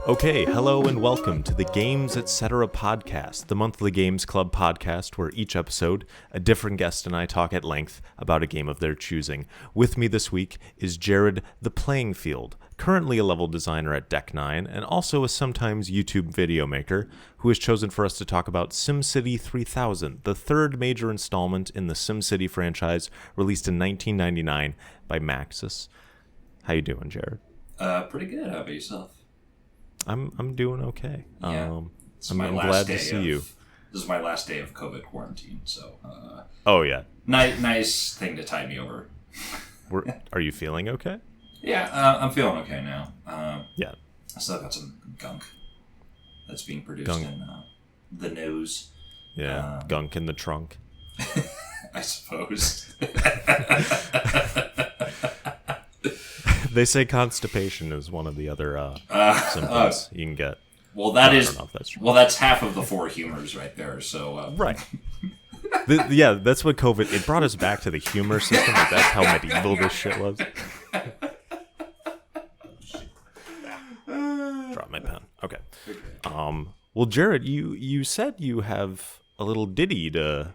Okay, hello and welcome to the Games Etc. podcast, the monthly Games Club podcast where each episode, a different guest and I talk at length about a game of their choosing. With me this week is Jared the Playing Field, currently a level designer at Deck 9 and also a sometimes YouTube video maker, who has chosen for us to talk about SimCity 3000, the third major installment in the SimCity franchise, released in 1999 by Maxis. How you doing, Jared? Pretty good. How about yourself? I'm doing okay. Yeah. I'm glad to see you. This is my last day of COVID quarantine, so. Oh yeah. Nice thing to tide me over. Are you feeling okay? Yeah, I'm feeling okay now. Yeah. I still got some gunk that's being produced in the nose. Yeah, gunk in the trunk. I suppose. They say constipation is one of the other symptoms you can get. Well, I don't know if that's true. Well, that's half of the four humors right there. So right. Yeah, that's what COVID. It brought us back to the humor system. Like that's how medieval this shit was. Drop my pen. Okay. Well, Jared, you said you have a little ditty to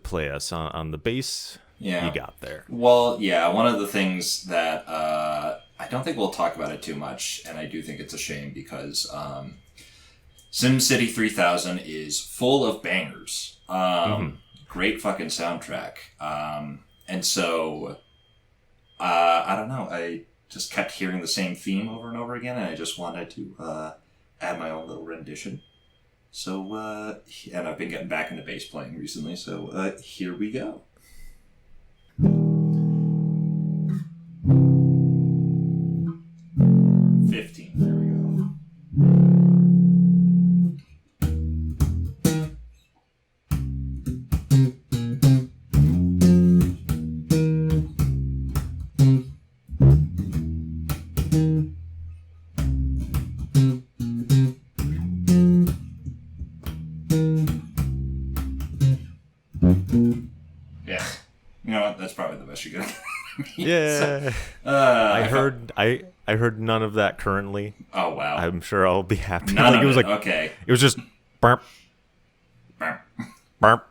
play us on the bass. Yeah. You got there. Well, yeah, one of the things that I don't think we'll talk about it too much, and I do think it's a shame because SimCity 3000 is full of bangers. Great fucking soundtrack. And so, I don't know, I just kept hearing the same theme over and over again, and I just wanted to add my own little rendition. So, and I've been getting back into bass playing recently, so here we go. 15. There we go. Yeah. You know what? That's probably the best you're gonna get. Yeah. I heard none of that currently. Oh wow. I'm sure I'll be happy. None of it was it. like Okay. It was just burp. Burp. Burp.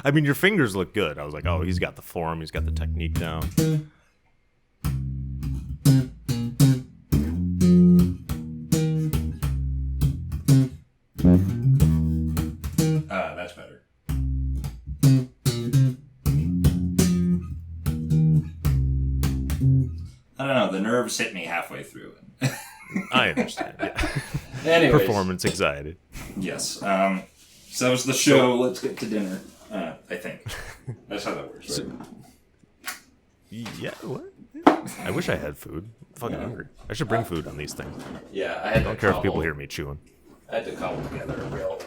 I mean, your fingers look good. I was like, oh, he's got the form, he's got the technique down. That's better. I don't know. The nerves hit me halfway through. I understand. Yeah. Anyways. Performance anxiety. Yes. So that was the show. Let's get to dinner. I think that's how that works, right? Yeah. What? I wish I had food. I'm fucking hungry. I should bring food on these things. Yeah, I don't care if people hear me chewing. I had to cobble together a real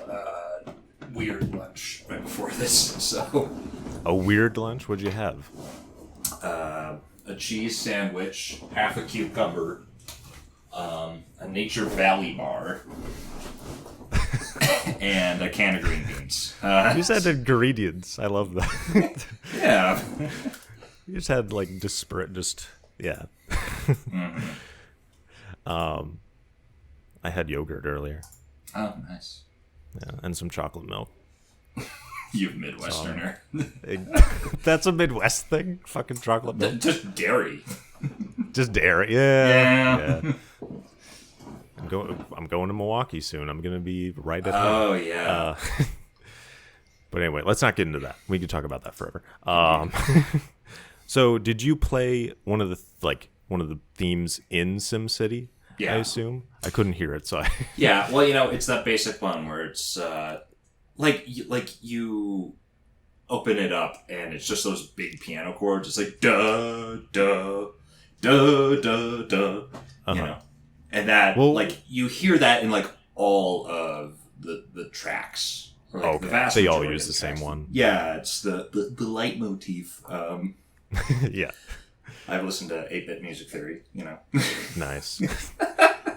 weird lunch right before this. So. A weird lunch? What'd you have? A cheese sandwich, half a cucumber, a Nature Valley bar, and a can of green beans. You said ingredients. I love that. Yeah. You just had like disparate, yeah. Mm-hmm. I had yogurt earlier. Oh, nice. Yeah, and some chocolate milk. You Midwesterner. That's a Midwest thing? Fucking chocolate milk? Just dairy. Just dairy, yeah. I'm going to Milwaukee soon. I'm going to be right at home. Oh, yeah. But anyway, let's not get into that. We could talk about that forever. So, did you play one of the themes in SimCity? Yeah. I assume I couldn't hear it, so Yeah, well, it's that basic one where it's like you open it up and it's just those big piano chords. It's like da da da da da. You know, and that you hear that in like all of the tracks. Or, like, the vast they all majority use the same one. Yeah, it's the leitmotif. Yeah. I've listened to 8-Bit Music Theory, Nice.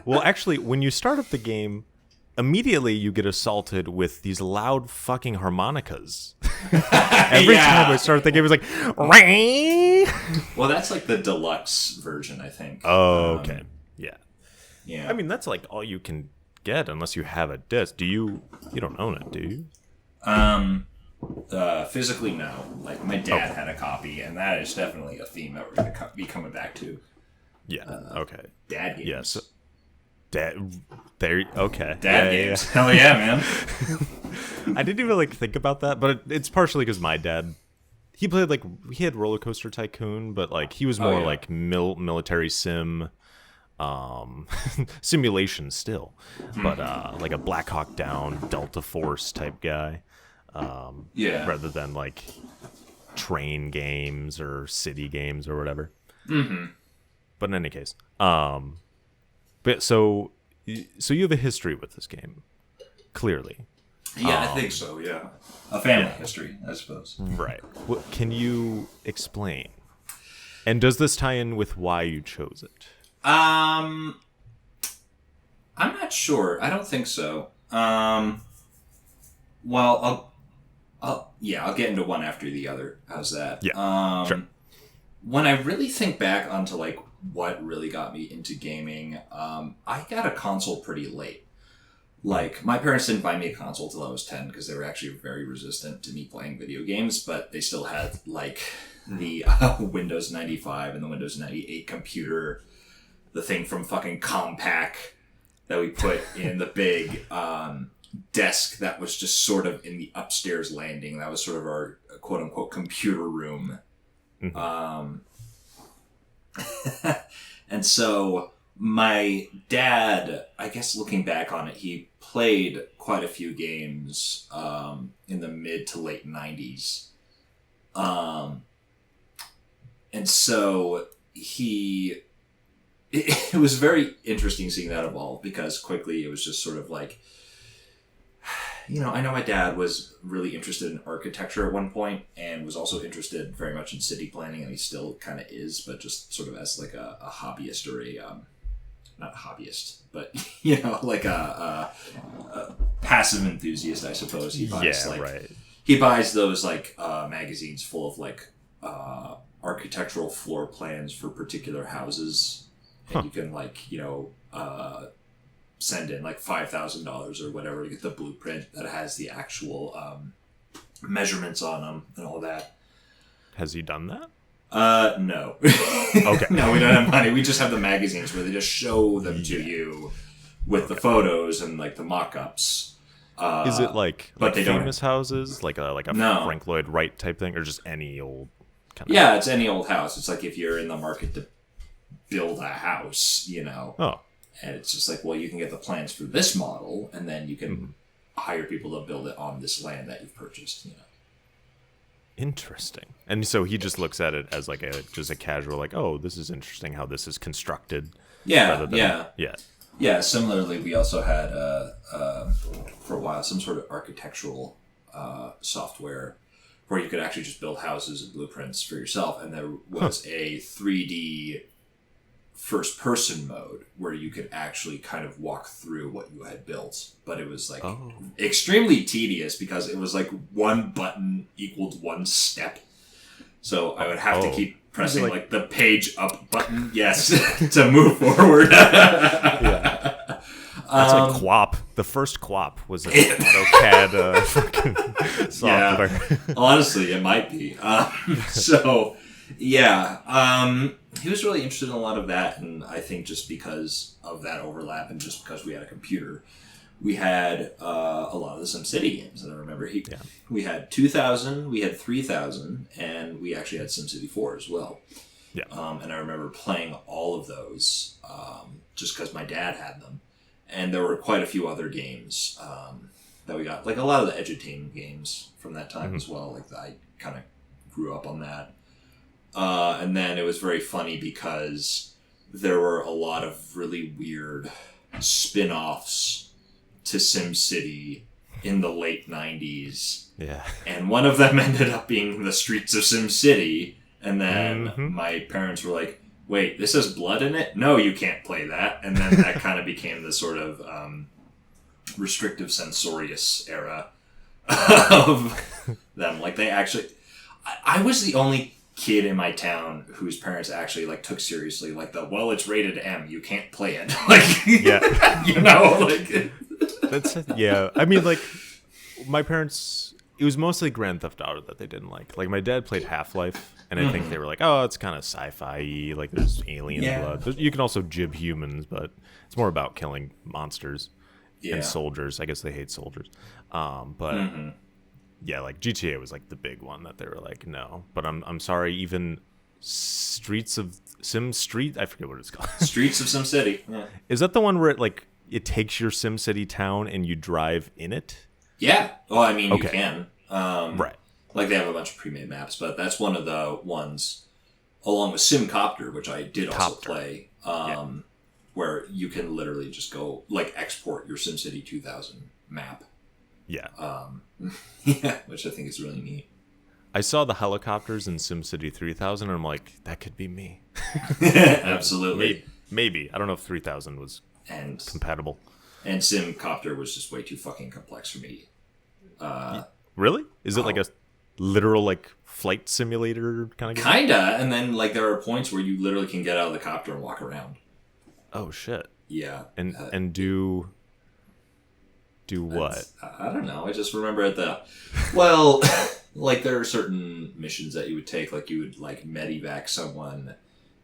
Well, actually, when you start up the game, immediately you get assaulted with these loud fucking harmonicas. Every time I start thinking, it was like, well, that's like the deluxe version, I think. Oh, okay. Yeah. Yeah. I mean, that's like all you can get unless you have a disc. You don't own it, do you? Physically, no. Like, my dad had a copy, and that is definitely a theme that we're going to be coming back to. Yeah. Okay. Dad games. Yes. Dad. There. Okay. Dad games. Yeah. Hell yeah, man. I didn't even like think about that, but it's partially because my dad, he played like he had Roller Coaster Tycoon, but like he was more like military sim, simulation still, but like a Black Hawk Down, Delta Force type guy. Rather than like train games or city games or whatever. Mm-hmm. But in any case, but so you have a history with this game, clearly. Yeah, I think so. Yeah, a family history, I suppose. Right. Well, can you explain? And does this tie in with why you chose it? I'm not sure. I don't think so. Well, I'll get into one after the other. How's that? Yeah. Sure. When I really think back onto like what really got me into gaming, I got a console pretty late. Like, my parents didn't buy me a console till I was 10 because they were actually very resistant to me playing video games, but they still had like the Windows 95 and the Windows 98 computer, the thing from fucking Compaq that we put in the big desk that was just sort of in the upstairs landing. That was sort of our quote-unquote computer room. Mm-hmm. And so my dad, I guess looking back on it, he played quite a few games in the mid to late 90s. And so it was very interesting seeing that evolve, because quickly it was just sort of like, I know my dad was really interested in architecture at one point and was also interested very much in city planning, and he still kind of is, but just sort of as like a hobbyist or not hobbyist, but like a passive enthusiast, I suppose. He buys he buys those like magazines full of like architectural floor plans for particular houses, and you can like send in like $5,000 or whatever to get the blueprint that has the actual measurements on them and all that. Has he done that? No. Okay. No, we don't have money. We just have the magazines where they just show them to you with the photos and like the mock-ups. Is it like famous houses, like a No. Frank Lloyd Wright type thing, or just any old kind of? Yeah, it's any old house. It's like if you're in the market to build a house, Oh. And it's just like, well, you can get the plans for this model, and then you can hire people to build it on this land that you've purchased. Interesting. And so he just looks at it as like just a casual, like, oh, this is interesting how this is constructed. Yeah, yeah. Yeah, similarly, we also had, for a while, some sort of architectural software where you could actually just build houses and blueprints for yourself, and there was a 3D first-person mode where you could actually kind of walk through what you had built, but it was like extremely tedious because it was like one button equaled one step. So I would have to keep pressing like the page up button, yes, to move forward. Yeah. That's like QWOP. The first QWOP was an AutoCAD fucking software. Yeah. Honestly, it might be. So, yeah. He was really interested in a lot of that, and I think just because of that overlap and just because we had a computer, we had a lot of the SimCity games. And I remember we had 2000, we had 3000, and we actually had SimCity 4 as well. Yeah. And I remember playing all of those just because my dad had them. And there were quite a few other games that we got, like a lot of the edutainment games from that time as well. Like I kind of grew up on that. And then it was very funny because there were a lot of really weird spin-offs to SimCity in the late 90s. Yeah. And one of them ended up being the Streets of SimCity. And then my parents were like, wait, this has blood in it? No, you can't play that. And then that kind of became the sort of restrictive censorious era of them. Like, they actually... I was the only kid in my town whose parents actually, like, took seriously, like, it's rated M, you can't play it. Like, yeah. You know, like... That's, yeah. I mean, like, my parents... It was mostly Grand Theft Auto that they didn't like. Like, my dad played Half-Life, and I think they were like, oh, it's kind of sci-fi-y, like, there's alien blood. You can also jib humans, but it's more about killing monsters and soldiers. I guess they hate soldiers. But, yeah, like, GTA was, like, the big one that they were like, no. But I'm sorry, even Streets of Sim Street? I forget what it's called. Streets of SimCity. Yeah. Is that the one where it takes your SimCity town and you drive in it? Yeah. Well, I mean, you can. Right. Like, they have a bunch of pre-made maps, but that's one of the ones, along with SimCopter, which I did also play, where you can literally just go, like, export your SimCity 2000 map. Yeah. Yeah, which I think is really neat. I saw the helicopters in SimCity 3000, and I'm like, that could be me. Absolutely. Maybe. I don't know if 3000 was compatible. And SimCopter was just way too fucking complex for me. Really? Is it like a literal, like, flight simulator kind of game? Kinda, and then, like, there are points where you literally can get out of the copter and walk around. Oh, shit. Yeah. And do what? I don't know. I just remember well, like, there are certain missions that you would take, like, you would, like, medevac someone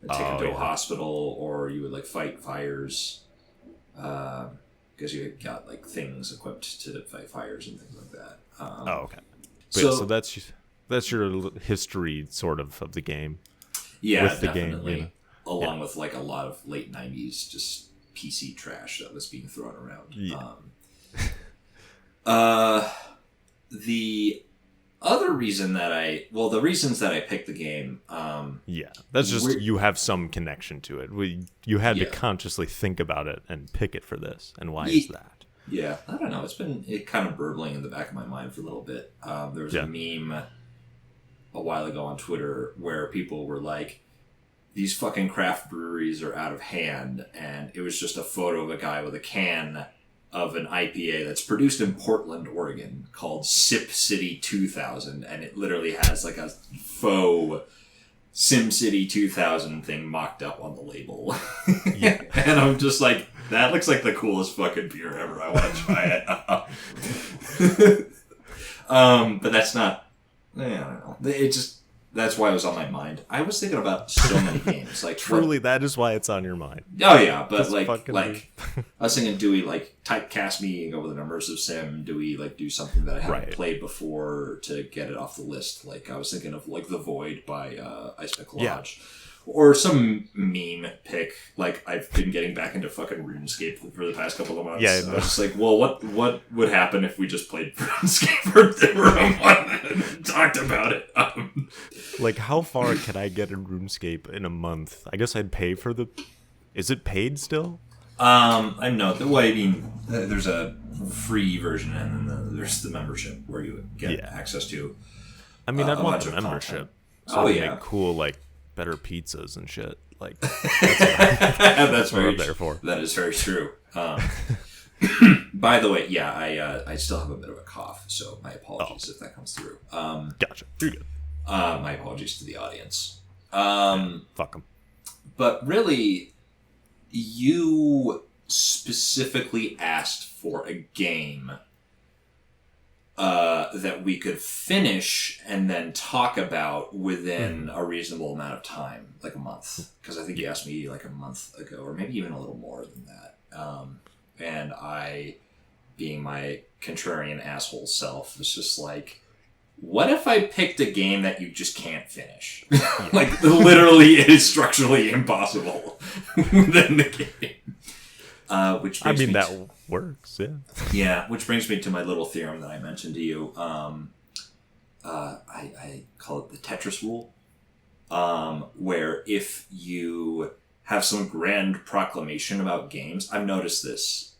and take them to a hospital, or you would, like, fight fires. Because you got, like, things equipped to fight fires and things like that. Okay. So that's your history, sort of the game. Yeah, with the definitely. game, Along with, like, a lot of late 90s just PC trash that was being thrown around. Yeah. The other reason the reasons that I picked the game... that's just, you have some connection to it. You had to consciously think about it and pick it for this. And why is that? Yeah, I don't know. It's been kind of burbling in the back of my mind for a little bit. There was a meme a while ago on Twitter where people were like, these fucking craft breweries are out of hand. And it was just a photo of a guy with a can of an IPA that's produced in Portland, Oregon, called SimCity 2000. And it literally has like a faux SimCity 2000 thing mocked up on the label. And I'm just like, that looks like the coolest fucking beer ever. I want to try it. But that's not... I don't know. That's why it was on my mind. I was thinking about so many games. Like, truly, that is why it's on your mind. Oh, yeah. But, like I was thinking, do we, like, typecast me and go with an immersive sim? Do we, like, do something that I haven't played before to get it off the list? Like, I was thinking of, like, The Void by Ice Pick Lodge. Or some meme pick, like, I've been getting back into fucking RuneScape for the past couple of months. Yeah, I was just like, well, what would happen if we just played RuneScape for a month and talked about it? Like, how far can I get in RuneScape in a month? I guess I'd pay for the... Is it paid still? I know. Well, I mean, there's a free version, and then there's the membership where you get access to I mean, I'd want the membership. So make cool, like, better pizzas and shit. Like, that's what I'm there for. That is very true. By the way, I still have a bit of a cough, so my apologies if that comes through. Gotcha. You're good. My apologies to the audience. Fuck them. But really, you specifically asked for a game that we could finish and then talk about within a reasonable amount of time, like a month. Because I think you asked me like a month ago, or maybe even a little more than that. And I, being my contrarian asshole self, was just like, what if I picked a game that you just can't finish? Like, literally, it is structurally impossible within the game. Which brings that works, yeah. Yeah, which brings me to my little theorem that I mentioned to you. I call it the Tetris rule, where if you have some grand proclamation about games, I've noticed this.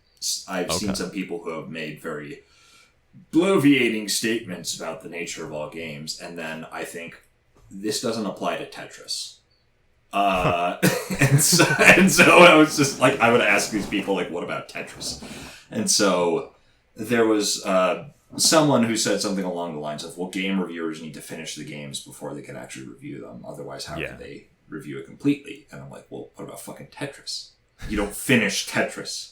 I've seen some people who have made very bloviating statements about the nature of all games, and then I think, this doesn't apply to Tetris. And so I was just like, I would ask these people, like, what about Tetris? And so there was someone who said something along the lines of, well, game reviewers need to finish the games before they can actually review them. Otherwise, how can they review it completely? And I'm like, well, what about fucking Tetris? You don't finish Tetris.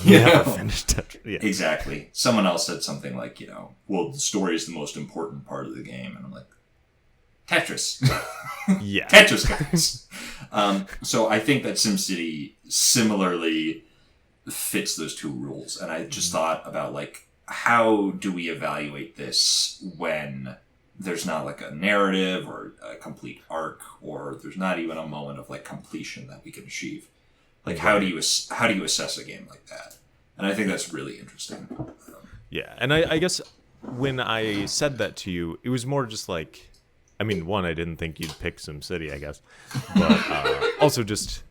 You'll never finish Tetris. Yeah. Exactly. Someone else said something like, well, the story is the most important part of the game. And I'm like, Tetris. Yeah. Tetris, guys. So I think that SimCity similarly fits those two rules. And I just thought about, like, how do we evaluate this when there's not, like, a narrative or a complete arc, or there's not even a moment of, like, completion that we can achieve? Like, how do you assess a game like that? And I think that's really interesting. Yeah, and I guess when I said that to you, it was more just like, I mean, one, I didn't think you'd pick SimCity, I guess, but also just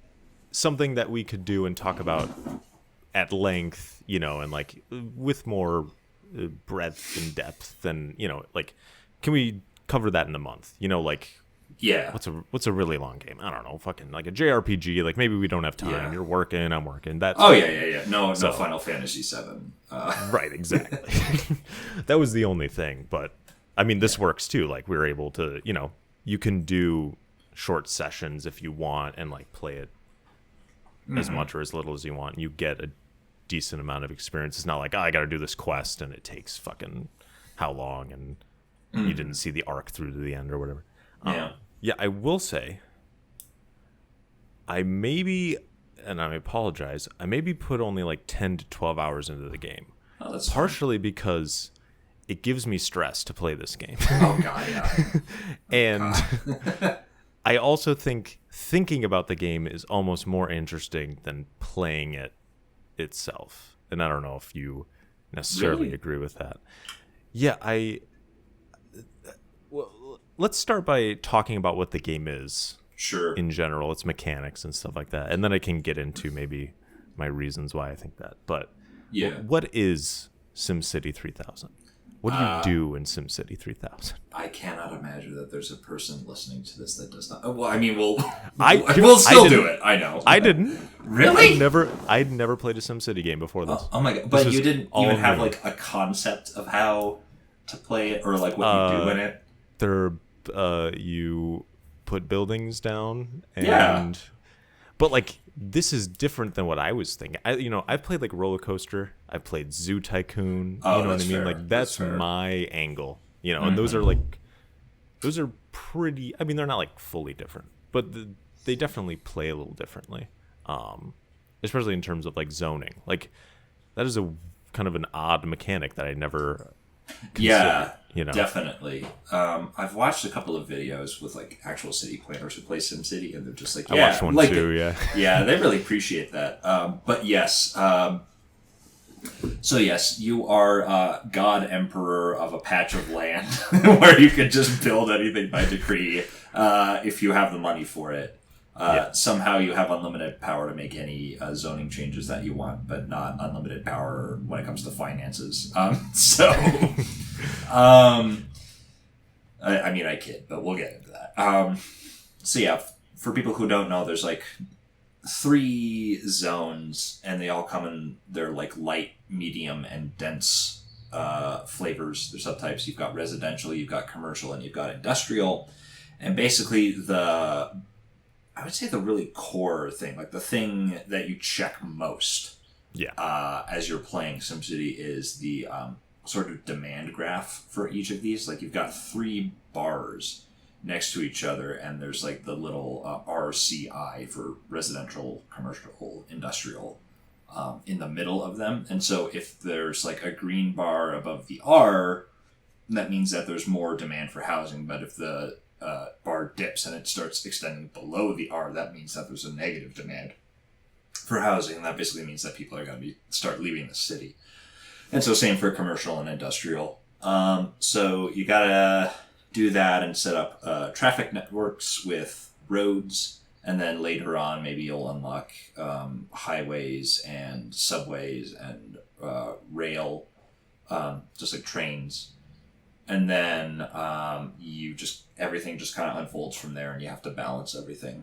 something that we could do and talk about at length, and like with more breadth and depth, and like, can we cover that in a month? Like. Yeah. What's a really long game? I don't know. Fucking like a JRPG. Like maybe we don't have time. Yeah. You're working. I'm working. That's yeah. No Final Fantasy VII. Right. Exactly. That was the only thing. But I mean, this works too. Like we're able to, you can do short sessions if you want and like play it as much or as little as you want. And you get a decent amount of experience. It's not like, I got to do this quest and it takes fucking how long and you didn't see the arc through to the end or whatever. Yeah, I will say, I maybe, and I apologize, I maybe put only like 10 to 12 hours into the game. Oh, that's partially fine. Because it gives me stress to play this game. Oh, God, yeah. And I also think thinking about the game is almost more interesting than playing it itself. And I don't know if you necessarily agree with that. Yeah, let's start by talking about what the game is. Sure. In general, its mechanics and stuff like that. And then I can get into maybe my reasons why I think that. But what is SimCity 3000? What do you do in SimCity 3000? I cannot imagine that there's a person listening to this that does not. Well, I mean, we'll still do it. I know. I didn't. Really? I'd never played a SimCity game before this. Oh my God. But you didn't even have like a concept of how to play it or like what you do in it? You put buildings down and but like this is different than what I was thinking. I've played like Roller Coaster, I've played Zoo Tycoon, you know what I mean? Fair. Like that's my angle, and those are pretty, I mean they're not like fully different, but they definitely play a little differently. Especially in terms of like zoning. Like that is a kind of an odd mechanic that I never considered. Definitely. I've watched a couple of videos with like actual city planners who play SimCity, and they're just like, I watched one too. Yeah, they really appreciate that. But yes, so yes, you are God Emperor of a patch of land where you can just build anything by decree if you have the money for it. Somehow you have unlimited power to make any zoning changes that you want, but not unlimited power when it comes to finances. I mean, I kid, but we'll get into that. So yeah, for people who don't know, there's like 3 zones, and they all come in their like light, medium, and dense flavors. Their subtypes. You've got residential, you've got commercial, and you've got industrial. And basically I would say the really core thing, like the thing that you check most as you're playing SimCity is the sort of demand graph for each of these. Like you've got 3 bars next to each other, and there's like the little RCI for residential, commercial, industrial in the middle of them. And so if there's like a green bar above the R, that means that there's more demand for housing. But if the bar dips and it starts extending below the R, that means that there's a negative demand for housing, and that basically means that people are going to start leaving the city. And so same for commercial and industrial. So you gotta do that and set up traffic networks with roads, and then later on maybe you'll unlock highways and subways and rail, just like trains. And then everything just kind of unfolds from there, and you have to balance everything.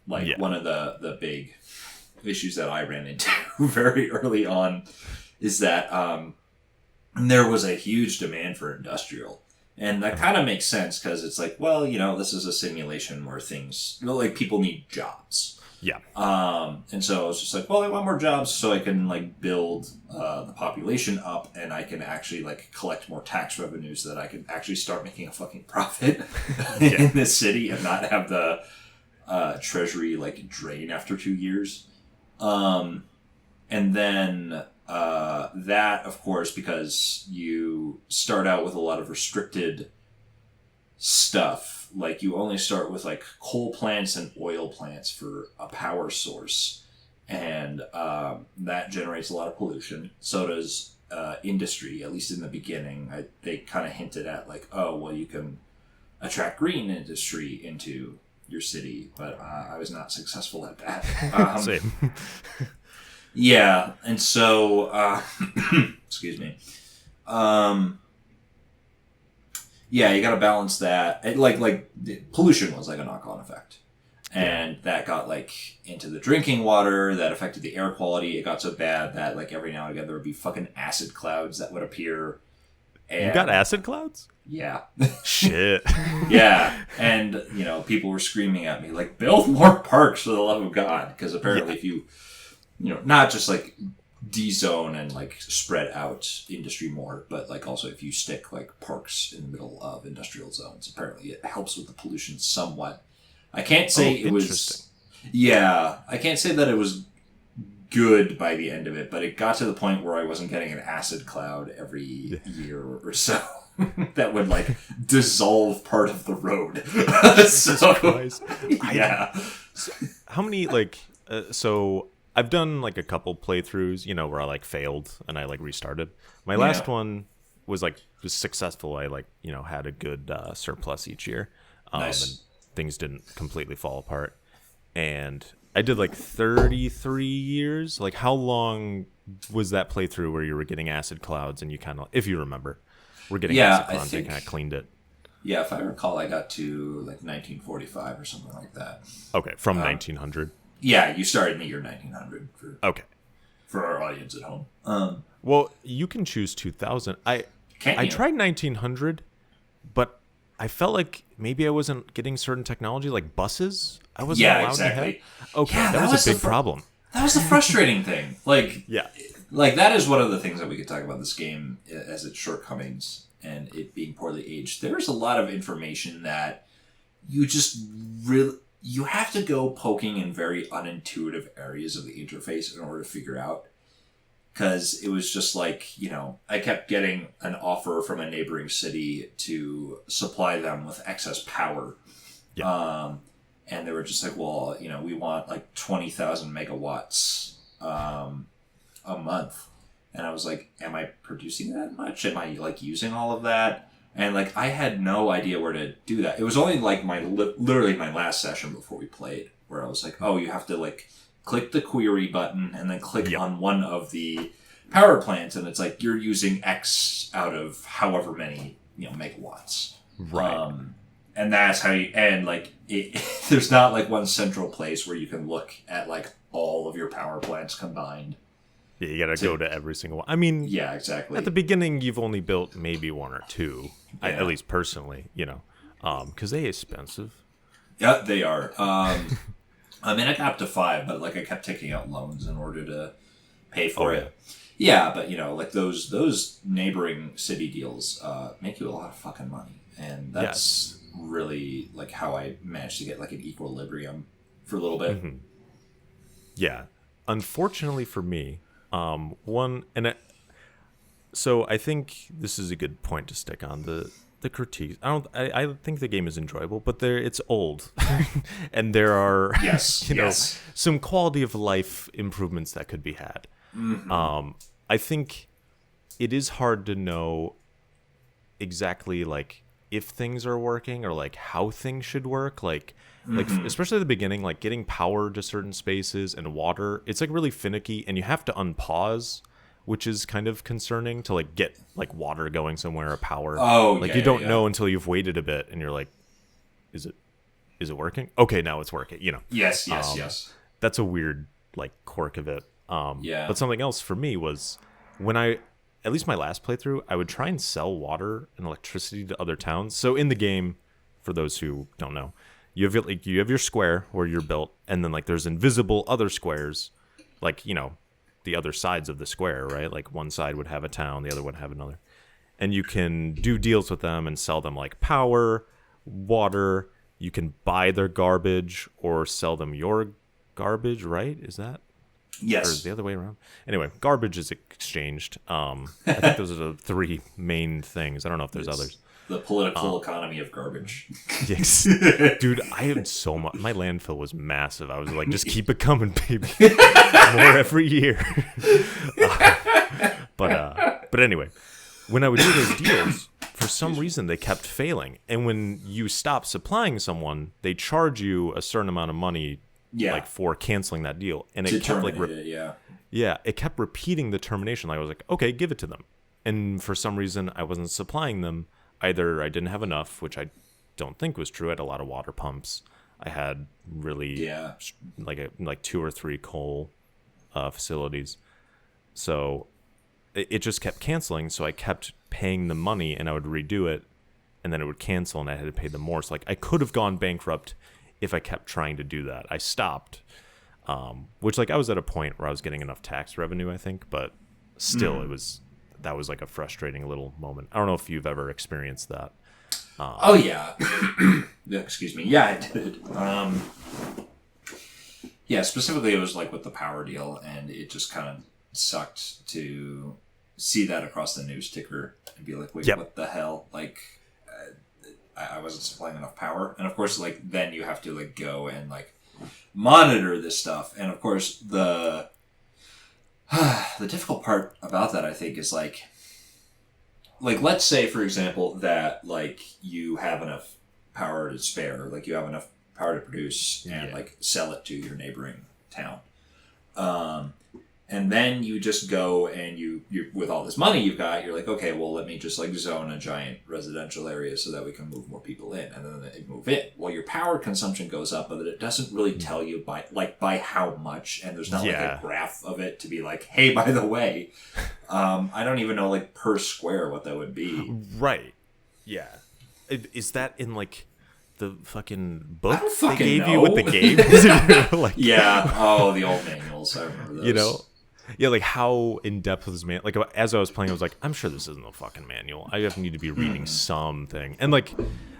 Like one of the big issues that I ran into very early on is that there was a huge demand for industrial. And that kind of makes sense because it's like, well, this is a simulation where like people need jobs. Yeah. And so I was just like, well, I want more jobs so I can like build the population up and I can actually like collect more tax revenue so that I can actually start making a fucking profit in this city and not have the treasury like drain after 2 years. And then that, of course, because you start out with a lot of restricted stuff. Like, you only start with, like, coal plants and oil plants for a power source. And that generates a lot of pollution. So does industry, at least in the beginning. They kind of hinted at, like, oh, well, you can attract green industry into your city. But I was not successful at that. Same. Yeah, and so, excuse me. Yeah, you got to balance that. Like pollution was like a knock-on effect, and that got like into the drinking water. That affected the air quality. It got so bad that like every now and again there would be fucking acid clouds that would appear. And, you got acid clouds? Yeah. Shit. Yeah, and people were screaming at me like, build more parks for the love of God, because apparently if you not just like de-zone and like spread out industry more, but like also if you stick like parks in the middle of industrial zones, apparently it helps with the pollution somewhat. I can't say it was. Yeah, I can't say that it was good by the end of it, but it got to the point where I wasn't getting an acid cloud every year or so. That would like dissolve part of the road. So, Christ. Yeah. So, how many like so I've done like a couple playthroughs, where I like failed and I like restarted. My last one was successful. I like, had a good surplus each year. Nice. And things didn't completely fall apart. And I did like 33 years. Like, how long was that playthrough where you were getting acid clouds and you kind of, if you remember, were getting acid clouds and kind of cleaned it? Yeah, if I recall, I got to like 1945 or something like that. Okay, from 1900. Yeah, you started in the year 1900 for our audience at home. Well, you can choose 2000. I tried 1900, but I felt like maybe I wasn't getting certain technology, like buses. I wasn't allowed to have. Okay, yeah, that was a big problem. That was the frustrating thing. Like, yeah, like that is one of the things that we could talk about this game as its shortcomings and it being poorly aged. There's a lot of information that you just really. You have to go poking in very unintuitive areas of the interface in order to figure out. Because it was just like, I kept getting an offer from a neighboring city to supply them with excess power. Yeah. And they were just like, well, we want like 20,000 megawatts a month. And I was like, am I producing that much? Am I like using all of that? And like I had no idea where to do that. It was only like literally my last session before we played, where I was like, oh, you have to like click the query button and then click on one of the power plants, and it's like you're using X out of however many megawatts. Right. And that's how you and like it. There's not like one central place where you can look at like all of your power plants combined. Yeah, you gotta go to every single one. I mean, yeah, exactly. At the beginning, you've only built maybe one or two. At least personally, because they're expensive. Yeah, they are. I mean, I got up to 5, but like I kept taking out loans in order to pay for it. Yeah, but like those neighboring city deals make you a lot of fucking money, and that's really like how I managed to get like an equilibrium for a little bit. Mm-hmm. Yeah, unfortunately for me. So I think this is a good point to stick on the critiques. I think the game is enjoyable, but it's old, and there are some quality of life improvements that could be had. Mm-hmm. I think it is hard to know exactly like if things are working or like how things should work. Like especially at the beginning, like getting power to certain spaces and water, it's like really finicky, and you have to unpause, which is kind of concerning to like get like water going somewhere or power. Oh, like you don't know until you've waited a bit, and you're like, is it working? Okay, now it's working. Yes. That's a weird like quirk of it. Yeah. But something else for me was when I at least my last playthrough, I would try and sell water and electricity to other towns. So in the game, for those who don't know, you have your square where you're built, and then like there's invisible other squares, like, you know, the other sides of the square, right? Like one side would have a town, the other would have another. And you can do deals with them and sell them like power, water. You can buy their garbage or sell them your garbage, right? Is that? Yes. Or is the other way around? Anyway, garbage is exchanged. I think those are the three main things. I don't know if there's others. The political economy of garbage. Yes. Dude, I had so much. My landfill was massive. I was like, just keep it coming, baby. More every year. But anyway, when I would do those deals, for some reason they kept failing. And when you stop supplying someone, they charge you a certain amount of money, like for canceling that deal. And it kept like it kept repeating the termination. Like I was like, okay, give it to them. And for some reason, I wasn't supplying them. Either I didn't have enough, which I don't think was true. I had a lot of water pumps. I had really like 2 or 3 coal facilities. So it just kept canceling. So I kept paying the money, and I would redo it, and then it would cancel, and I had to pay them more. So like I could have gone bankrupt if I kept trying to do that. I stopped, which like I was at a point where I was getting enough tax revenue, I think, but still that was like a frustrating little moment. I don't know if you've ever experienced that. Oh yeah. Excuse me. Yeah, I did. Yeah, specifically it was like with the power deal, and it just kind of sucked to see that across the news ticker and be like, wait, what the hell? Like, I wasn't supplying enough power. And of course, like, then you have to like go and like monitor this stuff. And of course, the difficult part about that, I think, is like let's say, for example, that like you have enough power to spare, like you have enough power to produce and like sell it to your neighboring town. And then you just go and you with all this money you've got, you're like, okay, well, let me just like zone a giant residential area so that we can move more people in, and then they move in. Well, your power consumption goes up, but it doesn't really tell you by how much, and there's not like a graph of it to be like, hey, by the way, I don't even know like per square what that would be. Right. Yeah. Is that in like the fucking book they gave know. You with the game? Like, the old manuals. I remember those. You know. Yeah, like how in depth was this man? Like as I was playing, I was like, I'm sure this isn't a fucking manual. I need to be reading something. And like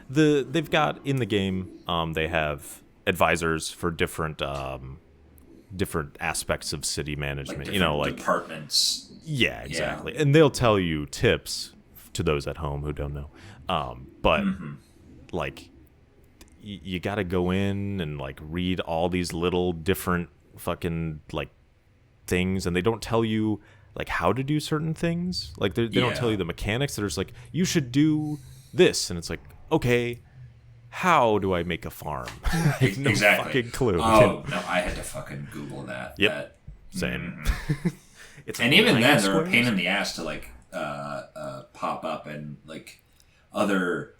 they've got in the game, they have advisors for different aspects of city management. Like you know, like departments. Yeah, exactly. Yeah. And they'll tell you tips to those at home who don't know. But like you got to go in and like read all these little different fucking like things, and they don't tell you like how to do certain things. Like they don't tell you the mechanics. They're just like, you should do this, and it's like, okay, how do I make a farm? Like, no fucking clue. Oh no, I had to fucking Google that. Yep. Same. It's and even then, they're a pain in the ass to like pop up, and like other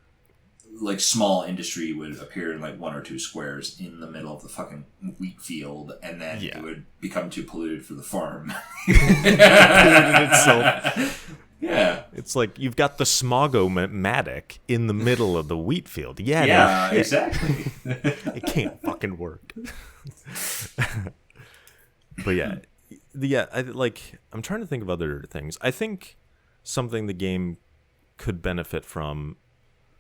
like small industry would appear in like 1 or 2 squares in the middle of the fucking wheat field, and then it would become too polluted for the farm. Polluted itself. Yeah. It's like you've got the Smogo-matic in the middle of the wheat field. Yeah, exactly. It can't fucking work. But I'm trying to think of other things. I think something the game could benefit from.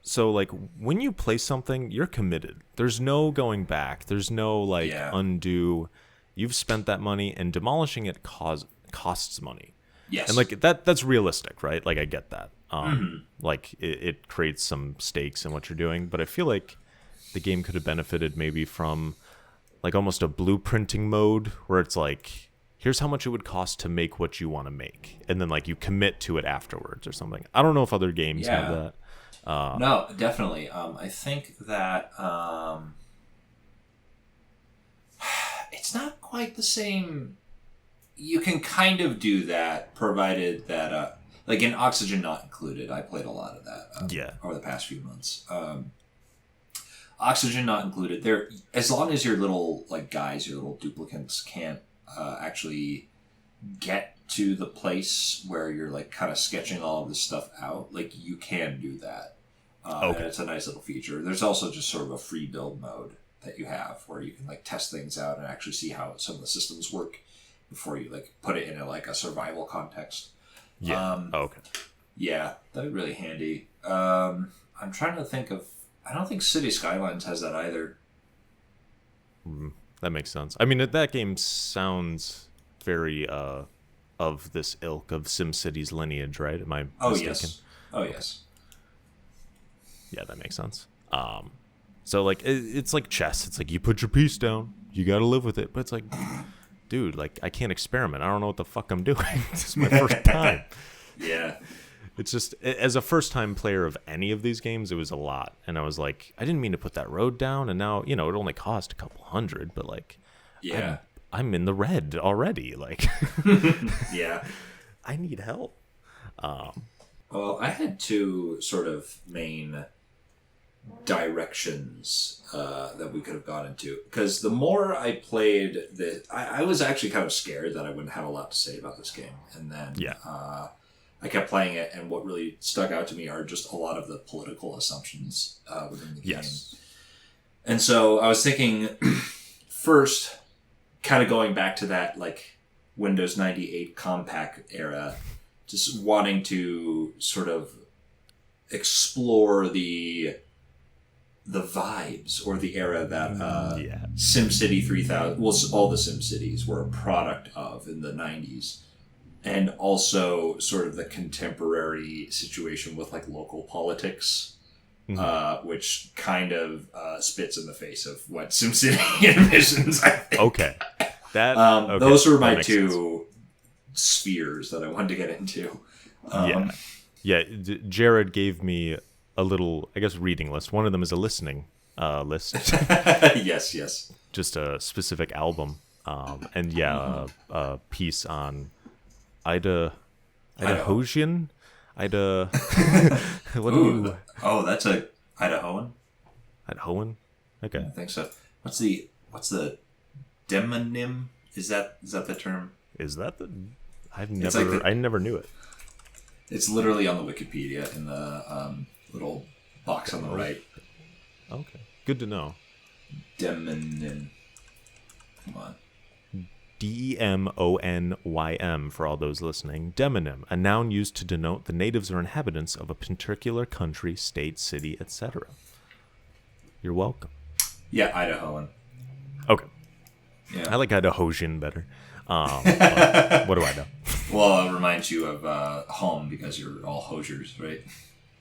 So, like, when you play something, you're committed. There's no going back. There's no, undo. You've spent that money, and demolishing it costs money. Yes. And, like, that's realistic, right? Like, I get that. Like, it creates some stakes in what you're doing. But I feel like the game could have benefited maybe from, like, almost a blueprinting mode where it's like, here's how much it would cost to make what you want to make. And then, like, you commit to it afterwards or something. I don't know if other games have that. No, definitely. I think that it's not quite the same. You can kind of do that, provided that, like in Oxygen Not Included, I played a lot of that over the past few months. Oxygen Not Included, there, as long as your little like guys, your little duplicates can't actually get to the place where you're like kind of sketching all of this stuff out, like you can do that. And it's a nice little feature. There's also just sort of a free build mode that you have where you can like test things out and actually see how some of the systems work before you like put it in like a survival context. Yeah. Okay. Yeah, that'd be really handy. I'm trying to think of. I don't think City Skylines has that either. That makes sense. I mean, that game sounds very of this ilk of SimCity's lineage, right? Am I mistaken? Yes. Oh yes. Yeah, that makes sense. So like it's like chess. It's like you put your piece down, you got to live with it. But it's like, dude, like I can't experiment. I don't know what the fuck I'm doing. This is my first time. Yeah. It's just, as a first-time player of any of these games, it was a lot. And I was like, I didn't mean to put that road down. And now, it only cost a couple hundred. But, like, yeah, I'm in the red already. Like, yeah. I need help. Well, I had two sort of main directions that we could have gone into. Because the more I played, I was actually kind of scared that I wouldn't have a lot to say about this game. And then... Yeah. I kept playing it, and what really stuck out to me are just a lot of the political assumptions within the game. Yes. And so I was thinking, first, kind of going back to that like Windows 98 compact era, just wanting to sort of explore the vibes or the era that SimCity 3000, well, all the SimCities were a product of in the 90s. And also sort of the contemporary situation with like local politics, which kind of spits in the face of what SimCity envisions, I think. Okay. Those were my two spheres that I wanted to get into. Yeah. Jared gave me a little, I guess, reading list. One of them is a listening list. Yes. Just a specific album. And a piece on... Idahosian? What do you... Oh, that's a Idahoan? Idahoan? Okay. I think so. What's the demonym? Is that the term? Is that the... I never knew it. It's literally on the Wikipedia in the little box on the right. Okay. Good to know. Demonym. Come on. Demonym for all those listening. Demonym, a noun used to denote the natives or inhabitants of a particular country, state, city, etc. You're welcome. Yeah, Idahoan. Okay. Yeah. I like Idahosian better. What do I know? Well, it reminds you of home because you're all Hosiers, right?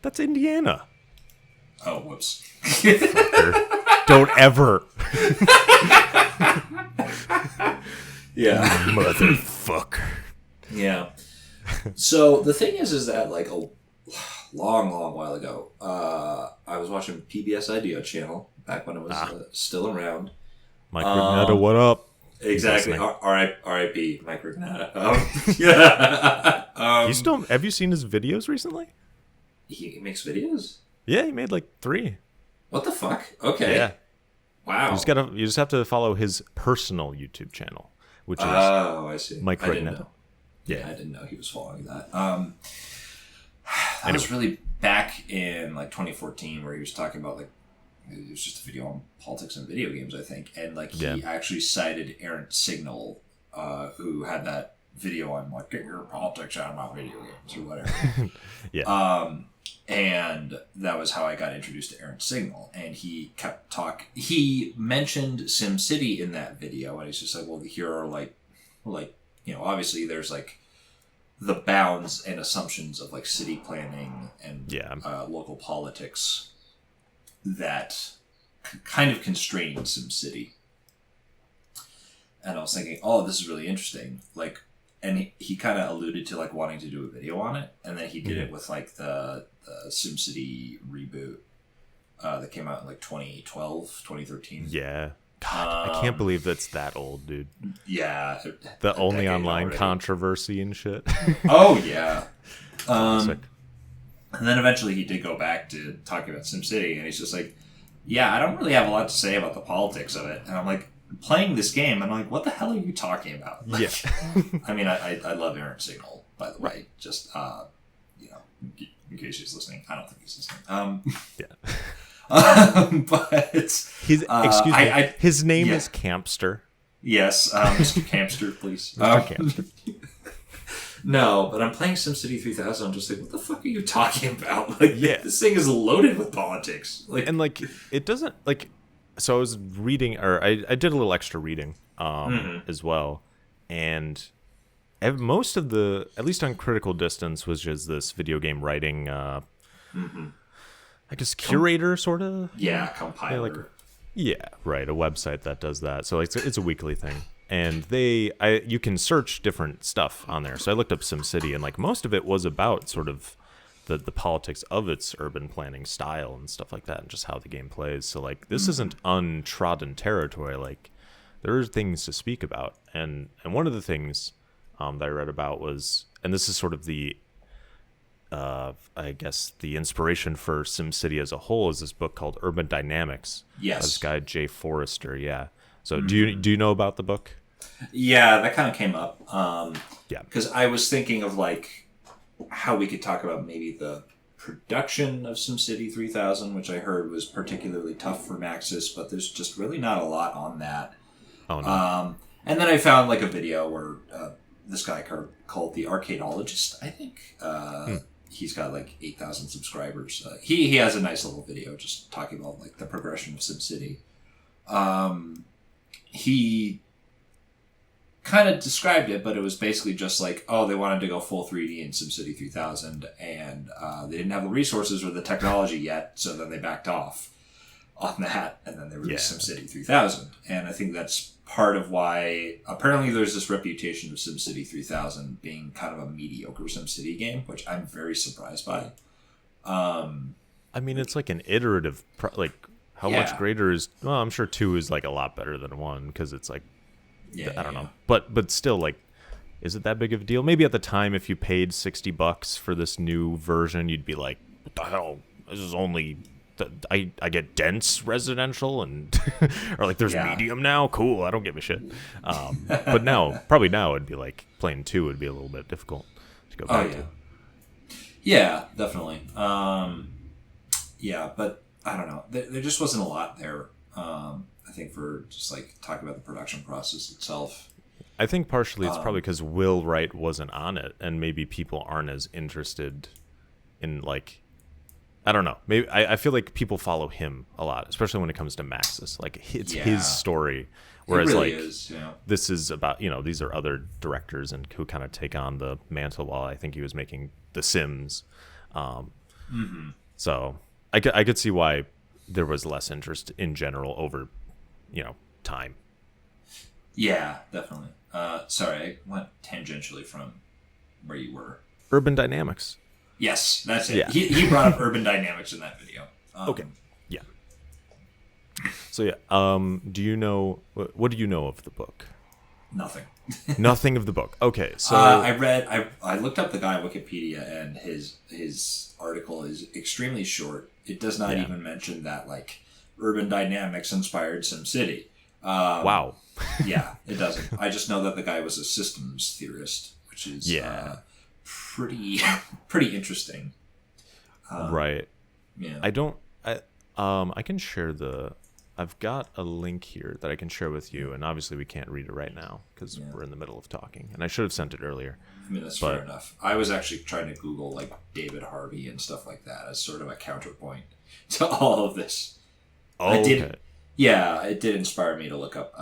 That's Indiana. Oh, whoops. Don't ever. Yeah. Motherfucker. Yeah. So the thing is that like a long while ago, I was watching PBS Ideo channel back when it was still around. Mike Rignetta, what up? Exactly. R.I.P. Mike Rignetta. Yeah. Have you seen his videos recently? He makes videos? Yeah, he made like 3. What the fuck? Okay. Yeah. Wow. You just have to follow his personal YouTube channel, which is I see. Mike I didn't Rignetta. know. Yeah, I didn't know he was following that. That was really back in like 2014 where he was talking about like it was just a video on politics and video games, I think, and like he actually cited Errant Signal, who had that video on like get your politics out of my video games or whatever. Yeah. And that was how I got introduced to Errant Signal. And he kept he mentioned SimCity in that video, and he's just like, well, here are like obviously there's like the bounds and assumptions of like city planning and local politics that kind of constrain SimCity. And I was thinking, oh, this is really interesting. Like, and he kind of alluded to like wanting to do a video on it, and then he did it with like the SimCity reboot that came out in like 2012, 2013. Yeah. God, I can't believe that's that old, dude. Yeah. The only online already. Controversy and shit. Oh, yeah. And then eventually he did go back to talking about SimCity, and he's just like, yeah, I don't really have a lot to say about the politics of it. And I'm like, playing this game, I'm like, what the hell are you talking about? Like, Yeah. I mean, I love Aaron Signal, by the way. Just in case he's listening, I don't think he's listening. Yeah. But Excuse me. His name is Campster. Yes, Mr. Campster, please. Mr. Campster. No, but I'm playing SimCity 3000. I'm just like, what the fuck are you talking about? Like, Yeah. this thing is loaded with politics. Like, And like, it doesn't like. So I was reading, or I did a little extra reading, as well, and most of the, at least on Critical Distance, was just this video game writing. I guess curator sort of. yeah, compiler. Yeah, right. A website that does that. So it's a weekly thing, and you can search different stuff on there. So I looked up SimCity, and like most of it was about sort of the politics of its urban planning style and stuff like that, and just how the game plays. So like this isn't untrodden territory. Like there are things to speak about, and one of the things that I read about was, and this is sort of the I guess the inspiration for SimCity as a whole, is this book called Urban Dynamics. Yes. By this guy Jay Forrester. Yeah. So do you know about the book? Yeah, that kind of came up. Yeah. Because I was thinking of like how we could talk about maybe the production of SimCity 3000, which I heard was particularly tough for Maxis, but there's just really not a lot on that. Oh no. And then I found like a video where this guy called the Arcadeologist, I think. He's got like 8,000 subscribers. He has a nice little video just talking about like the progression of SimCity. He kind of described it, but it was basically just like, oh, they wanted to go full 3D in SimCity 3000, and they didn't have the resources or the technology yet, so then they backed off on that, and then they released SimCity 3000. And I think that's part of why apparently there's this reputation of SimCity 3000 being kind of a mediocre SimCity game, which I'm very surprised by. I mean, it's like an iterative, how much greater is? Well, I'm sure 2 is like a lot better than 1 because it's like, I don't know, but still, like, is it that big of a deal? Maybe at the time, if you paid $60 for this new version, you'd be like, what the hell? This is only. I get dense residential and or like there's medium now. Cool, I don't give a shit. But probably now it'd be like playing 2 would be a little bit difficult to go back to. Yeah, definitely. But I don't know. There just wasn't a lot there. I think for just like talking about the production process itself. I think partially it's probably because Will Wright wasn't on it, and maybe people aren't as interested in like. I don't know. Maybe I feel like people follow him a lot, especially when it comes to Maxis. Like it's his story, whereas really like is, this is about these are other directors and who kind of take on the mantle while I think he was making The Sims. So I could see why there was less interest in general over time. Yeah, definitely. Sorry, I went tangentially from where you were. Urban Dynamics. Yes, that's it. Yeah. He brought up urban dynamics in that video. Okay. Yeah. So do you know what do you know of the book? Nothing. Nothing of the book. Okay, so I looked up the guy on Wikipedia, and his article is extremely short. It does not even mention that like urban dynamics inspired SimCity. Wow. Yeah, it doesn't. I just know that the guy was a systems theorist, which is pretty interesting. Right. Yeah. I can share I've got a link here that I can share with you, and obviously we can't read it right now because we're in the middle of talking, and I should have sent it earlier. I mean, that's fair enough. I was actually trying to Google like David Harvey and stuff like that as sort of a counterpoint to all of this. Oh, okay. Yeah, it did inspire me to look up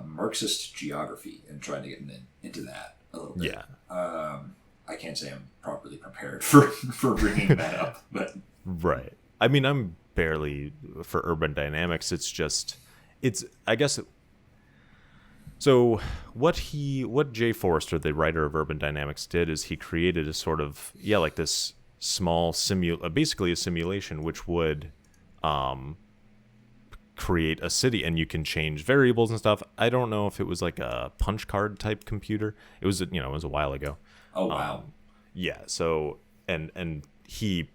Marxist geography and try to get into that a little bit. Yeah. I can't say I'm properly prepared for bringing that up, but right. I mean, I'm barely for urban dynamics. I guess. So what Jay Forrester, the writer of Urban Dynamics, did is he created a sort of like this small basically a simulation which would create a city, and you can change variables and stuff. I don't know if it was like a punch card type computer. It was it was a while ago. Oh wow. Yeah. So and he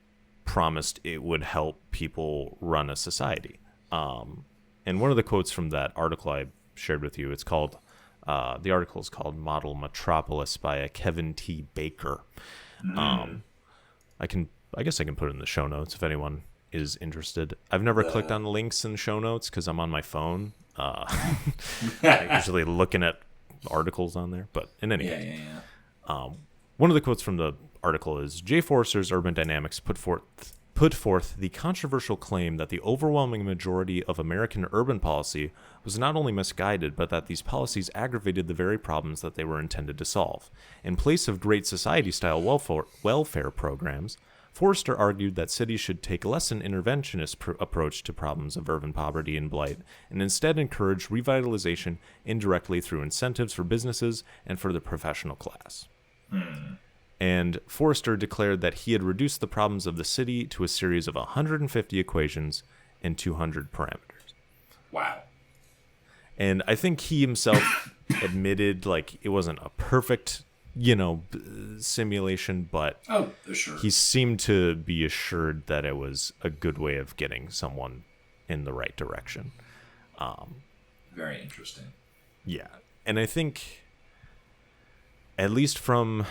promised it would help people run a society. And one of the quotes from that article I shared with you. It's called the article is called "Model Metropolis" by Kevin T. Baker. I guess I can put it in the show notes if anyone is interested. I've never clicked on links in show notes because I'm on my phone. I'm usually looking at articles on there, but in any case, one of the quotes from the article is Jay Forrester's Urban Dynamics put forth the controversial claim that the overwhelming majority of American urban policy was not only misguided, but that these policies aggravated the very problems that they were intended to solve. In place of great society-style welfare programs, Forrester argued that cities should take less an interventionist approach to problems of urban poverty and blight, and instead encourage revitalization indirectly through incentives for businesses and for the professional class. And Forrester declared that he had reduced the problems of the city to a series of 150 equations and 200 parameters. Wow. And I think he himself admitted, like, it wasn't a perfect, simulation, but sure. He seemed to be assured that it was a good way of getting someone in the right direction. Very interesting. Yeah. And I think, at least from...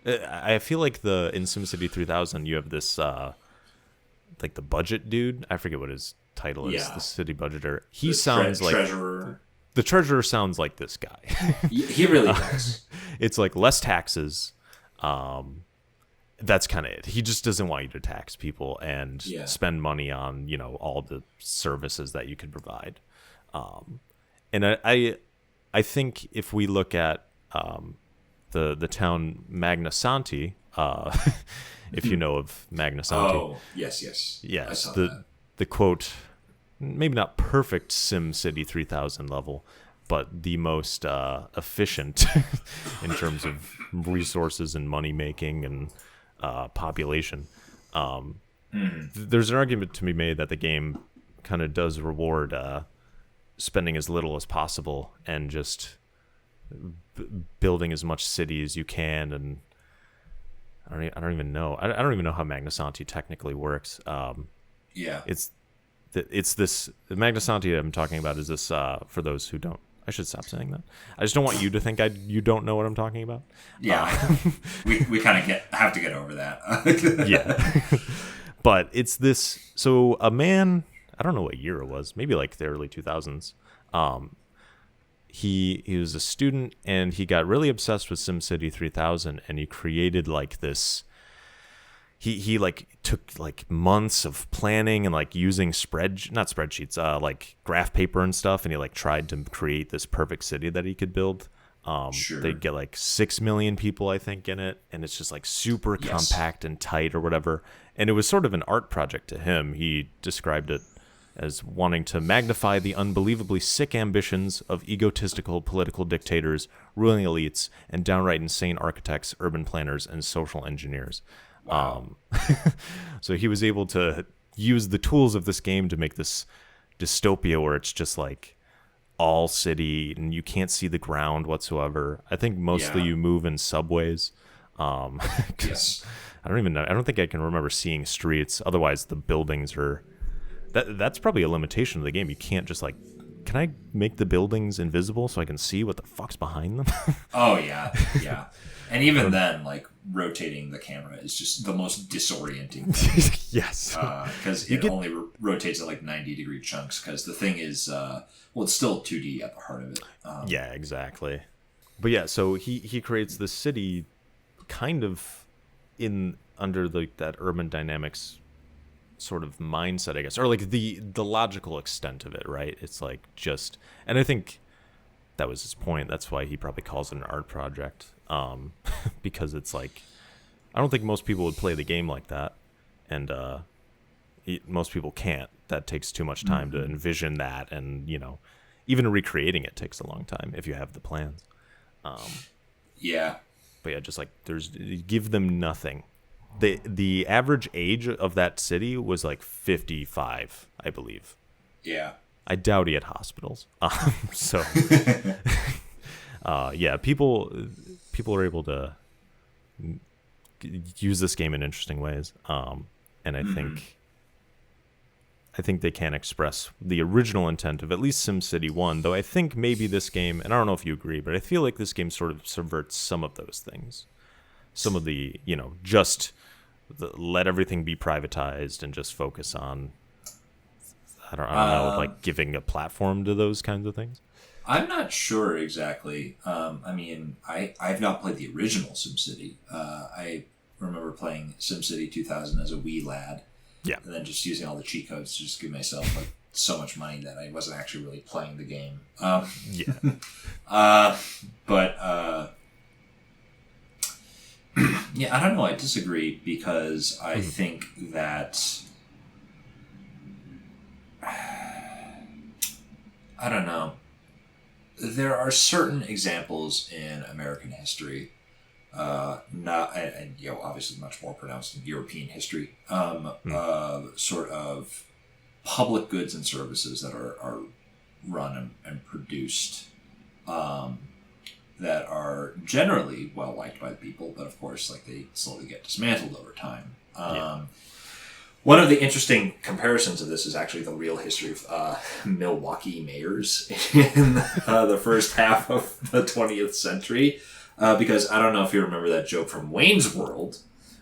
I feel like in SimCity 3000, you have this, like the budget dude. I forget what his title is. The city budgeter. He sounds like treasurer. The treasurer sounds like this guy. He really does. It's like less taxes. That's kind of it. He just doesn't want you to tax people and spend money on, all the services that you could provide. And I think if we look at the town Magnasanti, if you know of Magnasanti. Oh, yes. Yes, the quote, maybe not perfect SimCity 3000 level, but the most efficient in terms of resources and money making and population. There's an argument to be made that the game kind of does reward spending as little as possible and just building as much city as you can, and I don't even know. I don't even know how Magnasanti technically works. It's this the Magnasanti I'm talking about is this for those who don't. I should stop saying that. I just don't want you to think you don't know what I'm talking about. Yeah, we kind of have to get over that. Yeah, but it's this. So a man, I don't know what year it was. Maybe like the early 2000s. He was a student and he got really obsessed with SimCity 3000 and he created like this. He like took like months of planning and like using not spreadsheets, like graph paper and stuff, and he like tried to create this perfect city that he could build. They'd get like 6 million people, I think, in it, and it's just like super compact and tight or whatever. And it was sort of an art project to him. He described it as wanting to magnify the unbelievably sick ambitions of egotistical political dictators, ruling elites, and downright insane architects, urban planners, and social engineers. Wow. So he was able to use the tools of this game to make this dystopia where it's just like all city and you can't see the ground whatsoever. I think mostly you move in subways. Yes. I don't even know. I don't think I can remember seeing streets. Otherwise, the buildings are... That's probably a limitation of the game. You can't just like, can I make the buildings invisible so I can see what the fuck's behind them? Oh, yeah. And even then, like, rotating the camera is just the most disorienting thing. Yes. Because it only rotates at like 90-degree chunks because the thing is, it's still 2D at the heart of it. Yeah, exactly. But yeah, so he creates this city kind of under that urban dynamics sort of mindset, I guess, or like the logical extent of it, right? It's like just, and I think that was his point. That's why he probably calls it an art project, because it's like, I don't think most people would play the game like that, and most people can't. That takes too much time to envision that, and even recreating it takes a long time if you have the plans. Yeah. But yeah, just like give them nothing. The average age of that city was like 55, I believe. Yeah. I doubt he had hospitals. So, yeah, people are able to use this game in interesting ways. And I think I think they can express the original intent of at least SimCity 1, though I think maybe this game, and I don't know if you agree, but I feel like this game sort of subverts some of those things. Some of the, just let everything be privatized and just focus on, I don't know, like giving a platform to those kinds of things. I'm not sure exactly. I've not played the original SimCity. I remember playing SimCity 2000 as a wee lad. Yeah. And then just using all the cheat codes to just give myself like so much money that I wasn't actually really playing the game. Yeah, I don't know. I disagree because I think that I don't know. There are certain examples in American history, obviously much more pronounced in European history, sort of public goods and services that are run and produced, that are generally well liked by the people, but of course, like they slowly get dismantled over time. One of the interesting comparisons of this is actually the real history of Milwaukee mayors in the first half of the 20th century. Because I don't know if you remember that joke from Wayne's World,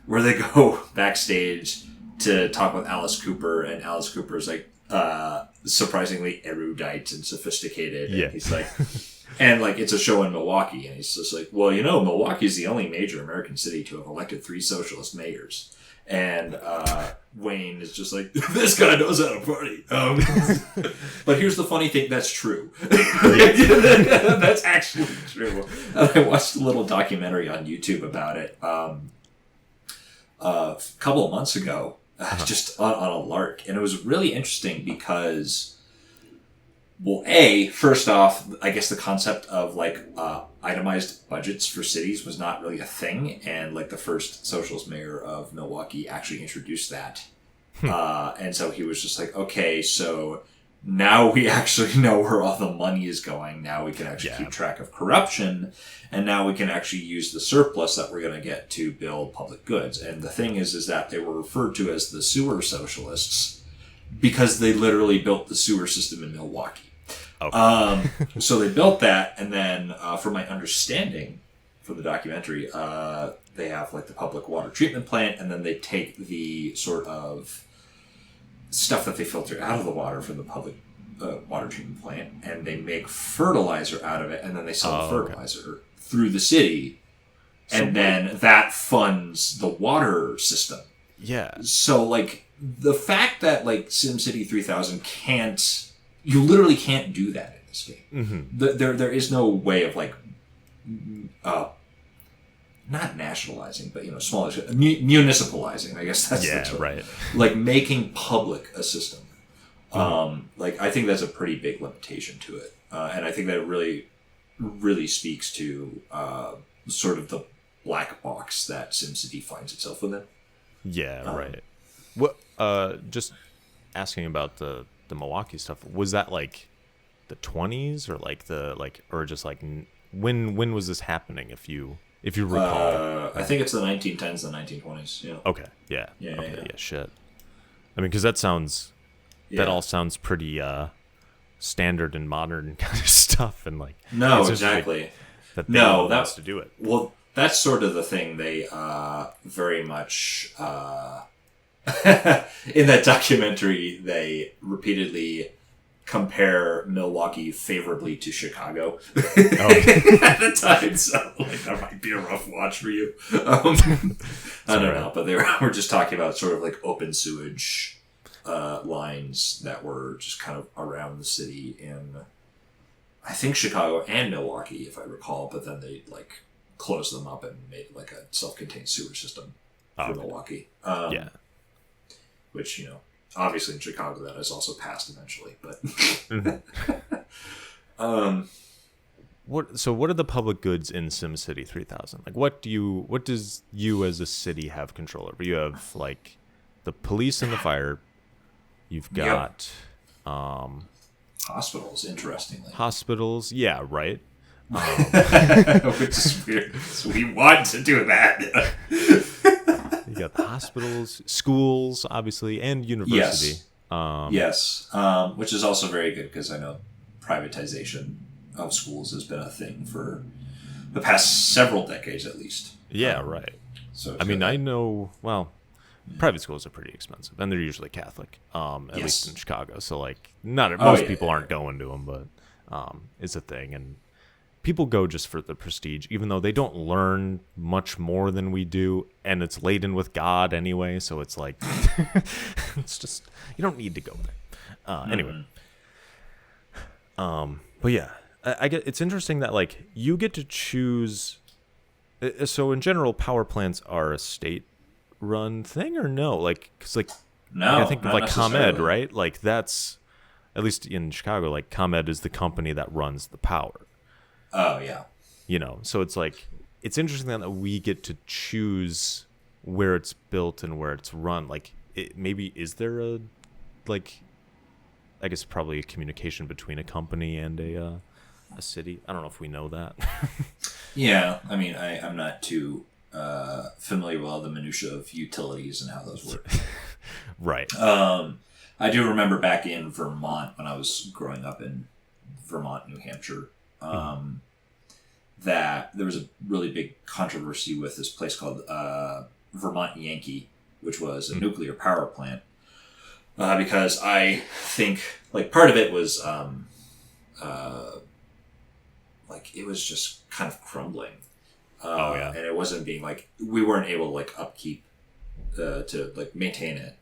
where they go backstage to talk with Alice Cooper, and Alice Cooper is like surprisingly erudite and sophisticated. And he's like, and like it's a show in Milwaukee, and he's just like, well, Milwaukee is the only major American city to have elected 3 socialist mayors. And Wayne is just like, this guy knows how to party. But here's the funny thing, that's true. That's actually true. And I watched a little documentary on YouTube about it a couple of months ago, just on a lark. And it was really interesting because, well, first off, I guess the concept of like itemized budgets for cities was not really a thing, and like the first socialist mayor of Milwaukee actually introduced that. And so he was just like, okay, so now we actually know where all the money is going. Now we can actually keep track of corruption, and now we can actually use the surplus that we're going to get to build public goods. And the thing is that they were referred to as the sewer socialists because they literally built the sewer system in Milwaukee. Okay. So they built that, and then, from my understanding from the documentary, they have like the public water treatment plant, and then they take the sort of stuff that they filter out of the water from the public water treatment plant, and they make fertilizer out of it, and then they sell the fertilizer through the city, and then that funds the water system. Yeah. So like the fact that like SimCity 3000 you literally can't do that in this game. Mm-hmm. There is no way of like, not nationalizing, but smaller municipalizing. I guess that's the term. Right. Like making public a system. Like I think that's a pretty big limitation to it, and I think that it really, really speaks to sort of the black box that SimCity finds itself within. Yeah. Right. What? Just asking about the Milwaukee stuff, was that like the 20s or just like when was this happening, if you recall? I think it's the 1910s, the 1920s. Yeah. Okay. Yeah. Shit. I mean, because that all sounds pretty standard and modern kind of stuff, and like no, exactly. Like, that wants to do it. Well, that's sort of the thing. They very much. In that documentary, they repeatedly compare Milwaukee favorably to Chicago at the time, so like that might be a rough watch for you. I don't know, but we're just talking about sort of like open sewage lines that were just kind of around the city in, I think, Chicago and Milwaukee, if I recall, but then they like closed them up and made like a self-contained sewer system for Milwaukee. Which, obviously in Chicago that has also passed eventually, but... What are the public goods in SimCity 3000? Like, what does you as a city have control over? You have, like, the police and the fire. You've got... hospitals, interestingly. Hospitals, yeah, right. Which is weird. So we want to do that. You got the hospitals, schools, obviously, and university. Yes, which is also very good because I know privatization of schools has been a thing for the past several decades at least. Yeah, right. So I mean, I know, well, private schools are pretty expensive, and they're usually Catholic, at Yes. least in Chicago. So, like, not Oh, most yeah, people yeah, aren't going to them, but it's a thing. And people go just for the prestige, even though they don't learn much more than we do, and it's laden with God anyway. So it's like, it's just, you don't need to go there. Anyway. But yeah, I get, it's interesting that, like, you get to choose. So in general, power plants are a state-run thing, or no? Like, because like I No, think of not like ComEd, necessarily. right? Like that's at least in Chicago. Like ComEd is the company that runs the power. Oh yeah. So it's like it's interesting that we get to choose where it's built and where it's run. Like, maybe is there a like I guess probably a communication between a company and a city. I don't know if we know that. Yeah, I mean, I'm not too familiar with all the minutia of utilities and how those work. Right. I do remember back in Vermont when I was growing up in Vermont, New Hampshire, that there was a really big controversy with this place called Vermont Yankee, which was a nuclear power plant. Because I think, like, part of it was, like, it was just kind of crumbling. Oh, yeah. And it wasn't being, like, we weren't able to, like, upkeep, to, like, maintain it.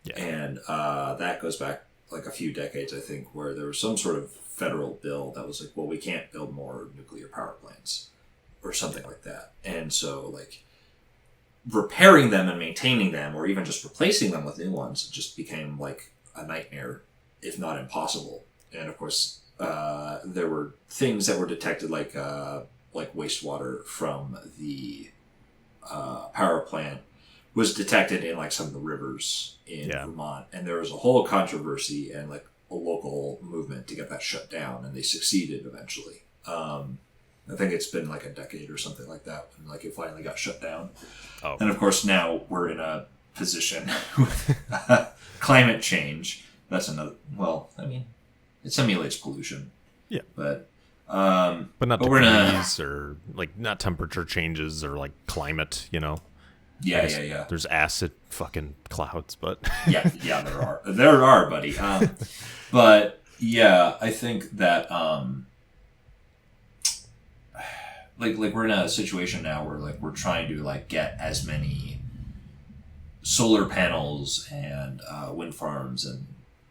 Yeah. And that goes back, like, a few decades, I think, where there was some sort of federal bill that was like, well, we can't build more nuclear power plants or something like that. And so, like, repairing them and maintaining them, or even just replacing them with new ones, just became like a nightmare, if not impossible. And of course, there were things that were detected, like wastewater from the power plant was detected in, like, some of the rivers in Vermont, and there was a whole controversy and, like, a local movement to get that shut down, and they succeeded eventually. I think it's been like a decade or something like that when, like, it finally got shut down. Oh. And of course now we're in a position with climate change. That's another. Well, I mean, it simulates pollution. Yeah. But not but we're degrees or like not temperature changes or like climate. Yeah. There's acid fucking clouds, but yeah, there are, buddy. But yeah, I think that like we're in a situation now where, like, we're trying to, like, get as many solar panels and wind farms and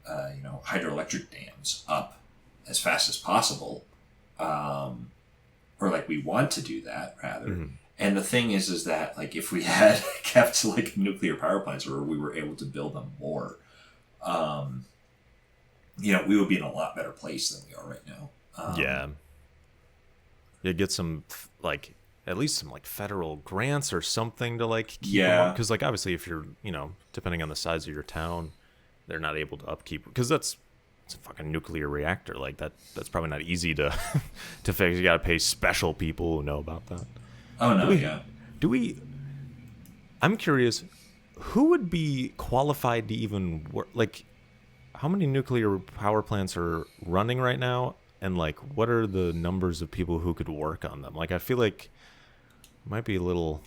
hydroelectric dams up as fast as possible, or, like, we want to do that rather. Mm-hmm. And the thing is that, like, if we had kept, like, nuclear power plants, or we were able to build them more, we would be in a lot better place than we are right now. Yeah, get some, like, at least some, like, federal grants or something to, like, keep them up. Because, like, obviously if you're, depending on the size of your town, they're not able to upkeep, because it's a fucking nuclear reactor. Like, that's probably not easy to to fix. You gotta pay special people who know about that. Oh no, yeah. I'm curious, who would be qualified to even work? Like, how many nuclear power plants are running right now? And, like, what are the numbers of people who could work on them? Like, I feel like it might be a little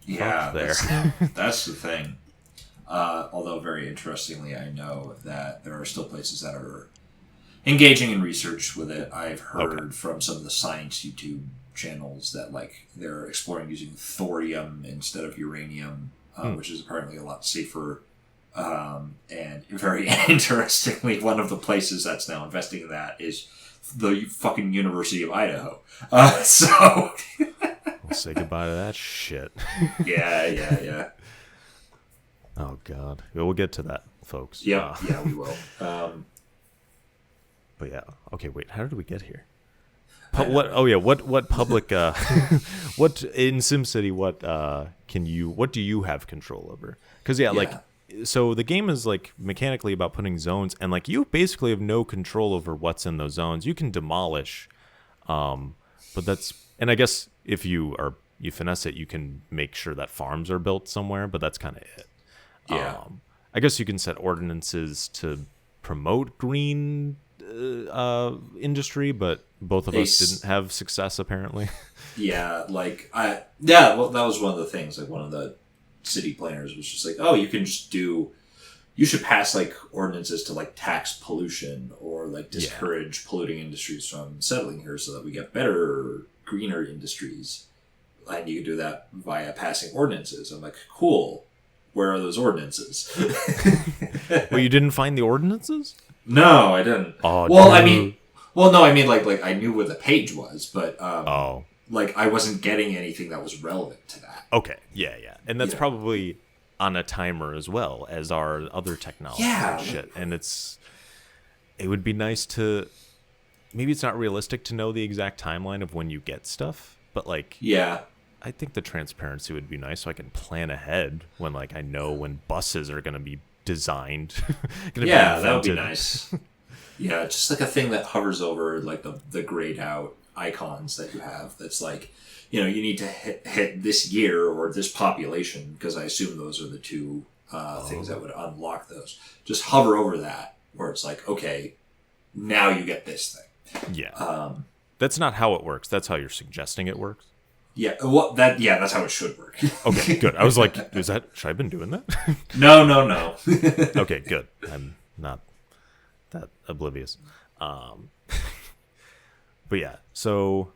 fucked there. That's the thing. Although, very interestingly, I know that there are still places that are engaging in research with it. I've heard from some of the science YouTube channels that, like, they're exploring using thorium instead of uranium, which is apparently a lot safer. And very interestingly, one of the places that's now investing in that is the fucking University of Idaho. So we'll say goodbye to that shit. Yeah. Oh God, we'll get to that, folks. Yeah, we will. But yeah, okay. Wait, how did we get here? What? Oh yeah. What public? What in SimCity? What do you have control over? Because like. So the game is, like, mechanically about putting zones, and, like, you basically have no control over what's in those zones. You can demolish, but that's, and I guess if you finesse it, you can make sure that farms are built somewhere, but that's kind of it. Yeah. I guess you can set ordinances to promote green industry, but both of us didn't have success apparently. Yeah, well, that was one of the things. Like, one of the city planners was just like, oh, you should pass like ordinances to like tax pollution or like discourage polluting industries from settling here so that we get better, greener industries. And you can do that via passing ordinances. I'm like, cool. Where are those ordinances? Well, you didn't find the ordinances? No, I didn't. Oh, well, dude. I mean, like I knew where the page was, but like I wasn't getting anything that was relevant to that. Okay, yeah, and that's probably on a timer as well as our other technology and shit. And it would be nice to, maybe it's not realistic to know the exact timeline of when you get stuff, but like, I think the transparency would be nice so I can plan ahead when like I know when buses are going to be designed. That would be nice. Yeah, just like a thing that hovers over like the grayed out icons that you have. That's like, you need to hit this year or this population, because I assume those are the two things that would unlock those. Just hover over that where it's like, okay, now you get this thing. Yeah. That's not how it works. That's how you're suggesting it works. Yeah, well, that's how it should work. Okay, good. I was like, should I have been doing that? No. Okay, good. I'm not that oblivious. But yeah, so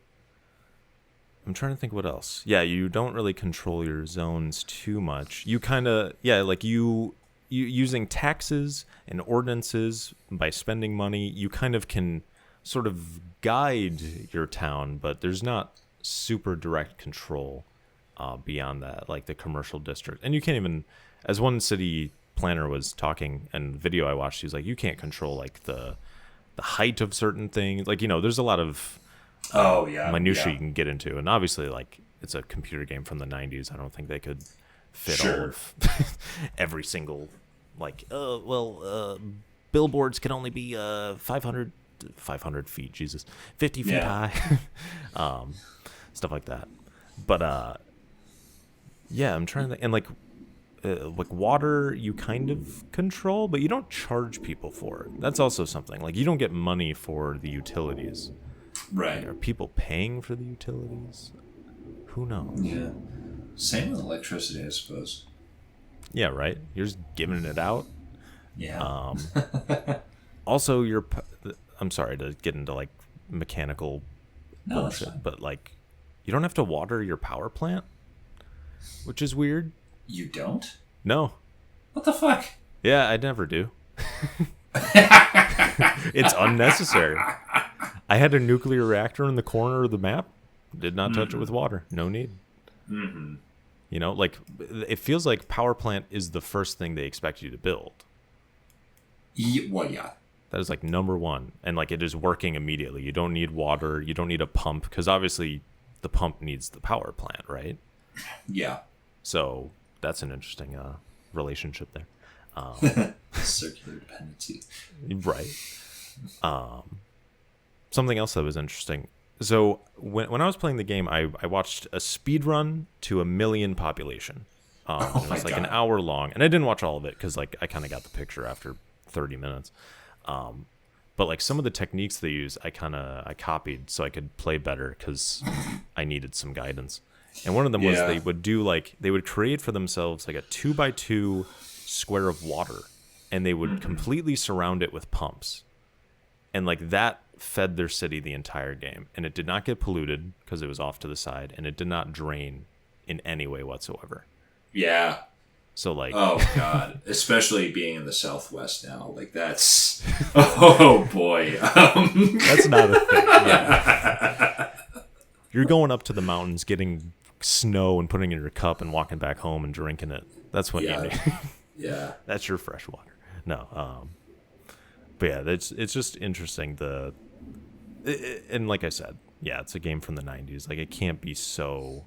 I'm trying to think what else. Yeah, you don't really control your zones too much. You kind of, like you using taxes and ordinances by spending money, you kind of can sort of guide your town, but there's not super direct control beyond that, like the commercial district. And you can't even, as one city planner was talking and video I watched, he was like, you can't control like the height of certain things. Like, there's a lot of minutia you can get into. And obviously, like, it's a computer game from the 90s. I don't think they could fit all of every single, like, billboards can only be 500 feet, 50 feet high. Stuff like that. But I'm trying to, and like water you kind of control, but you don't charge people for it. That's also something. Like, you don't get money for the utilities. Right. Like, are people paying for the utilities? Who knows? Yeah. Same with electricity, I suppose. Yeah, right? You're just giving it out. Yeah. Also, I'm sorry to get into like mechanical bullshit, but like, you don't have to water your power plant, which is weird. You don't? No. What the fuck? Yeah, I never do. It's unnecessary. I had a nuclear reactor in the corner of the map. Did not touch it with water. No need. Mm-hmm. Like, it feels like power plant is the first thing they expect you to build. Yeah. That is like number one. And like, it is working immediately. You don't need water. You don't need a pump, because obviously the pump needs the power plant, right? Yeah. So that's an interesting relationship there. Circular dependency. Right. Something else that was interesting. So when I was playing the game, I watched a speed run to 1 million population. It was like an hour long, and I didn't watch all of it because like I kind of got the picture after 30 minutes. But like some of the techniques they use, I copied so I could play better because I needed some guidance. And one of them was they would create for themselves like a 2x2 square of water, and they would completely surround it with pumps. And like that fed their city the entire game, and it did not get polluted because it was off to the side, and it did not drain in any way whatsoever. Yeah. So like, oh god, especially being in the Southwest now, like that's oh boy, that's not a thing. Yeah. You're going up to the mountains, getting snow and putting it in your cup and walking back home and drinking it. That's what you need. Yeah, that's your fresh water. No, but yeah, it's just interesting. And like I said, yeah, it's a game from the 90s. Like, it can't be so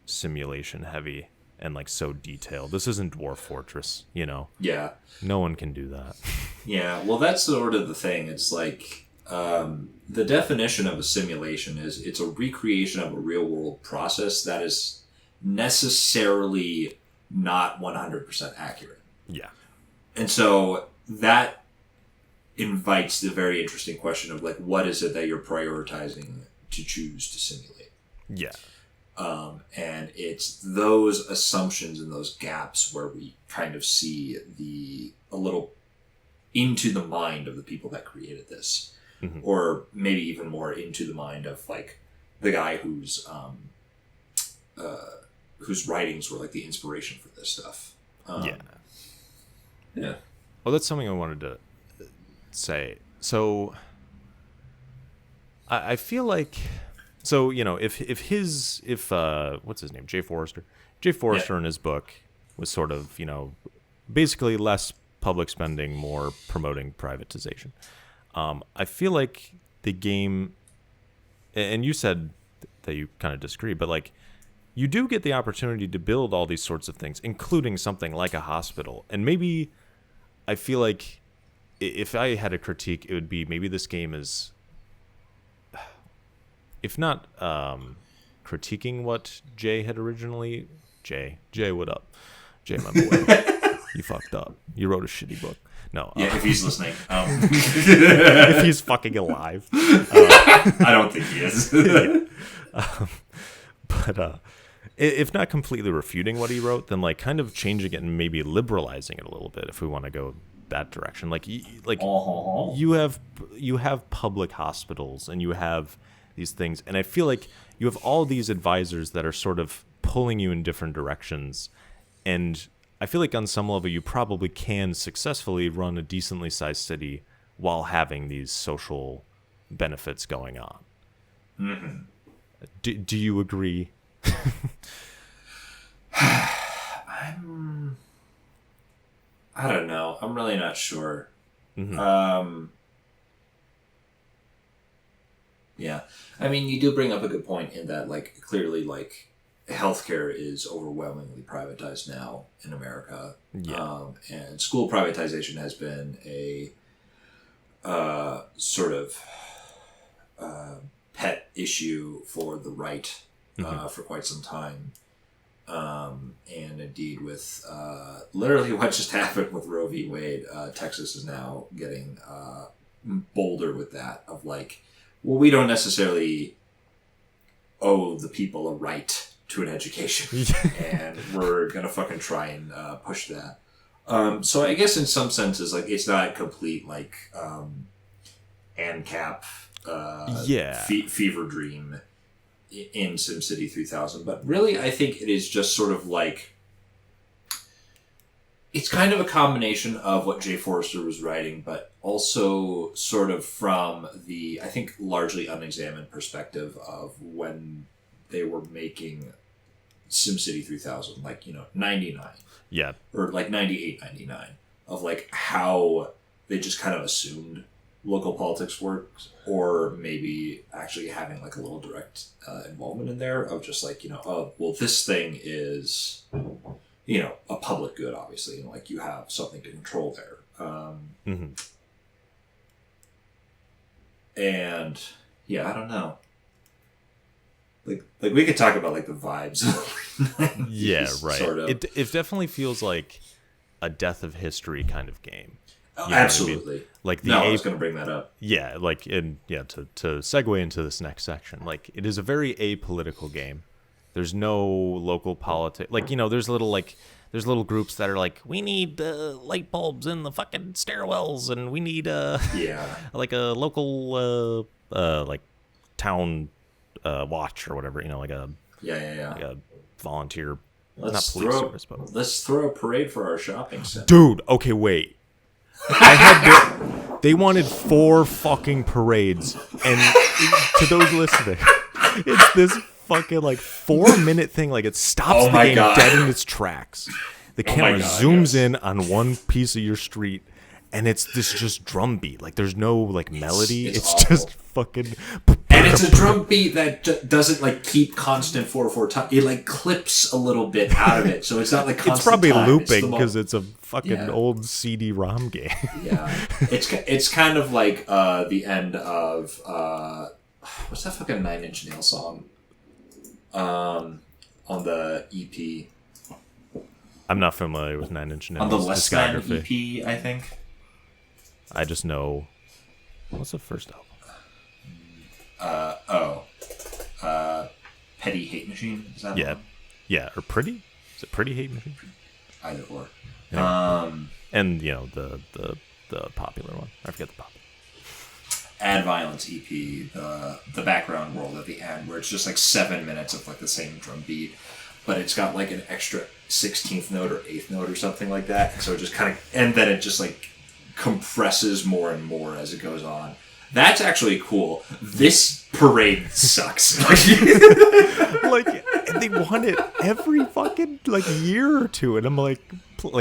simulation heavy and like so detailed. This isn't Dwarf Fortress, Yeah. No one can do that. Yeah, well, that's sort of the thing. It's like the definition of a simulation is it's a recreation of a real world process that is necessarily not 100% accurate. Yeah. And so that invites the very interesting question of like, what is it that you're prioritizing to choose to simulate? Yeah. And it's those assumptions and those gaps where we kind of see a little into the mind of the people that created this, or maybe even more into the mind of like the guy whose writings were like the inspiration for this stuff. Yeah. Well, that's something I wanted to say. So I feel like, so, you know, if what's his name? Jay Forrester in his book was sort of, you know, basically less public spending, more promoting privatization. I feel like the game, and you said that you kind of disagree, but like, you do get the opportunity to build all these sorts of things, including something like a hospital. And maybe I feel like if I had a critique, it would be maybe this game is, if not critiquing what Jay had originally... Jay, what up? Jay, my boy. You fucked up. You wrote a shitty book. No. Yeah, if he's listening. If he's fucking alive. I don't think he is. But if not completely refuting what he wrote, then like kind of changing it and maybe liberalizing it a little bit if we want to go that direction. Like you have public hospitals and you have these things, and I feel like you have all these advisors that are sort of pulling you in different directions, and I feel like on some level you probably can successfully run a decently sized city while having these social benefits going on. Mm-hmm. Do you agree? I don't know. I'm really not sure. Mm-hmm. Yeah. I mean, you do bring up a good point in that, like, clearly, like, healthcare is overwhelmingly privatized now in America. Yeah. And school privatization has been a sort of pet issue for the right for quite some time. And indeed, with literally what just happened with Roe v. Wade, Texas is now getting bolder with that of like, well, we don't necessarily owe the people a right to an education, and we're gonna fucking try and push that. So I guess in some senses, like, it's not a complete like ANCAP fever dream in SimCity 3000, but really I think it is just sort of like, it's kind of a combination of what Jay Forrester was writing, but also sort of from the, I think, largely unexamined perspective of when they were making SimCity 3000, like, you know, 99. Yeah. Or like 98, 99, of like how they just kind of assumed local politics works, or maybe actually having like a little direct involvement in there of just like, you know, oh, well, this thing is, you know, a public good, obviously, and like you have something to control there. And yeah, I don't know. Like we could talk about like the vibes. Yeah, right. Sort of. It definitely feels like a Death of History kind of game. Oh, absolutely. I mean? Like I was going to bring that up. Yeah, like to segue into this next section, like it is a very apolitical game. There's no local politics. Like, you know, there's little groups that are like, we need light bulbs in the fucking stairwells, and we need like a local like town watch or whatever, you know, like a like a volunteer. Let's throw a parade for our shopping center. Dude, okay, wait. They wanted 4 fucking parades, and to those listening, it's this fucking like 4-minute thing. Like, it stops the game dead in its tracks. The camera zooms in on one piece of your street, and it's this just drum beat. Like, there's no like melody. It's just fucking. And it's a drum beat that doesn't like keep constant 4/4 time. It like clips a little bit out of it, so it's not like constant. It's probably time. Looping because it's a fucking old CD-ROM game. Yeah, it's kind of like the end of what's that fucking 9 Inch Nails song on the EP. I'm not familiar with Nine Inch Nails on the Less Than discography. EP, I think. I just know. What's the first album? Petty Hate Machine. Is that Yeah, one? yeah, or Pretty? Is it Pretty Hate Machine? Either or. Yeah. And the popular one. I forget the popular. Add Violence EP, the background world at the end, where it's just like 7 minutes of like the same drum beat, but it's got like an extra 16th note or 8th note or something like that. So it just kind of, and then it just like compresses more and more as it goes on. That's actually cool. This parade sucks. Like, and they want it every fucking like year or two, and I'm like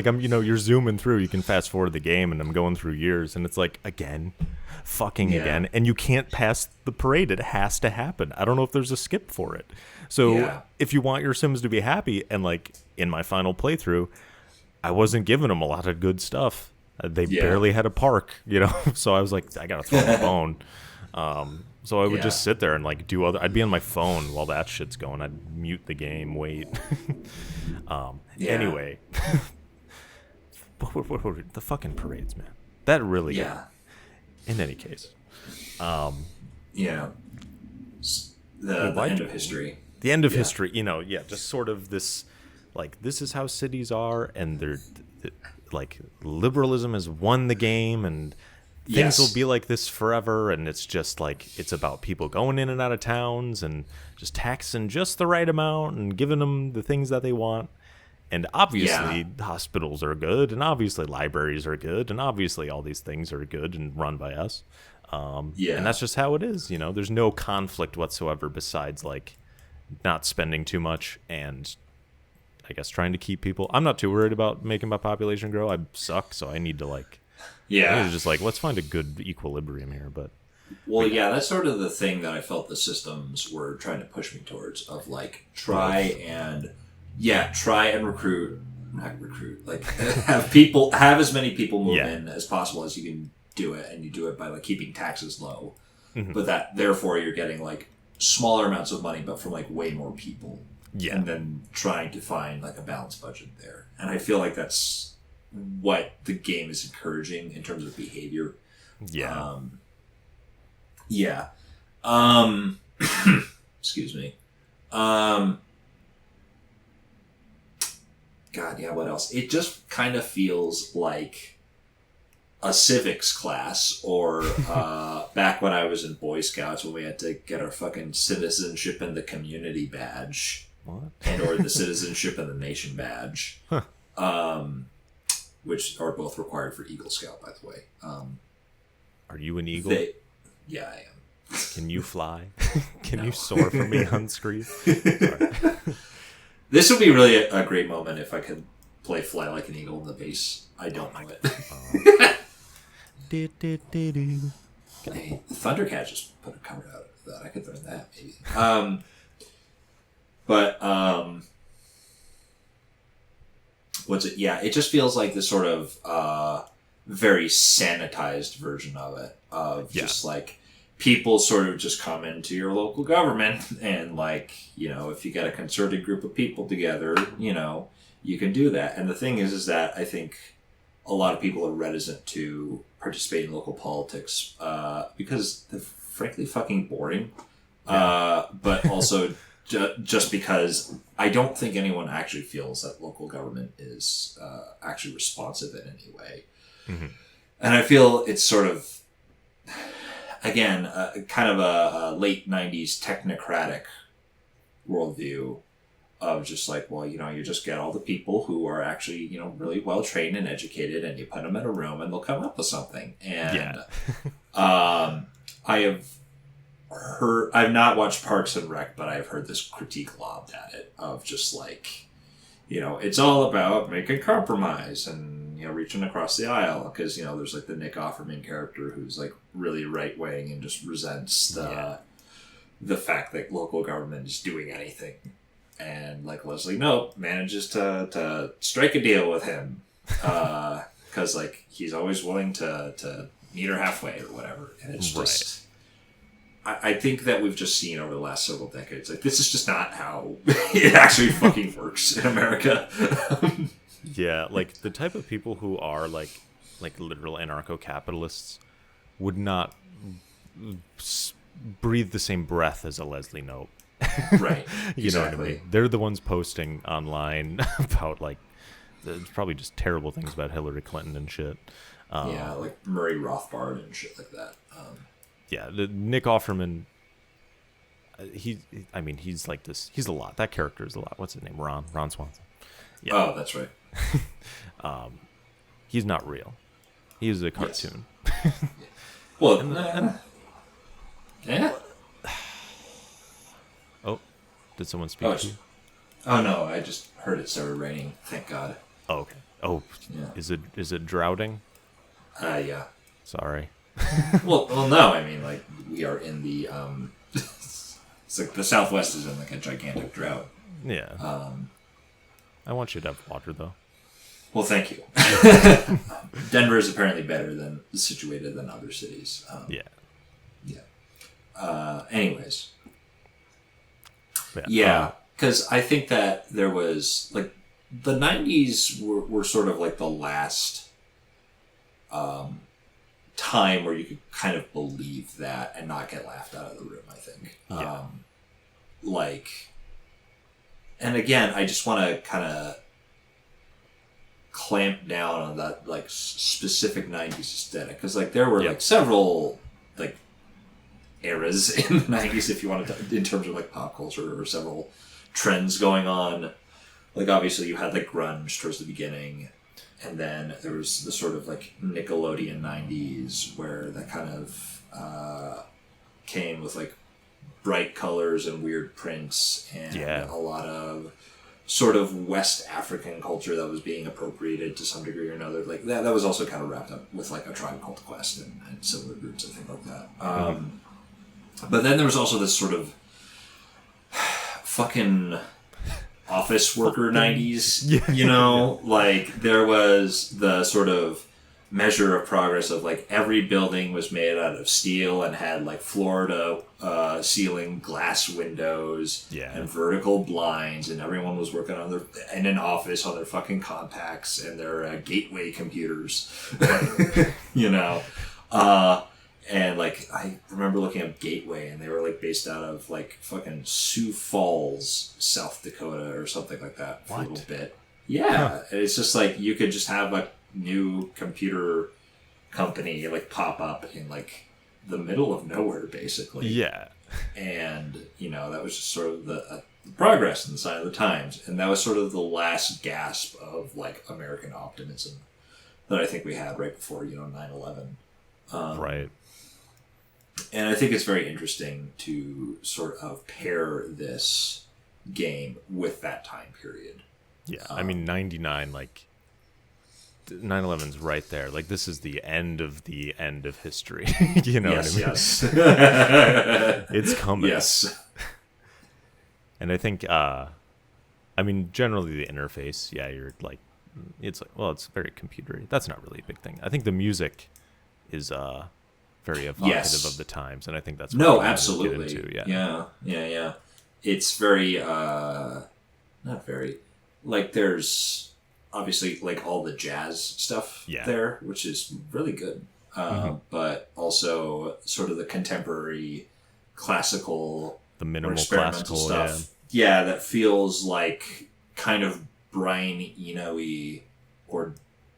I'm you're zooming through. You can fast forward the game, and I'm going through years, and it's like again, again, and you can't pass the parade. It has to happen. I don't know if there's a skip for it. So if you want your Sims to be happy, and like in my final playthrough, I wasn't giving them a lot of good stuff. They barely had a park, so I was like, I gotta throw them a bone. So I would just sit there and like do I'd be on my phone while that shit's going. I'd mute the game, wait. Anyway, the fucking parades, man. That really. Yeah. In any case. The end of history. The end of history, just sort of this, like, this is how cities are, and they're like liberalism has won the game, and things will be like this forever, and it's just like it's about people going in and out of towns and just taxing just the right amount and giving them the things that they want. And obviously hospitals are good, and obviously libraries are good, and obviously all these things are good and run by us. And that's just how it is. There's no conflict whatsoever besides like not spending too much and I guess trying to keep people. I'm not too worried about making my population grow. I suck, so I need to I need to just let's find a good equilibrium here. But that's sort of the thing that I felt the systems were trying to push me towards, of like try and recruit, like have as many people move in as possible as you can do it, and you do it by like keeping taxes low, but that therefore you're getting like smaller amounts of money but from like way more people. And then trying to find like a balanced budget there. And I feel like that's what the game is encouraging in terms of behavior. Excuse me. What else? It just kind of feels like a civics class, or back when I was in Boy Scouts when we had to get our fucking citizenship in the community badge. What? And or the citizenship and the nation badge, which are both required for Eagle Scout, by the way. Are you an eagle? I am. Can you fly? Can you soar for me on screen? This would be really a great moment if I could play Fly Like an Eagle in the bass. I don't know it. Hey, Thundercat just put a cover out of that. I could learn that, maybe. What's it? Yeah, it just feels like this sort of very sanitized version of it. Just like people sort of just come into your local government and like, if you get a concerted group of people together, you can do that. And the thing is that I think a lot of people are reticent to participate in local politics because they're frankly fucking boring. But also just because I don't think anyone actually feels that local government is actually responsive in any way. And I feel it's sort of, again, kind of a late 90s technocratic worldview of just like, well, you just get all the people who are actually, really well trained and educated, and you put them in a room and they'll come up with something. And I've not watched Parks and Rec, but I've heard this critique lobbed at it of just like, it's all about making compromise and, reaching across the aisle, because, there's like the Nick Offerman character who's like really right wing and just resents the fact that local government is doing anything. And like Leslie Knope manages to strike a deal with him because like he's always willing to meet her halfway or whatever. And it's just, I think that we've just seen over the last several decades, like this is just not how it actually fucking works in America. Yeah, like the type of people who are like literal anarcho-capitalists would not s- breathe the same breath as a Leslie Knope. Right. You know what I Exactly. mean? They're the ones posting online about like there's probably just terrible things about Hillary Clinton and shit. Yeah, like Murray Rothbard and shit like that. Yeah, Nick Offerman. I mean, he's like this. He's a lot. That character is a lot. What's his name? Ron Swanson. Yeah. Oh, that's right. He's not real. He's a cartoon. Well, yeah. Oh, did someone speak to you? Oh no, I just heard it started raining. Thank God. Oh, okay. Oh, Yeah. is it droughting? Yeah. Sorry. Well, no. I mean, like we are in the it's like the Southwest is in like a gigantic drought. Yeah. I want you to have water though. Well, thank you. Denver is apparently better than situated than other cities. Yeah. Yeah. Anyways. Yeah. Yeah, because I think that there was like the '90s were sort of like the last time where you could kind of believe that and not get laughed out of the room. I think. Yeah. Like, and again, I just want to kind of clamp down on that like specific '90s aesthetic because like there were like several like eras in the '90s, if you want to, in terms of like pop culture, or several trends going on. Like obviously you had like grunge towards the beginning, and then there was the sort of like Nickelodeon '90s where that kind of came with like bright colors and weird prints and a lot of sort of West African culture that was being appropriated to some degree or another. Like that was also kind of wrapped up with like a Tribe Called Quest and similar groups and things like that. But then there was also this sort of fucking office worker '90s, you know? Like, there was the sort of measure of progress of, like, every building was made out of steel and had, like, floor-to-ceiling glass windows and vertical blinds, and everyone was working on in an office on their fucking compacts and their gateway computers, you know? And, like, I remember looking up Gateway, and they were, like, based out of, like, fucking Sioux Falls, South Dakota, or something like that for a little bit. Yeah. And it's just, like, you could just have a new computer company, like, pop up in, like, the middle of nowhere, basically. Yeah. And, you know, that was just sort of the progress and the sign of the times. And that was sort of the last gasp of, like, American optimism that I think we had right before, you know, 9/11. Right. And I think it's very interesting to sort of pair this game with that time period. Yeah, I mean, 99, like, 9/11's right there. Like, this is the end of history. You know what I mean? Yes. It's coming. Yes. And I think, I mean, generally the interface, you're like, it's like, well, it's very computery. That's not really a big thing. I think the music is very evocative of the times, and I think that's what absolutely get into. Yeah. It's very not very, like, there's obviously like all the jazz stuff there, which is really good, but also sort of the contemporary classical, the minimal experimental classical stuff that feels like kind of Brian Eno-y, or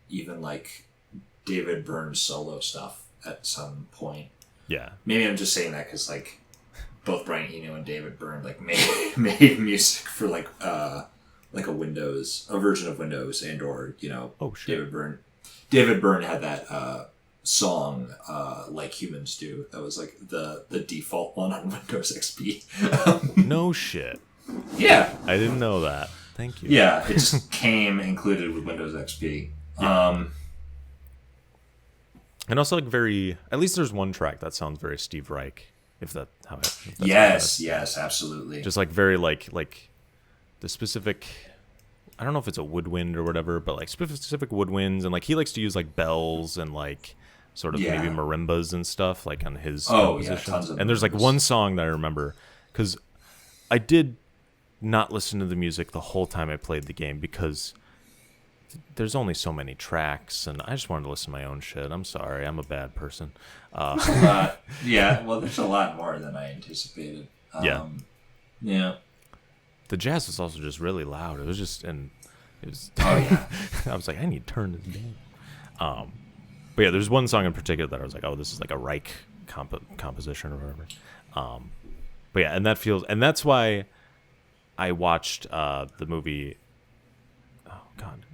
even like David Byrne solo stuff at some point. Yeah. Maybe I'm just saying that because, like, both Brian Eno and David Byrne, like, made music for, like a version of Windows, and or, you know, David Byrne had that song, Like Humans Do. That was, like, the default one on Windows XP. No shit. Yeah. I didn't know that. Thank you. Yeah, it just came included with Windows XP. Yeah. And also, like, at least there's one track that sounds very Steve Reich, if that's yes, absolutely. Just like very like the specific, I don't know if it's a woodwind or whatever, but like specific woodwinds, and like he likes to use like bells and like sort of maybe marimbas and stuff like on his compositions. Tons of and there's like one song that I remember because I did not listen to the music the whole time I played the game, because there's only so many tracks, and I just wanted to listen to my own shit. I'm sorry, I'm a bad person. Yeah, well, there's a lot more than I anticipated. Yeah. Yeah. The jazz was also just really loud. It was just, and it was. Oh yeah. I was like, I need to turn this down. But yeah, there's one song in particular that I was like, oh, this is like a Reich composition or whatever. But yeah, and that's why I watched the movie. Oh God,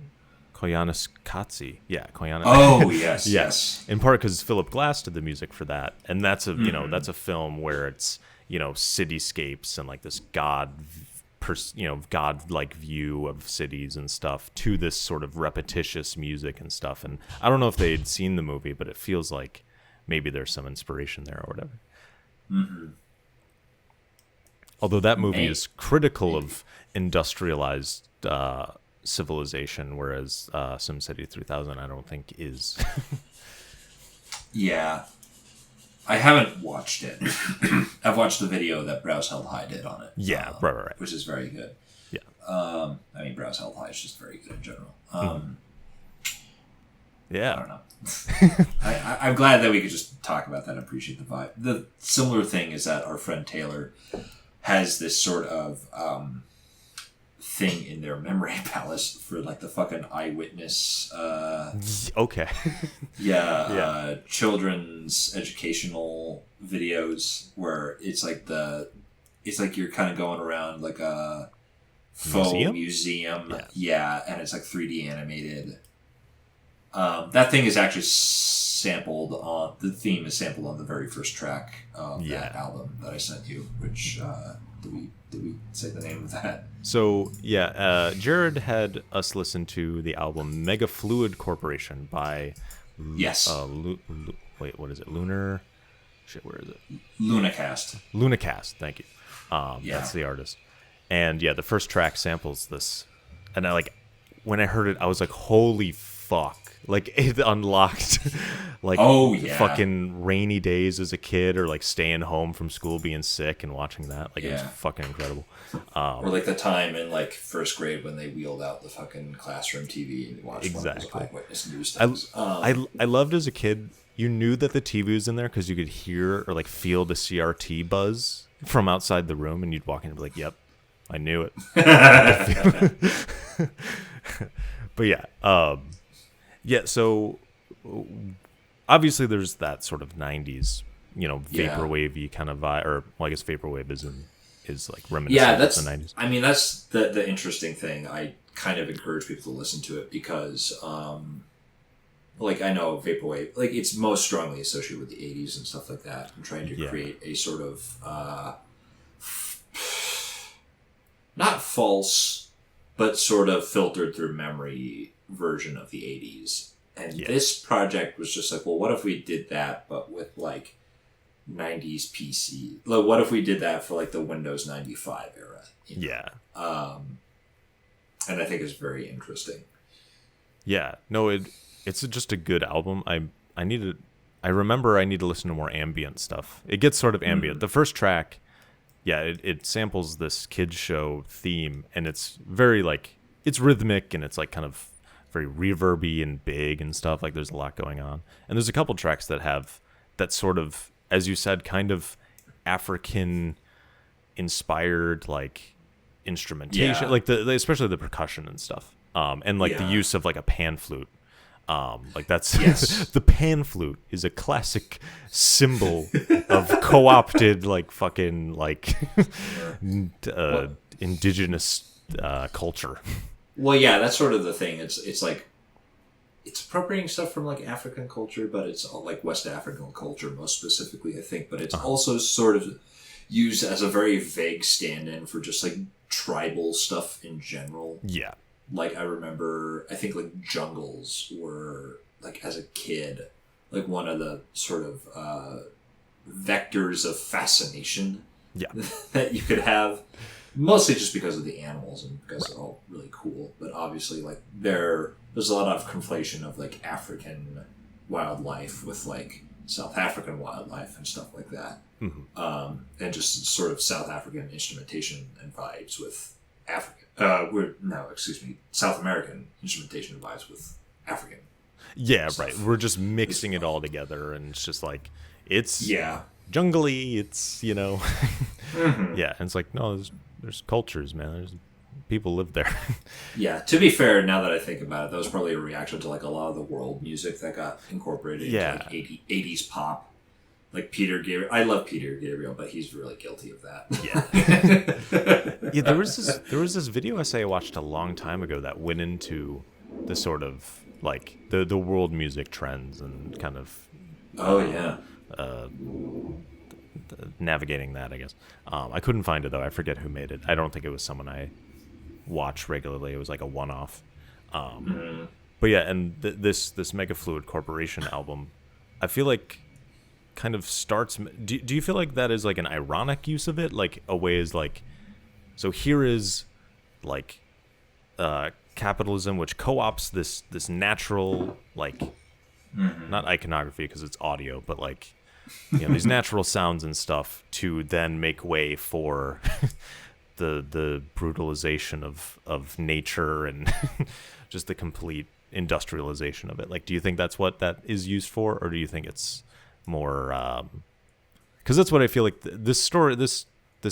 Koyaanisqatsi. Yeah, Koyaanisqatsi. Oh yes, yes. In part because Philip Glass did the music for that, and that's a that's a film where it's cityscapes and like this godlike view of cities and stuff to this sort of repetitious music and stuff. And I don't know if they'd seen the movie, but it feels like maybe there's some inspiration there or whatever. Mm-hmm. Although that movie is critical of industrialized civilization, whereas SimCity 3000 I don't think is. Yeah. I haven't watched it. I've watched the video that Browse Held High did on it. Yeah, right. Which is very good. Yeah. I mean, Browse Held High is just very good in general. Yeah. I don't know. I'm glad that we could just talk about that and appreciate the vibe. The similar thing is that our friend Taylor has this sort of thing in their memory palace for like the fucking eyewitness okay. Children's educational videos where it's like you're kind of going around like a faux museum. Yeah, and it's like 3D animated. That thing is actually sampled on the theme is sampled on the very first track of that album that I sent you, which did we say the name of that? So Jared had us listen to the album Mega Fluid Corporation by wait, what is it? Lunar? Shit, where is it? Lunacast, thank you. That's the artist. And yeah, the first track samples this, and when I heard it, I was like, holy fuck. Like, it unlocked, like, fucking rainy days as a kid, or, like, staying home from school being sick and watching that. Like, it was fucking incredible. Or, like, the time in, like, first grade when they wheeled out the fucking classroom TV and watched one of those eyewitness news things. I loved as a kid, you knew that the TV was in there because you could hear or, like, feel the CRT buzz from outside the room, and you'd walk in and be like, yep, I knew it. But yeah, so obviously there's that sort of 90s, vaporwave-y kind of vibe, or I guess vaporwave is like reminiscent of the 90s. I mean, that's the interesting thing. I kind of encourage people to listen to it because, like, I know vaporwave, like, it's most strongly associated with the 80s and stuff like that. I'm trying to create a sort of, not false, but sort of filtered through memory version of the 80s. And this project was just like, well, what if we did that but with like 90s PC? Like, what if we did that for like the Windows 95 era? And I think it's very interesting. Yeah, no, it's just a good album. I remember I need to listen to more ambient stuff. It gets sort of ambient. The first track, it samples this kids show theme, and it's very like, it's rhythmic and it's like kind of very reverby and big and stuff. Like, there's a lot going on. And there's a couple tracks that have that sort of, as you said, kind of African inspired like instrumentation, like the especially the percussion and stuff. And like the use of like a pan flute. Like that's the pan flute is a classic symbol of co-opted like fucking like indigenous culture. Well, yeah, that's sort of the thing. It's like, it's appropriating stuff from like African culture, but it's all like West African culture most specifically, I think. But it's also sort of used as a very vague stand-in for just like tribal stuff in general. Yeah. Like, I remember, I think like jungles were like, as a kid, like one of the sort of vectors of fascination that you could have. Mostly just because of the animals and because they're all really cool. But obviously, like, there's a lot of conflation of, like, African wildlife with, like, South African wildlife and stuff like that. Mm-hmm. And just sort of South African instrumentation and vibes with South American instrumentation device with African. Yeah, stuff. right. We're just mixing it all together, and it's just like it's Yeah. jungly. It's Mm-hmm. yeah. And it's like no, there's cultures, man. There's people live there. Yeah, to be fair, now that I think about it, that was probably a reaction to like a lot of the world music that got incorporated into like 80s pop. Like Peter Gabriel. I love Peter Gabriel, but he's really guilty of that. Yeah. Yeah, there was this video essay I watched a long time ago that went into the sort of like the world music trends and kind of navigating that, I guess. I couldn't find it though. I forget who made it. I don't think it was someone I watch regularly. It was like a one-off. But yeah, and this Mega Fluid Corporation album, I feel like kind of starts. Do you feel like that is like an ironic use of it? Like a way is like, so here is like capitalism which co-ops this natural like not iconography because it's audio, but like these natural sounds and stuff to then make way for the brutalization of nature and just the complete industrialization of it. Like, do you think that's what that is used for, or do you think it's more because that's what I feel like this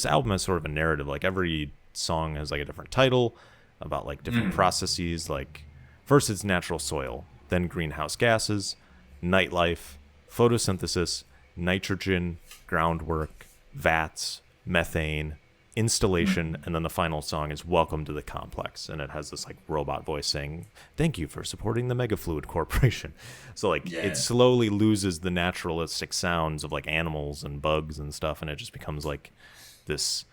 album has sort of a narrative. Like every song has like a different title about like different processes. Like first it's natural soil, then greenhouse gases, nightlife, photosynthesis, nitrogen, groundwork, vats, methane, installation, and then the final song is Welcome to the Complex, and it has this like robot voice saying thank you for supporting the Mega Fluid Corporation. So like it slowly loses the naturalistic sounds of like animals and bugs and stuff, and it just becomes like this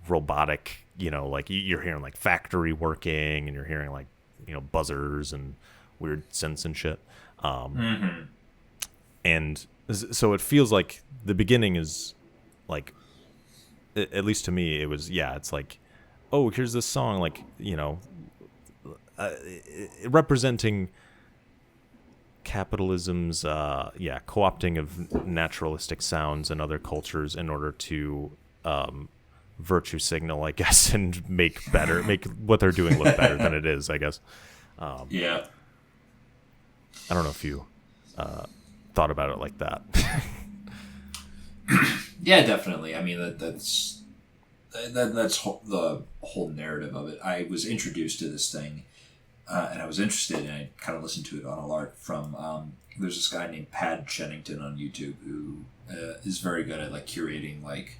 robotic, like you're hearing like factory working, and you're hearing like buzzers and weird synths and shit. And so it feels like the beginning is like, at least to me, it was, it's like, oh, here's this song, like, representing capitalism's, co-opting of naturalistic sounds and other cultures in order to virtue signal, I guess, and make what they're doing look better than it is, I guess. I don't know if you thought about it like that. Yeah, definitely. I mean, that's the whole narrative of it. I was introduced to this thing, and I was interested, and I kind of listened to it on a lark from. There's this guy named Pad Chennington on YouTube who is very good at like curating like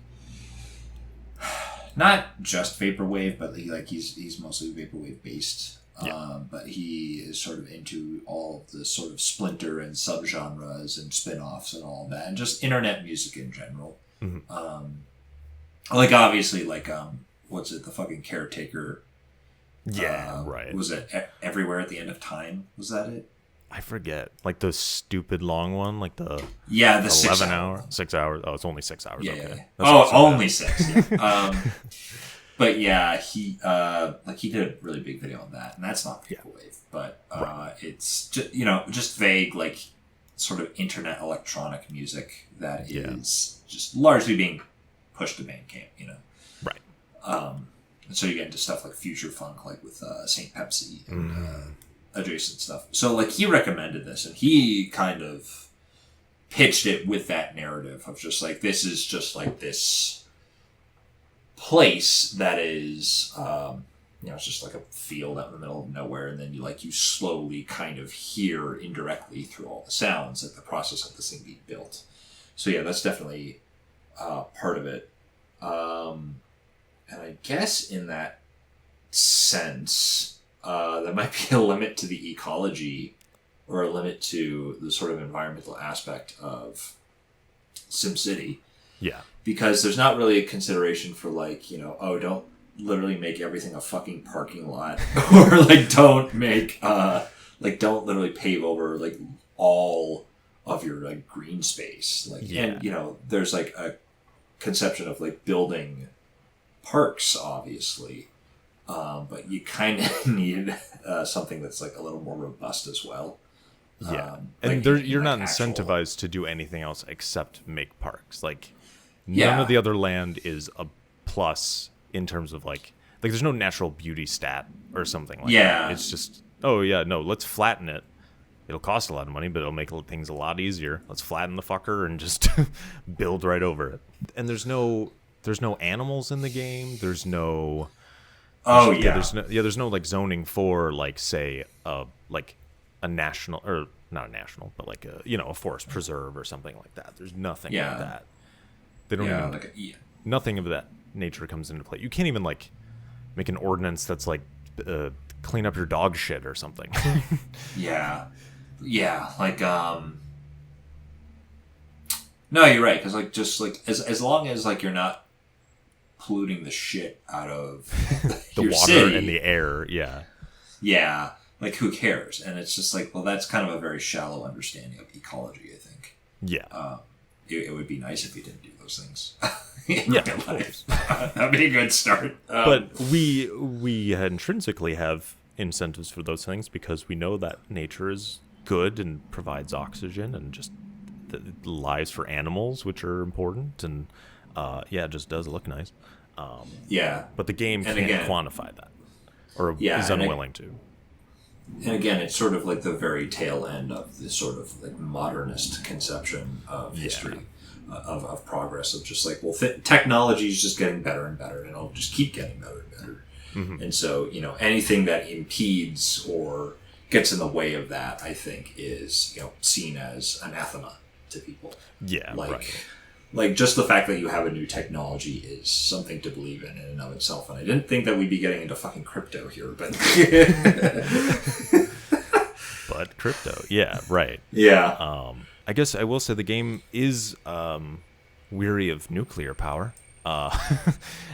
not just vaporwave, but he's mostly vaporwave based. But he is sort of into all of the sort of splinter and subgenres and spin-offs and all that, and just internet music in general. Like obviously, like what's it? The fucking Caretaker. Right. Was it Everywhere at the End of Time? Was that it? I forget. Like the stupid long one, like the 11 hour, 6 hours. Oh, it's only 6 hours. Yeah. Okay. Oh, only 6. Yeah. But yeah, he did a really big video on that, and that's not vaporwave, but it's just vague, like sort of internet electronic music that is just largely being pushed to Bandcamp, Right. And so you get into stuff like future funk, like with Saint Pepsi and adjacent stuff. So like he recommended this, and he kind of pitched it with that narrative of just like this is just like this place that is it's just like a field out in the middle of nowhere, and then you slowly kind of hear indirectly through all the sounds like the process of this thing being built. So yeah, that's definitely part of it, and I guess in that sense there might be a limit to the ecology or a limit to the sort of environmental aspect of SimCity. Yeah. Because there's not really a consideration for don't literally make everything a fucking parking lot, or don't make don't literally pave over all of your green space. And there's a conception of building parks, obviously, but you kind of need something that's a little more robust as well. Yeah, and you're not incentivized to do anything else except make parks. None of the other land is a plus in terms of like there's no natural beauty stat or something like Yeah. that. It's just, oh yeah, no, let's flatten it. It'll cost a lot of money, but it'll make things a lot easier. Let's flatten the fucker and just build right over it. And there's no animals in the game. There's no. Oh yeah. There's no like zoning for like say like a national or not a national, but like a forest preserve or something like that. There's nothing like that. They don't even nothing of that nature comes into play. You can't even like make an ordinance that's like clean up your dog shit or something. Yeah, like no, you're right, because like just like as long as like you're not polluting the shit out of the your water city, and the air, yeah, like who cares? And it's just like, well, that's kind of a very shallow understanding of ecology, I think. It would be nice if you didn't do those things in real life. That'd be a good start. But we intrinsically have incentives for those things because we know that nature is good and provides oxygen and just lives for animals, which are important, and it just does look nice. But the game can't quantify that, or is unwilling to. And again, it's sort of like the very tail end of this sort of like modernist conception of history, of progress, of just like, well, technology is just getting better and better, and it'll just keep getting better and better. Mm-hmm. And so, anything that impedes or gets in the way of that, I think, is seen as anathema to people. Yeah, like just the fact that you have a new technology is something to believe in and of itself. And I didn't think that we'd be getting into fucking crypto here, but but crypto, yeah, right. Yeah. I guess I will say the game is weary of nuclear power.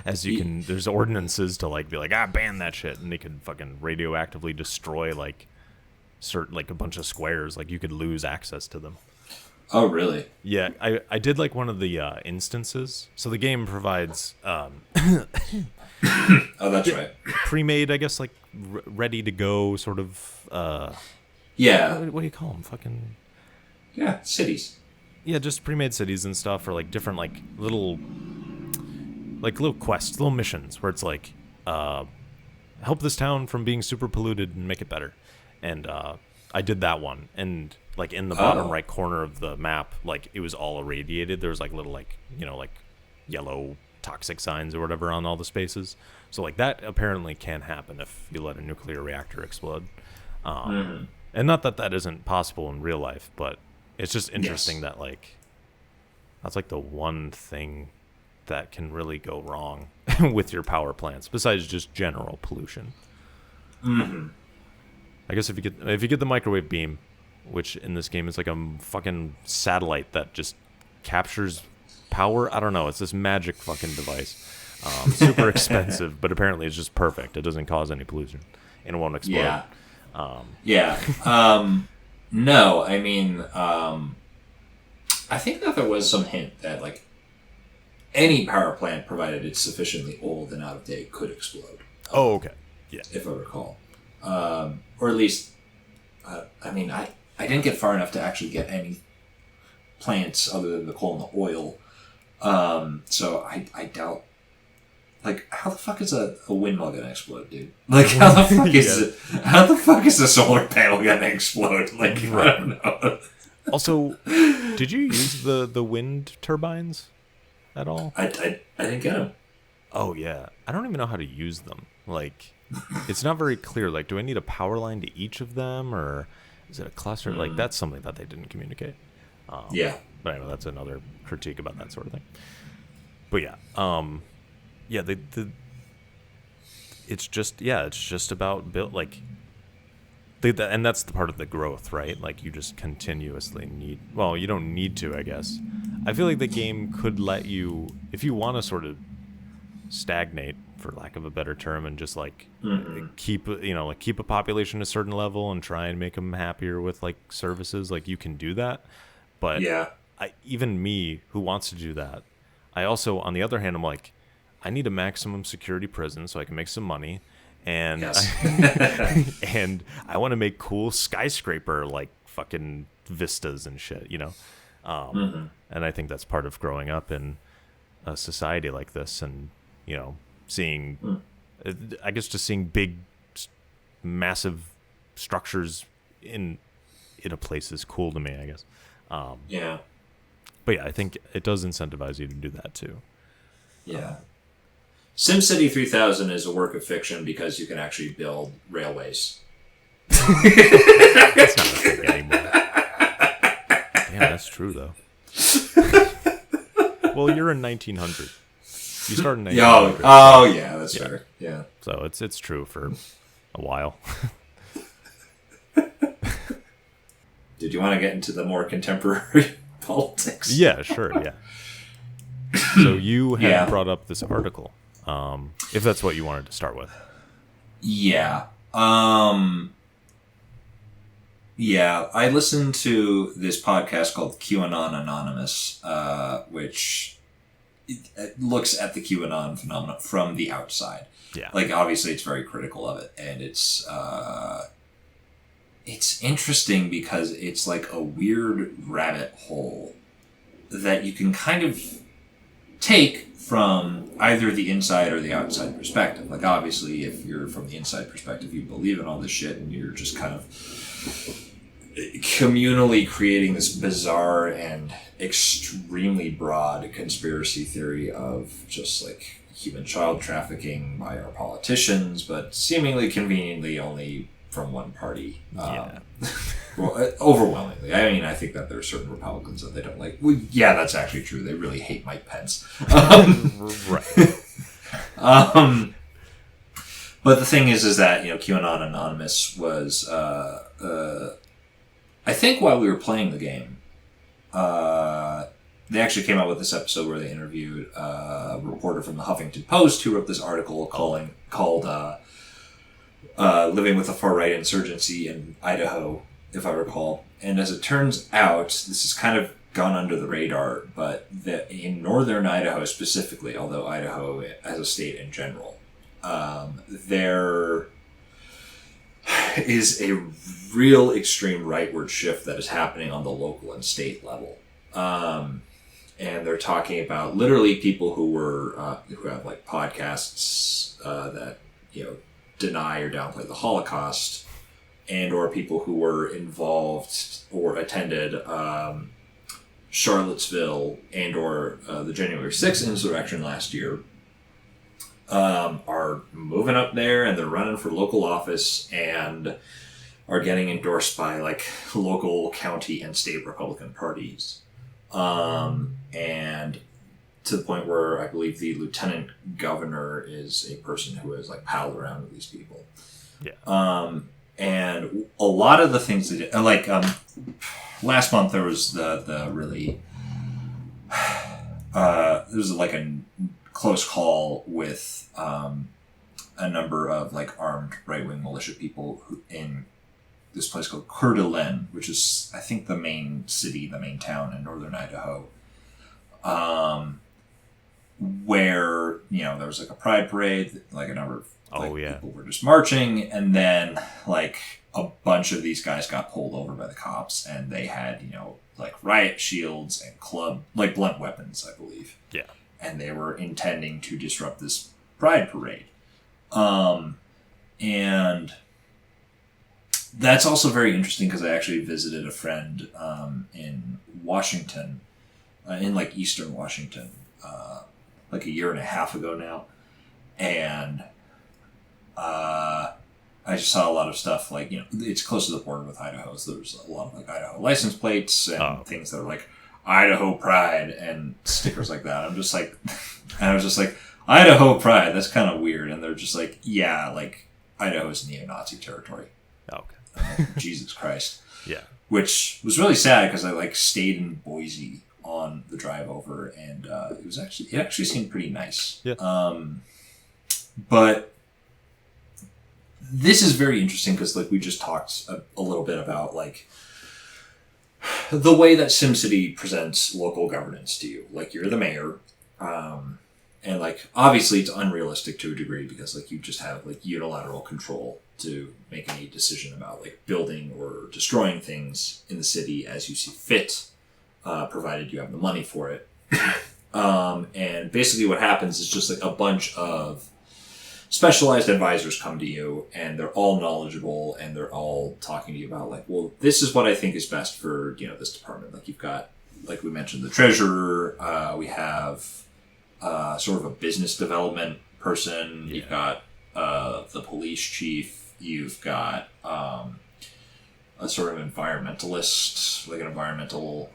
As you can, there's ordinances to like be like, ban that shit, and they could fucking radioactively destroy like a bunch of squares. Like you could lose access to them. Oh, really? Yeah, I did like one of the instances. So the game provides oh, that's right. Pre-made, I guess, like ready to go sort of what do you call them? Fucking cities. Yeah, just pre-made cities and stuff, or like different like little quests, little missions where it's like help this town from being super polluted and make it better. And I did that one, and like in the bottom right corner of the map, like it was all irradiated. There was like little like yellow toxic signs or whatever on all the spaces. So like that apparently can happen if you let a nuclear reactor explode. And not that isn't possible in real life, but it's just interesting that like that's like the one thing that can really go wrong with your power plants besides just general pollution. I guess if you get the microwave beam, which in this game is like a fucking satellite that just captures power. I don't know. It's this magic fucking device. Super expensive, but apparently it's just perfect. It doesn't cause any pollution and it won't explode. No, I mean, I think that there was some hint that like any power plant, provided it's sufficiently old and out of date, could explode. Oh, okay. Yeah. If I recall. Or at least, I mean, I didn't get far enough to actually get any plants other than the coal and the oil. So I doubt. Like, how the fuck is a windmill gonna explode, dude? Like, how the fuck is a solar panel gonna explode? Like, I don't know. Also, did you use the wind turbines at all? I didn't get them. Oh yeah, I don't even know how to use them. Like, it's not very clear. Like, do I need a power line to each of them, or is it a cluster? Like, that's something that they didn't communicate. But anyway, that's another critique about that sort of thing. But yeah, it's just about build like. And that's the part of the growth, right? Like, you just continuously need. Well, you don't need to, I guess. I feel like the game could let you, if you want to sort of stagnate, for lack of a better term, and just like keep a population a certain level and try and make them happier with like services, like you can do that. But even me, who wants to do that, I also, on the other hand, I'm like, I need a maximum security prison so I can make some money, and and I want to make cool skyscraper like fucking vistas and shit, And I think that's part of growing up in a society like this, and seeing I guess just seeing big, massive structures in a place is cool to me, I guess. Yeah. But yeah, I think it does incentivize you to do that too. Yeah. SimCity 3000 is a work of fiction because you can actually build railways. That's not a thing anymore. Damn, that's true though. Well, you're in 1900. You started in 1900. Oh yeah, that's fair. Yeah. So it's true for a while. Did you want to get into the more contemporary politics? Yeah, sure. Yeah. So you had brought up this article, if that's what you wanted to start with. Yeah. Yeah, I listened to this podcast called QAnon Anonymous, which it looks at the QAnon phenomenon from the outside. Yeah. Like, obviously, it's very critical of it, and it's interesting because it's like a weird rabbit hole that you can kind of take from either the inside or the outside perspective. Like, obviously, if you're from the inside perspective, you believe in all this shit, and you're just kind of communally creating this bizarre and extremely broad conspiracy theory of just like human child trafficking by our politicians, but seemingly conveniently only from one party. Well, overwhelmingly. I mean, I think that there are certain Republicans that they don't like. Well, yeah, that's actually true. They really hate Mike Pence. Right. But the thing is that, QAnon Anonymous was, I think while we were playing the game, they actually came out with this episode where they interviewed a reporter from the Huffington Post who wrote this article called Living with a Far-Right Insurgency in Idaho, if I recall. And as it turns out, this has kind of gone under the radar, but in northern Idaho specifically, although Idaho as a state in general, there is a real extreme rightward shift that is happening on the local and state level. And they're talking about literally people who have like podcasts that, deny or downplay the Holocaust, and or people who were involved or attended Charlottesville and or the January 6th insurrection last year, are moving up there, and they're running for local office and are getting endorsed by like local, county, and state Republican parties. And to the point where I believe the lieutenant governor is a person who has like palled around with these people. Yeah. And a lot of the things that last month there was the really there was like a close call with a number of like armed right-wing militia people in this place called Coeur d'Alene, which is I think the main town in northern Idaho, where there was like a pride parade, like a number of people were just marching, and then like a bunch of these guys got pulled over by the cops, and they had like riot shields and blunt weapons, I believe. Yeah. And they were intending to disrupt this pride parade. And that's also very interesting because I actually visited a friend in Washington, in like eastern Washington, like a year and a half ago now. And I just saw a lot of stuff like, it's close to the border with Idaho, so there's a lot of like Idaho license plates and things that are like Idaho Pride and stickers like that. I was just like, Idaho Pride, that's kind of weird. And they're just like, yeah, like Idaho's neo-Nazi territory. Okay. Jesus Christ. Yeah. Which was really sad because I like stayed in Boise on the drive over, and it actually seemed pretty nice. Yeah. But this is very interesting because like we just talked a little bit about like the way that SimCity presents local governance to you. Like you're the mayor, and like obviously it's unrealistic to a degree because like you just have like unilateral control to make any decision about like building or destroying things in the city as you see fit, provided you have the money for it. And basically what happens is just like a bunch of specialized advisors come to you, and they're all knowledgeable, and they're all talking to you about like, well, this is what I think is best for this department. Like you've got, like we mentioned, the treasurer. We have sort of a business development person. Yeah. You've got the police chief. You've got a sort of environmentalist, like an environmental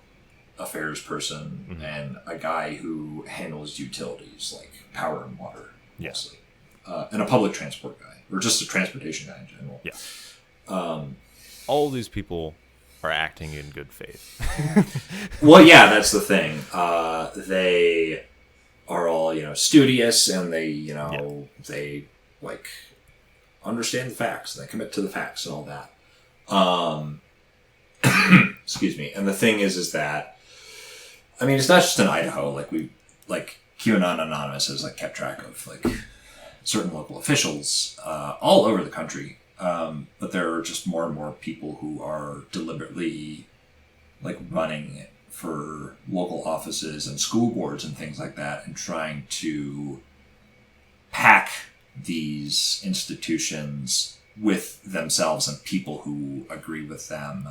affairs person, and a guy who handles utilities like power and water, mostly, and a public transport guy, or just a transportation guy in general. Yeah. All these people are acting in good faith. Well, yeah, that's the thing. They are all studious, and they they like understand the facts, and they commit to the facts and all that. Excuse me. And the thing is that, I mean, it's not just in Idaho. Like QAnon Anonymous has like kept track of like certain local officials all over the country. But there are just more and more people who are deliberately like running for local offices and school boards and things like that, and trying to pack these institutions with themselves and people who agree with them,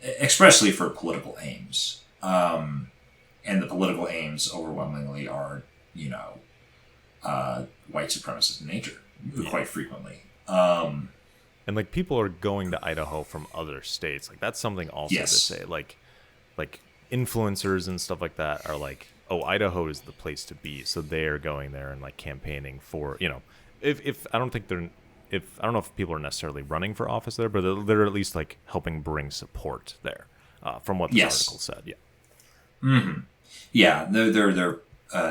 expressly for political aims. And the political aims overwhelmingly are, white supremacist in nature, quite frequently. And like people are going to Idaho from other states. Like that's something also to say. Like influencers and stuff like that are like, oh, Idaho is the place to be. So they're going there and like campaigning for, if I don't think they're. I don't know if people are necessarily running for office there, but they're at least like helping bring support there, from what this article said. Yeah. Mm-hmm. Yeah, they're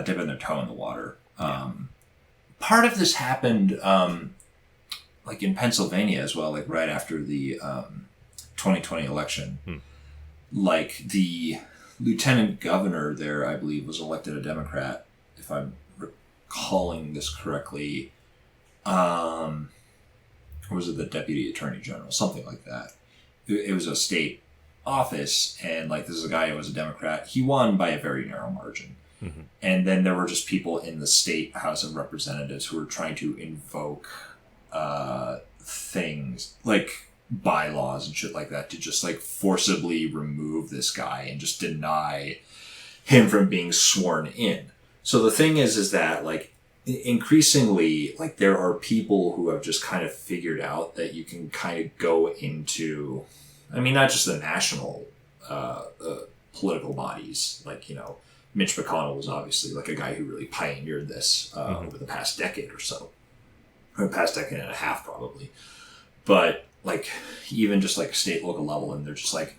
dipping their toe in the water. Part of this happened, like in Pennsylvania as well, like right after the 2020 election. Like the lieutenant governor there, I believe, was elected a Democrat, if I'm recalling this correctly. Or was it the deputy attorney general? Something like that. It was a state office, and like this is a guy who was a Democrat. He won by a very narrow margin. Mm-hmm. And then there were just people in the state House of Representatives who were trying to invoke things like bylaws and shit like that to just like forcibly remove this guy and just deny him from being sworn in. So the thing is that like increasingly, like there are people who have just kind of figured out that you can kind of go into, I mean, not just the national political bodies, like, Mitch McConnell was obviously like a guy who really pioneered this over the past decade or so, or the past decade and a half probably. But like even just like a state local level, and they're just like,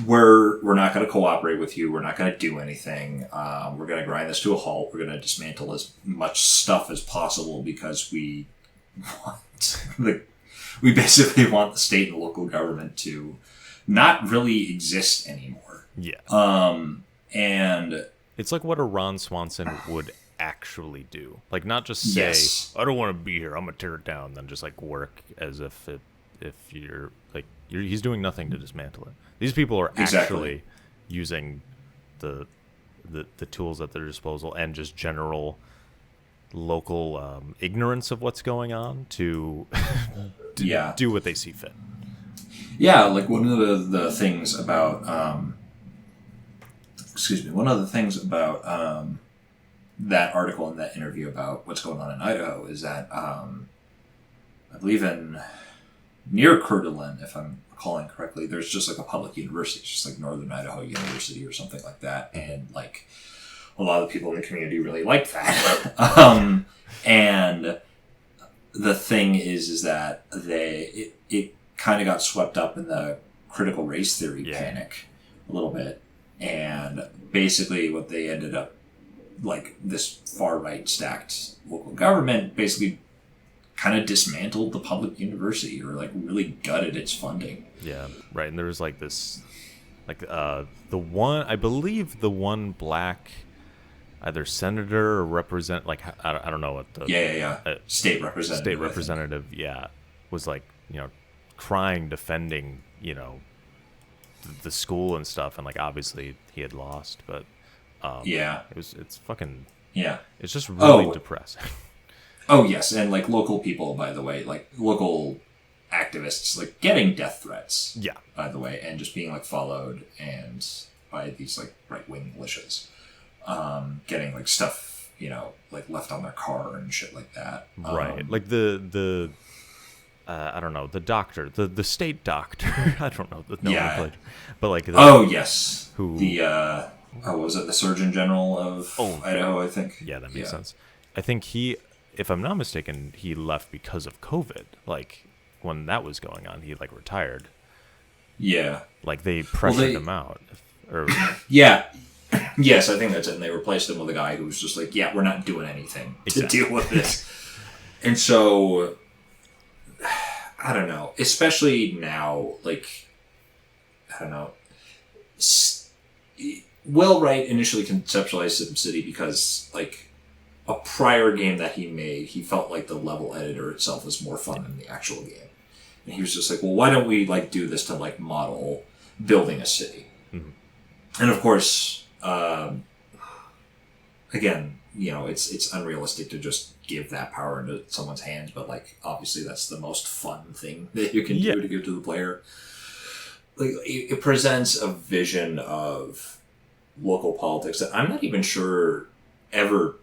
we're not going to cooperate with you. We're not going to do anything. We're going to grind this to a halt. We're going to dismantle as much stuff as possible because we basically want the state and local government to not really exist anymore. Yeah. And it's like what a Ron Swanson would actually do. Like not just say, I don't want to be here, I'm going to tear it down, then just like work as if you're like, he's doing nothing to dismantle it. These people are actually using the tools at their disposal and just general local ignorance of what's going on to do what they see fit. Yeah, like one of the things about that article and that interview about what's going on in Idaho is that I believe near Coeur d'Alene, if I'm recalling correctly, there's just like a public university. It's just like Northern Idaho University or something like that. And like a lot of the people in the community really like that. And the thing is that it kind of got swept up in the critical race theory panic a little bit. And basically what they ended up, like this far right stacked local government basically kind of dismantled the public university, or like really gutted its funding. Yeah, right. And there was like this, like the one black either senator or I don't know what the state representative was like, crying, defending the school and stuff, and like obviously he had lost, but it's fucking it's just really depressing. Oh yes, and like local people, by the way, like local activists, like getting death threats. Yeah. By the way, and just being like followed and by these like right wing militias, getting like stuff, like left on their car and shit like that. Right. Like the I don't know, the doctor, the state doctor. I don't know the nomenclature, but like yes, who what was it, the Surgeon General of Idaho, I think. Yeah, that makes sense. I think he, if I'm not mistaken, he left because of COVID. Like when that was going on, he like retired. Yeah. Like they pressured him out. Yeah. Yes, I think that's it. And they replaced him with a guy who was just like, yeah, we're not doing anything to deal with this. And so, I don't know. Especially now, like, I don't know. Will Wright initially conceptualized SimCity because, like, a prior game that he made, he felt like the level editor itself was more fun than the actual game. And he was just like, well, why don't we, like, do this to, like, model building a city? Mm-hmm. And, of course, again, it's unrealistic to just give that power into someone's hands, but, like, obviously that's the most fun thing that you can do to give to the player. Like, it presents a vision of local politics that I'm not even sure ever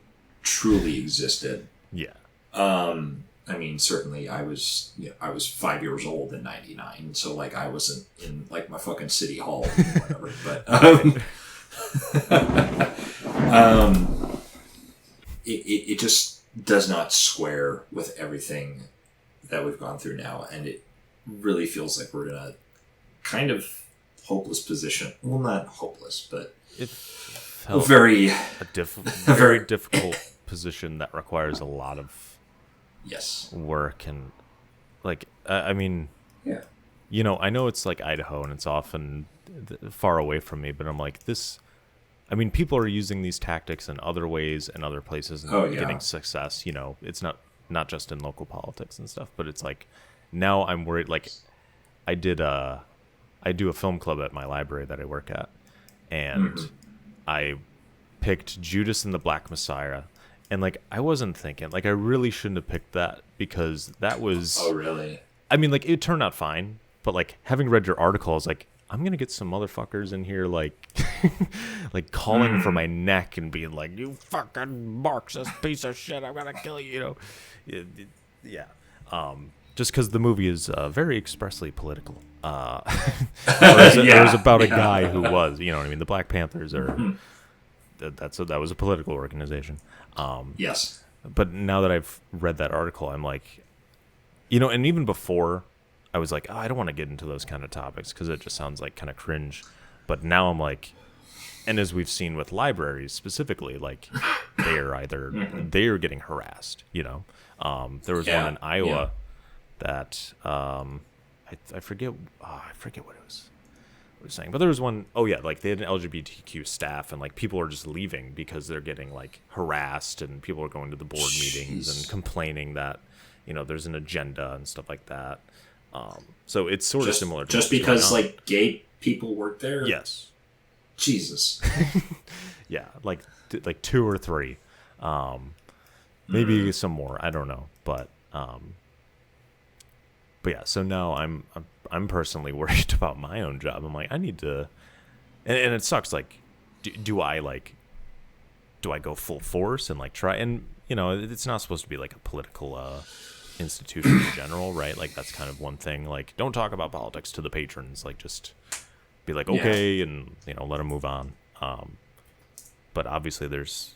truly existed. Yeah. I mean, certainly I was 5 years old in '99, so like I wasn't in like my fucking city hall or whatever. But it just does not square with everything that we've gone through now, and it really feels like we're in a kind of hopeless position. Well, not hopeless, but it a very difficult position that requires a lot of work and like I mean, I know it's like Idaho and it's often far away from me, but I'm like this. I mean, people are using these tactics in other ways and other places and getting success. It's not just in local politics and stuff, but it's like now I'm worried. Like I do a film club at my library that I work at, and I picked Judas and the Black Messiah, and like I wasn't thinking, like I really shouldn't have picked that because that was. Oh really? I mean, like it turned out fine, but like having read your article, I was like, I'm gonna get some motherfuckers in here like, like calling for my neck and being like, "You fucking Marxist piece of shit! I'm gonna kill you!" Yeah. Just because the movie is very expressly political. It was about a guy who was, you know what I mean? The Black Panthers are, that was a political organization. Yes. But now that I've read that article, I'm like, and even before, I was like, I don't want to get into those kind of topics because it just sounds like kind of cringe. But now I'm like, and as we've seen with libraries specifically, like they are getting harassed, There was one in Iowa that I forget what it was saying, but there was one, like they had an LGBTQ staff and like people are just leaving because they're getting like harassed and people are going to the board meetings and complaining that there's an agenda and stuff like that. So it's sort of similar to just because like gay people work there. Yes. Jesus. Yeah, like 2 or 3, maybe some more. I don't know, but yeah. So now I'm personally worried about my own job. I'm like, I need to, and it sucks. Like, do I go full force and like try? And it's not supposed to be like a political institution in general, right? Like that's kind of one thing. Like, don't talk about politics to the patrons. Like, just be like, okay, and let them move on. But obviously, there's,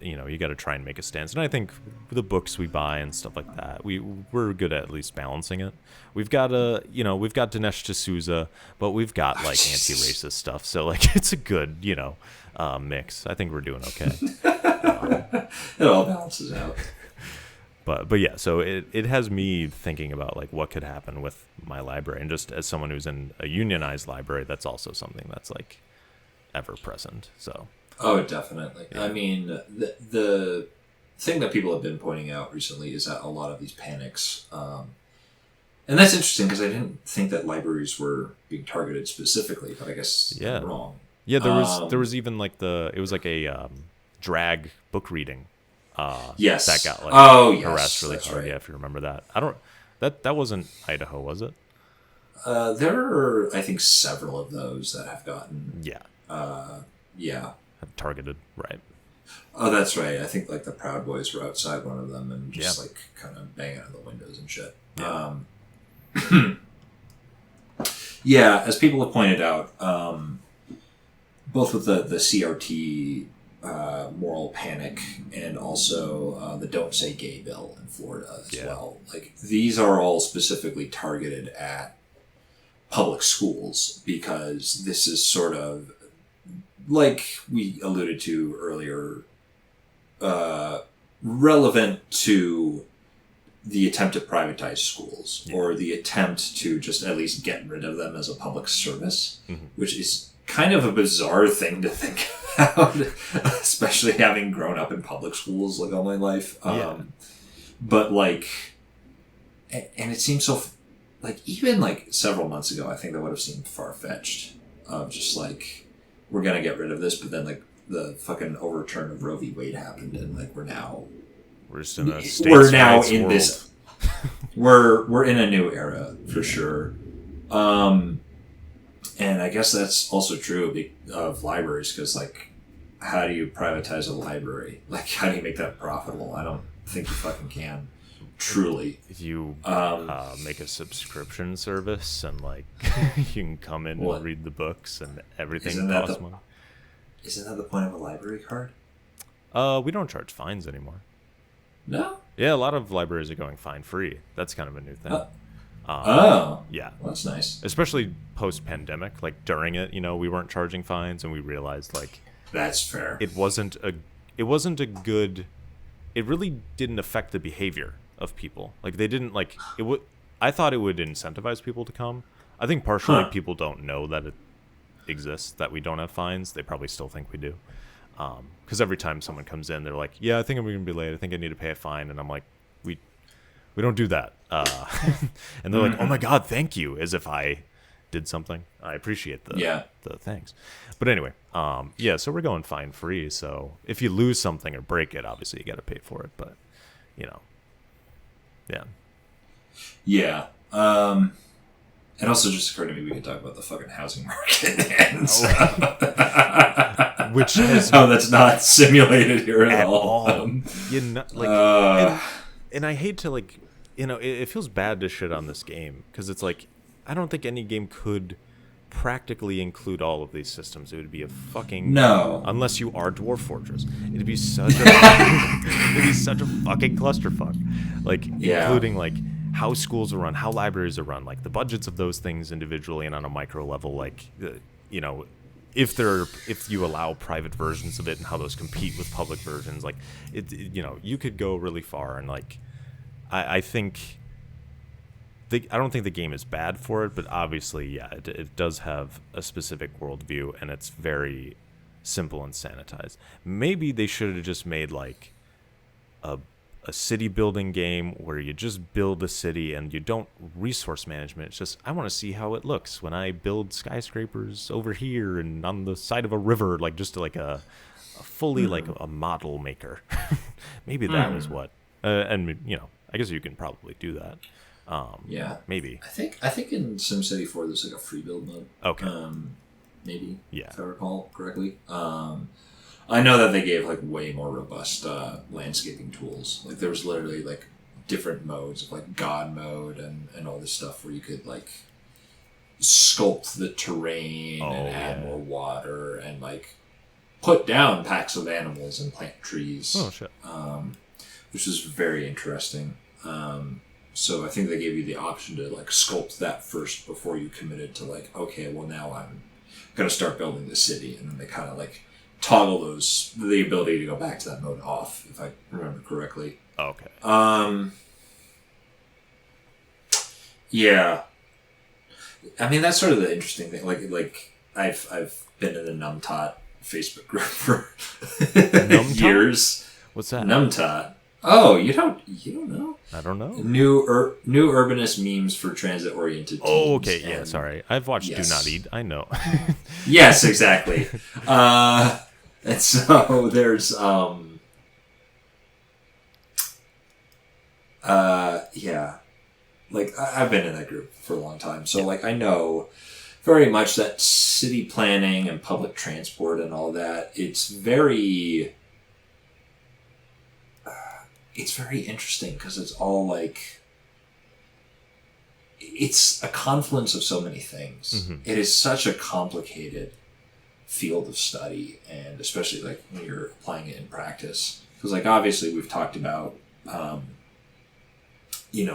you got to try and make a stance. And I think the books we buy and stuff like that, we're good at least balancing it. We've got we've got Dinesh D'Souza, but we've got like anti-racist stuff. So like it's a good, mix. I think we're doing okay. It all balances out. But yeah, so it has me thinking about like what could happen with my library, and just as someone who's in a unionized library, that's also something that's like ever present. So. Oh, definitely. Yeah. I mean, the thing that people have been pointing out recently is that a lot of these panics, and that's interesting because I didn't think that libraries were being targeted specifically, but I guess I'm wrong. Yeah, there was even like it was like a drag book reading Yes. That got harassed really hard. Right. Yeah, if you remember that. That wasn't Idaho, was it? There are, I think, several of those that have gotten... Yeah. Targeted, right. Oh, that's right. I think, like, the Proud Boys were outside one of them and just, like, kind of banging on the windows and shit. Yeah. Yeah, as people have pointed out, both with the CRT moral panic and also the Don't Say Gay bill in Florida as well. Like, these are all specifically targeted at public schools because this is sort of, like we alluded to earlier, relevant to the attempt to privatize schools or the attempt to just at least get rid of them as a public service, which is kind of a bizarre thing to think about, especially having grown up in public schools like all my life. But like, and it seems so, like even like several months ago, I think that would have seemed far-fetched of just like, we're going to get rid of this, but then like the fucking overturn of Roe v. Wade happened and like we're just in a we're now in world. This we're in a new era for sure. And I guess that's also true of libraries because, like, how do you privatize a library? Like, how do you make that profitable? I don't think you fucking can. Truly. If you make a subscription service and, like, you can come in and read the books and everything costs money. Isn't that the point of a library card? We don't charge fines anymore. No? Yeah, a lot of libraries are going fine-free. That's kind of a new thing. Yeah. Well, that's nice. Especially post-pandemic, like during it, we weren't charging fines, and we realized like that's fair. It wasn't a good. It really didn't affect the behavior of people. Like they didn't like it would. I thought it would incentivize people to come. I think partially people don't know that it exists, that we don't have fines. They probably still think we do. Because every time someone comes in, they're like, "Yeah, I think I'm going to be late. I think I need to pay a fine," and I'm like, "We don't do that." And they're like, "Oh my God, thank you!" As if I did something. I appreciate the thanks. But anyway, so we're going fine free. So if you lose something or break it, obviously you got to pay for it. But yeah. It also just occurred to me we could talk about the fucking housing market and which is that's not simulated here at all. And I hate to like. It feels bad to shit on this game because it's like I don't think any game could practically include all of these systems. It would be a fucking unless you are Dwarf Fortress. It'd be such a fucking clusterfuck. Like including like how schools are run, how libraries are run, like the budgets of those things individually and on a micro level. Like if you allow private versions of it and how those compete with public versions, like you could go really far and like. I think I don't think the game is bad for it, but obviously, it does have a specific worldview, and it's very simple and sanitized. Maybe they should have just made like a city building game where you just build a city and you don't resource management. It's just I want to see how it looks when I build skyscrapers over here and on the side of a river, like just like a fully like a model maker. Maybe that was what, and I guess you can probably do that. Maybe. I think in SimCity 4 there's like a free build mode. Okay. Maybe. Yeah. If I recall correctly. I know that they gave like way more robust landscaping tools. Like there was literally like different modes of like God mode and all this stuff where you could like sculpt the terrain and add more water and like put down packs of animals and plant trees. Oh shit. Which is very interesting. So I think they gave you the option to like sculpt that first before you committed to like, okay, well now I'm going to start building the city. And then they kind of like toggle the ability to go back to that mode off, if I remember correctly. Okay. Yeah. I mean, that's sort of the interesting thing. Like I've been in a Numtot Facebook group for years. What's that? Numtot. Oh, you don't know? I don't know. New urbanist memes for transit-oriented teams. Oh, okay. Yeah, sorry. I've watched Do Not Eat. I know. Yes, exactly. And so there's Yeah. Like, I've been in that group for a long time. So, like, I know very much that city planning and public transport and all that, it's very interesting because it's all, like, it's a confluence of so many things. Mm-hmm. It is such a complicated field of study, and especially, like, when you're applying it in practice. Because, like, obviously we've talked about,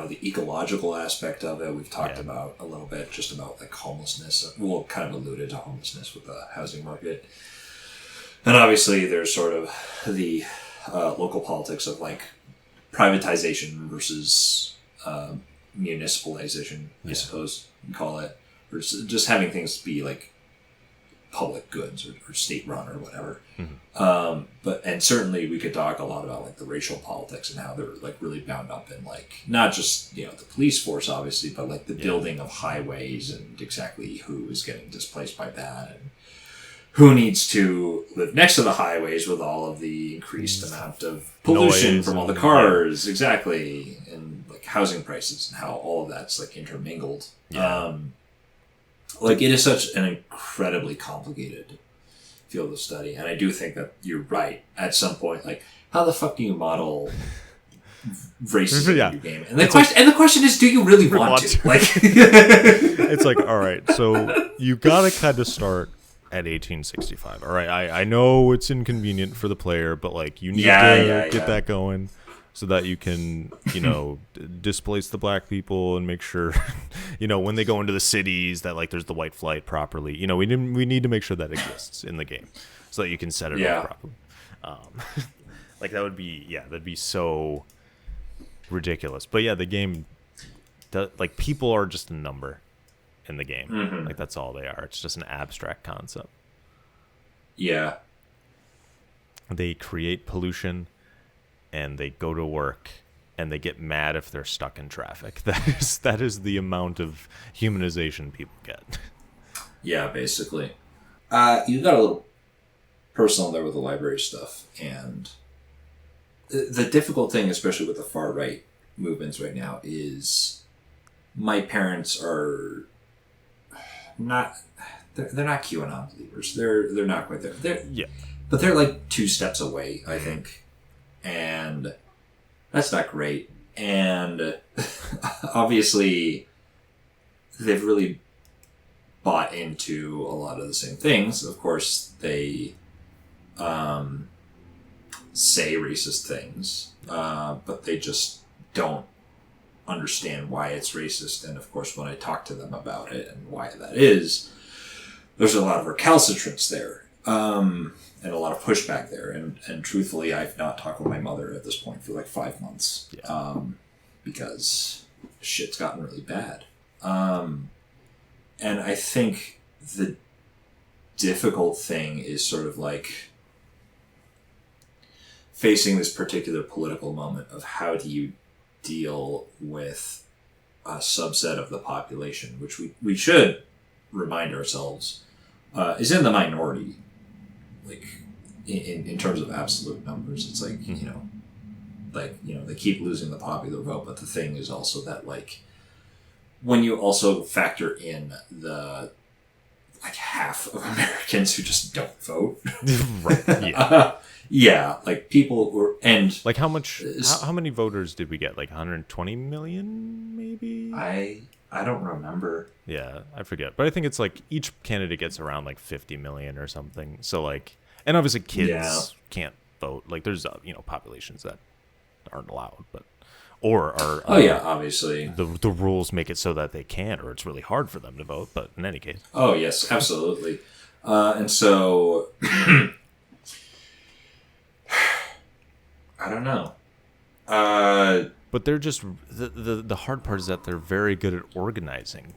the ecological aspect of it. We've talked about a little bit just about, like, homelessness. We'll kind of alluded to homelessness with the housing market. And obviously there's sort of the local politics of, like, privatization versus municipalization, I suppose you call it. Or just having things be, like, public goods or state run or whatever. Mm-hmm. And certainly we could talk a lot about, like, the racial politics and how they're, like, really bound up in, like, not just, the police force obviously, but, like, the building of highways and exactly who is getting displaced by that and who needs to live next to the highways with all of the increased amount of pollution from all the cars. Exactly. And, like, housing prices and how all of that's, like, intermingled. Like, it is such an incredibly complicated field of study. And I do think that you're right. At some point, like, how the fuck do you model racism in your game? And the question is, do you really want to? Like, it's like, all right, so you gotta kind of start at 1865. All right, I know it's inconvenient for the player, but, like, you need to get that going so that you can, displace the black people and make sure, when they go into the cities that, like, there's the white flight properly. We need to make sure that exists in the game so that you can set it up properly. Like, that'd be so ridiculous. But yeah, the game, like, people are just a number in the game. Mm-hmm. Like, that's all they are. It's just an abstract concept. Yeah. They create pollution and they go to work and they get mad if they're stuck in traffic. That is the amount of humanization people get. Yeah, basically. You got a little personal there with the library stuff, and the difficult thing, especially with the far right movements right now, is my parents are not. They're not QAnon believers. They're not quite there. But they're, like, 2 steps away, I think. And that's not great. And obviously they've really bought into a lot of the same things. Of course, they say racist things, but they just don't understand why it's racist. And of course, when I talk to them about it and why that is, there's a lot of recalcitrance there. And a lot of pushback there. And truthfully, I've not talked with my mother at this point for, like, 5 months. Because shit's gotten really bad. And I think the difficult thing is sort of, like, facing this particular political moment of how do you deal with a subset of the population, which we should remind ourselves is in the minority. Like, in terms of absolute numbers, it's like, they keep losing the popular vote, but the thing is also that, like, when you also factor in the, like, half of Americans who just don't vote. Right, yeah. Like, people were, and... Like, how many voters did we get? Like, 120 million, maybe? I don't remember. Yeah, I forget. But I think it's, like, each candidate gets around, like, 50 million or something. So, like, and obviously kids can't vote. Like, there's, populations that aren't allowed, but, or are... obviously. The rules make it so that they can't, or it's really hard for them to vote, but in any case. Oh, yes, absolutely. And so... I don't know. But they're just the hard part is that they're very good at organizing.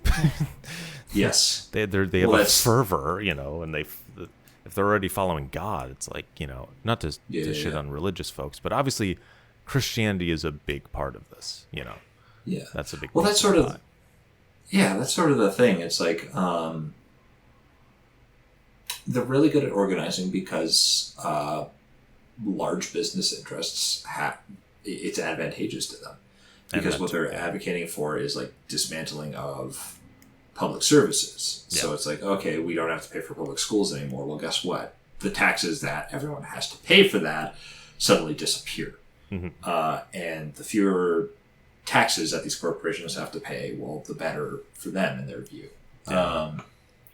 Yes, they have a fervor, and if they're already following God, it's like, not to shit on religious folks, but obviously Christianity is a big part of this. Yeah, that's a big. Well, that's sort of the thing. It's like they're really good at organizing because large business interests it's advantageous to them. because what they're advocating for is like dismantling of public services. Yeah. So it's like, okay, we don't have to pay for public schools anymore. Well, guess what? The taxes that everyone has to pay for that suddenly disappear. And the fewer taxes that these corporations have to pay, well, the better for them in their view. Yeah.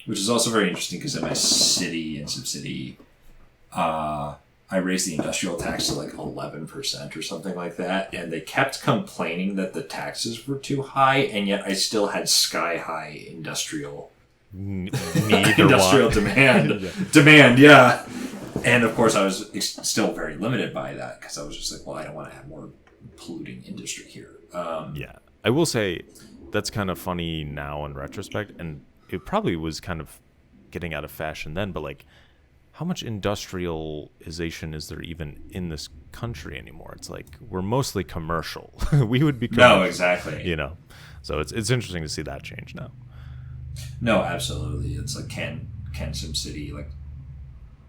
Which is also very interesting because in my city, in SimCity, I raised the industrial tax to like 11% or something like that, and they kept complaining that the taxes were too high, and yet I still had sky high industrial demand. Demand, yeah. And of course, I was still very limited by that because I was just like, well, I don't want to have more polluting industry here. Yeah, I will say that's kind of funny now in retrospect, and it probably was kind of getting out of fashion then, but like, how much industrialization is there even in this country anymore? It's like we're mostly commercial. We would be commercial, no, exactly. You know, so it's interesting to see that change now. No, absolutely. It's like can SimCity like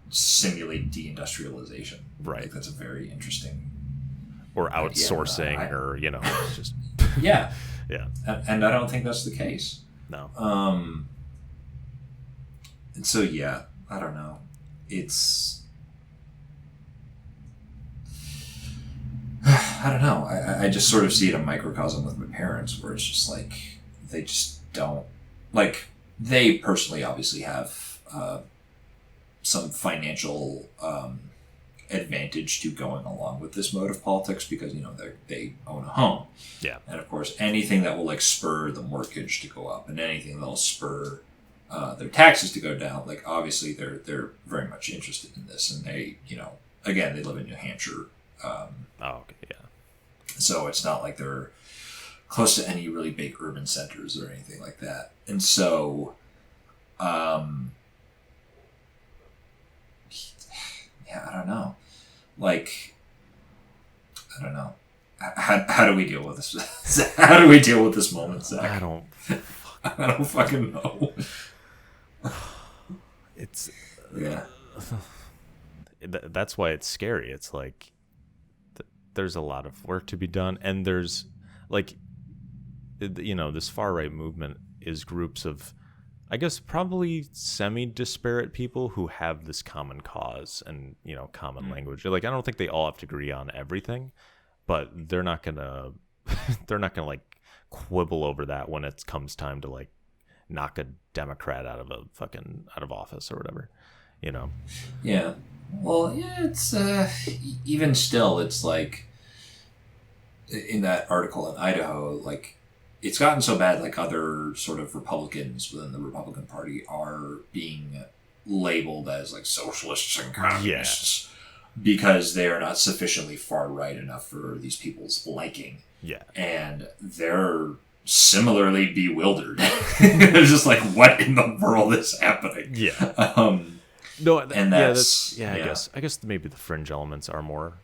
simulate deindustrialization? Right. Like, that's a very interesting. Or outsourcing, or you know, just yeah, yeah. And I don't think that's the case. No. And so yeah, I don't know. It's I don't know. I just sort of see it a microcosm with my parents, where it's just like they just don't like. They personally obviously have some financial advantage to going along with this mode of politics because you know they own a home. Yeah, and of course anything that will like spur the mortgage to go up, and anything that'll spur their taxes to go down, like obviously they're very much interested in this, and they, you know, again, they live in New Hampshire. Okay, yeah. So it's not like they're close to any really big urban centers or anything like that, and so, yeah, I don't know, like, I don't know, how do we deal with this? How do we deal with this moment, Zach? I don't fucking know. It's yeah. That's why it's scary. It's like there's a lot of work to be done, and there's like, you know, this far right movement is groups of, I guess, probably semi-disparate people who have this common cause and, you know, common language. Like, I don't think they all have to agree on everything, but they're not gonna like quibble over that when it comes time to like knock a Democrat out of office or whatever, you know. Yeah. Well, yeah, it's even still, it's like in that article in Idaho, like it's gotten so bad, like other sort of Republicans within the Republican Party are being labeled as like socialists and communists because they are not sufficiently far right enough for these people's liking. Yeah. And they're similarly bewildered. It's just like, what in the world is happening? Yeah. No, and that's, I guess maybe the fringe elements are more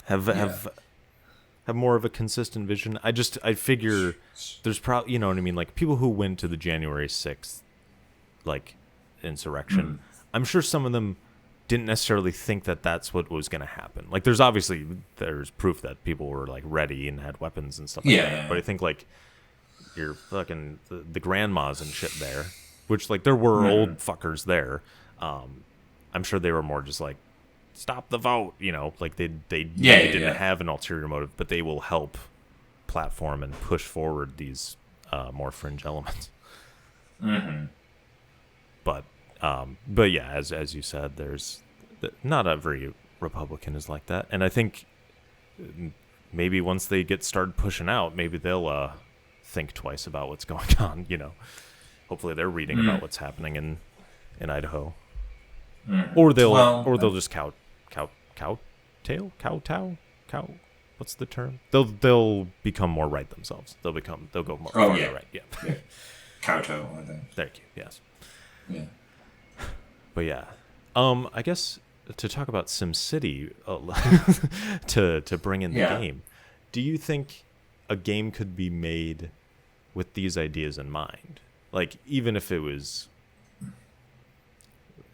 have more of a consistent vision. I figure there's probably, you know what I mean, like people who went to the January 6th like insurrection. I'm sure some of them didn't necessarily think that that's what was going to happen. Like there's proof that people were like ready and had weapons and stuff like that. Yeah. But I think like your fucking the grandmas and shit there, which like there were old fuckers there. I'm sure they were more just like, stop the vote, you know, like they didn't have an ulterior motive, but they will help platform and push forward these more fringe elements. But yeah, as you said, there's not every Republican is like that, and I think maybe once they started pushing out, maybe they'll think twice about what's going on. You know, hopefully they're reading about what's happening in Idaho, or they'll just kowtow. What's the term? They'll become more right themselves. They'll go more farther right. Yeah. Kowtow, I think. Thank you. Yes. Yeah. But yeah, I guess to talk about SimCity, to bring in the game, do you think a game could be made with these ideas in mind? Like, even if it was,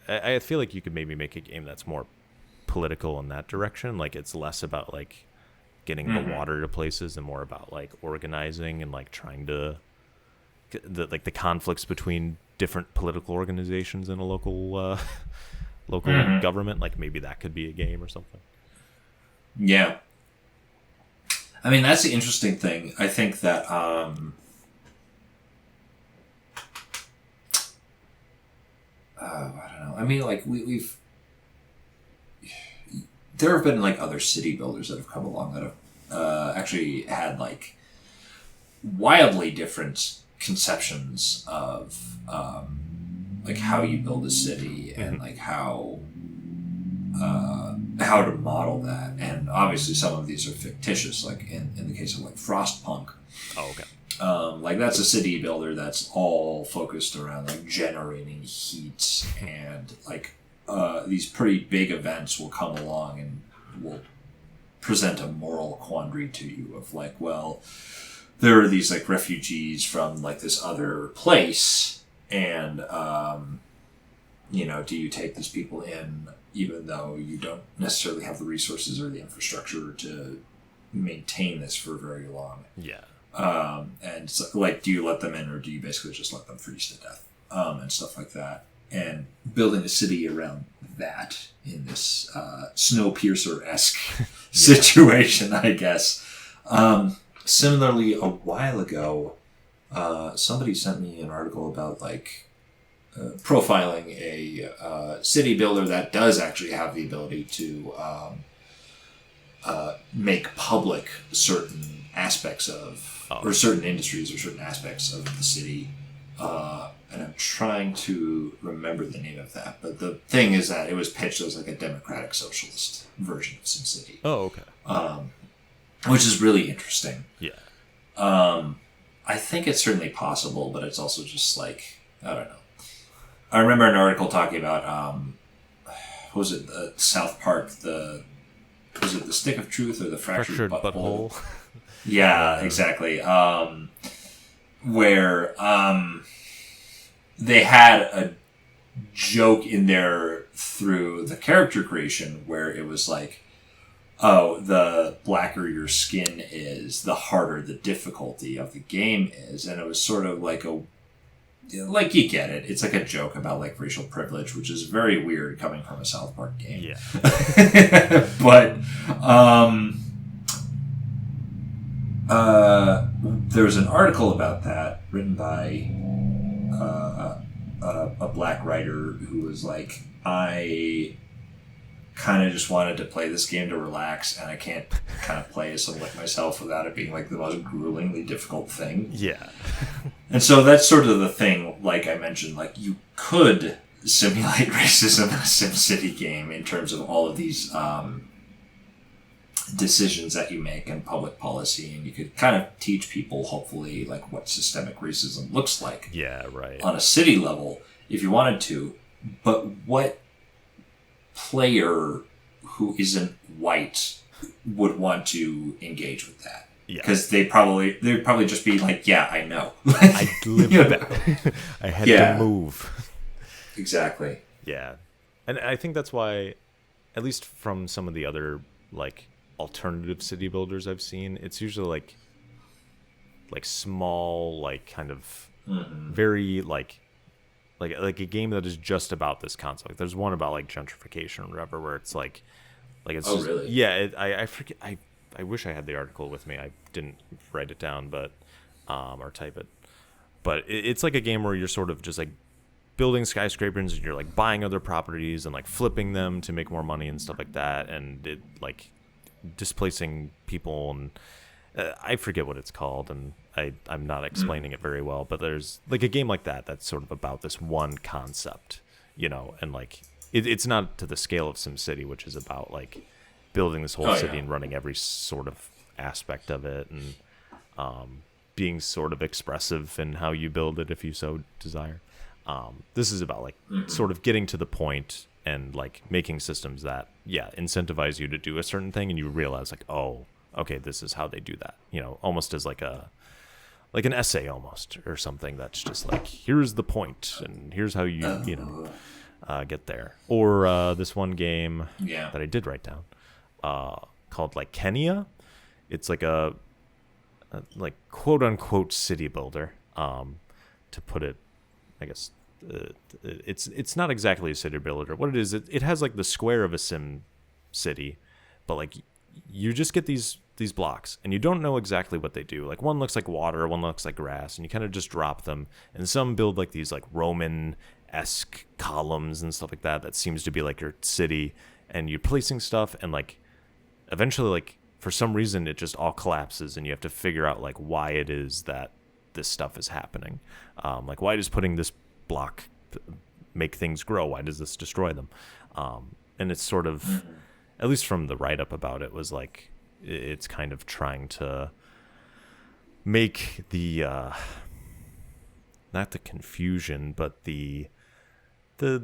I feel like you could maybe make a game that's more political in that direction. Like it's less about like getting the water to places and more about like organizing and like trying to the conflicts between different political organizations in a local government. Like maybe that could be a game or something. Yeah. I mean, that's the interesting thing. I think that I don't know. I mean, like we've there have been like other city builders that have come along that have actually had like wildly different conceptions of like how you build a city and like how to model that. And obviously some of these are fictitious, like in the case of like Frostpunk. Oh, okay. Like that's a city builder that's all focused around like generating heat, and like these pretty big events will come along and will present a moral quandary to you of like, well, there are these like refugees from like this other place, and do you take these people in even though you don't necessarily have the resources or the infrastructure to maintain this for very long? Yeah. And so, like, do you let them in or do you basically just let them freeze to death? And stuff like that. And building a city around that in this Snowpiercer-esque situation, I guess. Similarly, a while ago, somebody sent me an article about, like, profiling a city builder that does actually have the ability to make public certain aspects of, or certain industries or certain aspects of the city. And I'm trying to remember the name of that. But the thing is that it was pitched as like a democratic socialist version of SimCity. Oh, okay. Which is really interesting. Yeah. I think it's certainly possible, but it's also just like, I don't know. I remember an article talking about, what was it, South Park, was it the Stick of Truth or the Fractured Butthole? Yeah, exactly. Where they had a joke in there through the character creation where it was like, oh, the blacker your skin is, the harder the difficulty of the game is. And it was sort of like like you get it. It's like a joke about like racial privilege, which is very weird coming from a South Park game. Yeah. But there was an article about that written by a black writer who was like, I kind of just wanted to play this game to relax, and I can't kind of play as someone like myself without it being like the most gruelingly difficult thing. Yeah. And so that's sort of the thing, like I mentioned, like you could simulate racism in a SimCity game in terms of all of these decisions that you make in public policy, and you could kind of teach people, hopefully, like what systemic racism looks like. Yeah, right. On a city level, if you wanted to. But what player who isn't white would want to engage with that? Yeah. Because they'd probably just be like, yeah, I know. I lived that. I had to move. Exactly. Yeah. And I think that's why, at least from some of the other like alternative city builders I've seen, it's usually like small, like kind of very like a game that is just about this concept. Like, there's one about like gentrification or whatever, where it's like it's just, really? Yeah. I forget. I wish I had the article with me. I didn't write it down, but or type it. But it's like a game where you're sort of just like building skyscrapers and you're like buying other properties and like flipping them to make more money and stuff like that, and it like displacing people, and I forget what it's called, and I'm not explaining it very well, but there's like a game like that that's sort of about this one concept, and like it's not to the scale of SimCity, which is about like building this whole city and running every sort of aspect of it, and being sort of expressive in how you build it if you so desire. This is about like sort of getting to the point and like making systems that incentivize you to do a certain thing, and you realize like, oh, okay, this is how they do that, almost as like an essay almost, or something that's just like, here's the point and here's how you get there. Or this one game Yeah. that I did write down called like Kenya. It's like a like quote unquote city builder. To put it, I guess it's not exactly a city builder. What it is, it has like the square of a sim city, but like you just get these blocks and you don't know exactly what they do. Like one looks like water, one looks like grass, and you kind of just drop them. And some build like these like Roman-esque columns and stuff like that seems to be like your city. And you're placing stuff, and like eventually, like for some reason, it just all collapses, and you have to figure out like why it is that this stuff is happening. Like why does putting this block make things grow? Why does this destroy them? And it's sort of, at least from the write-up about it, was like it's kind of trying to make the not the confusion, but the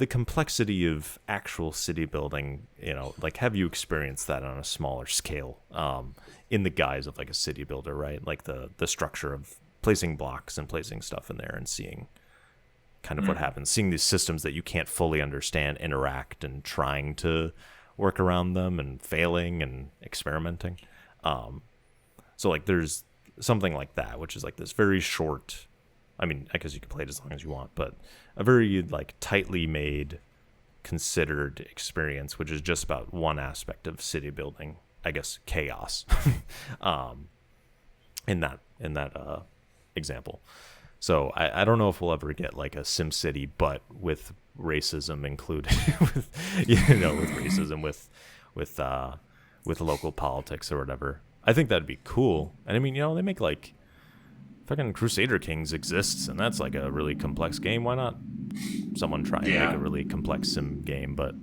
complexity of actual city building, like have you experienced that on a smaller scale, in the guise of like a city builder, right? Like the structure of placing blocks and placing stuff in there and seeing kind of what happens, seeing these systems that you can't fully understand interact and trying to work around them and failing and experimenting. So like there's something like that, which is like this very short, I mean, I guess you can play it as long as you want, but a very like tightly made, considered experience, which is just about one aspect of city building, I guess chaos, in that example. So I don't know if we'll ever get like a SimCity, but with racism included, with racism, with local politics or whatever. I think that'd be cool. And I mean, they make like fucking Crusader Kings exists, and that's like a really complex game. Why not someone try and make a really complex sim game, but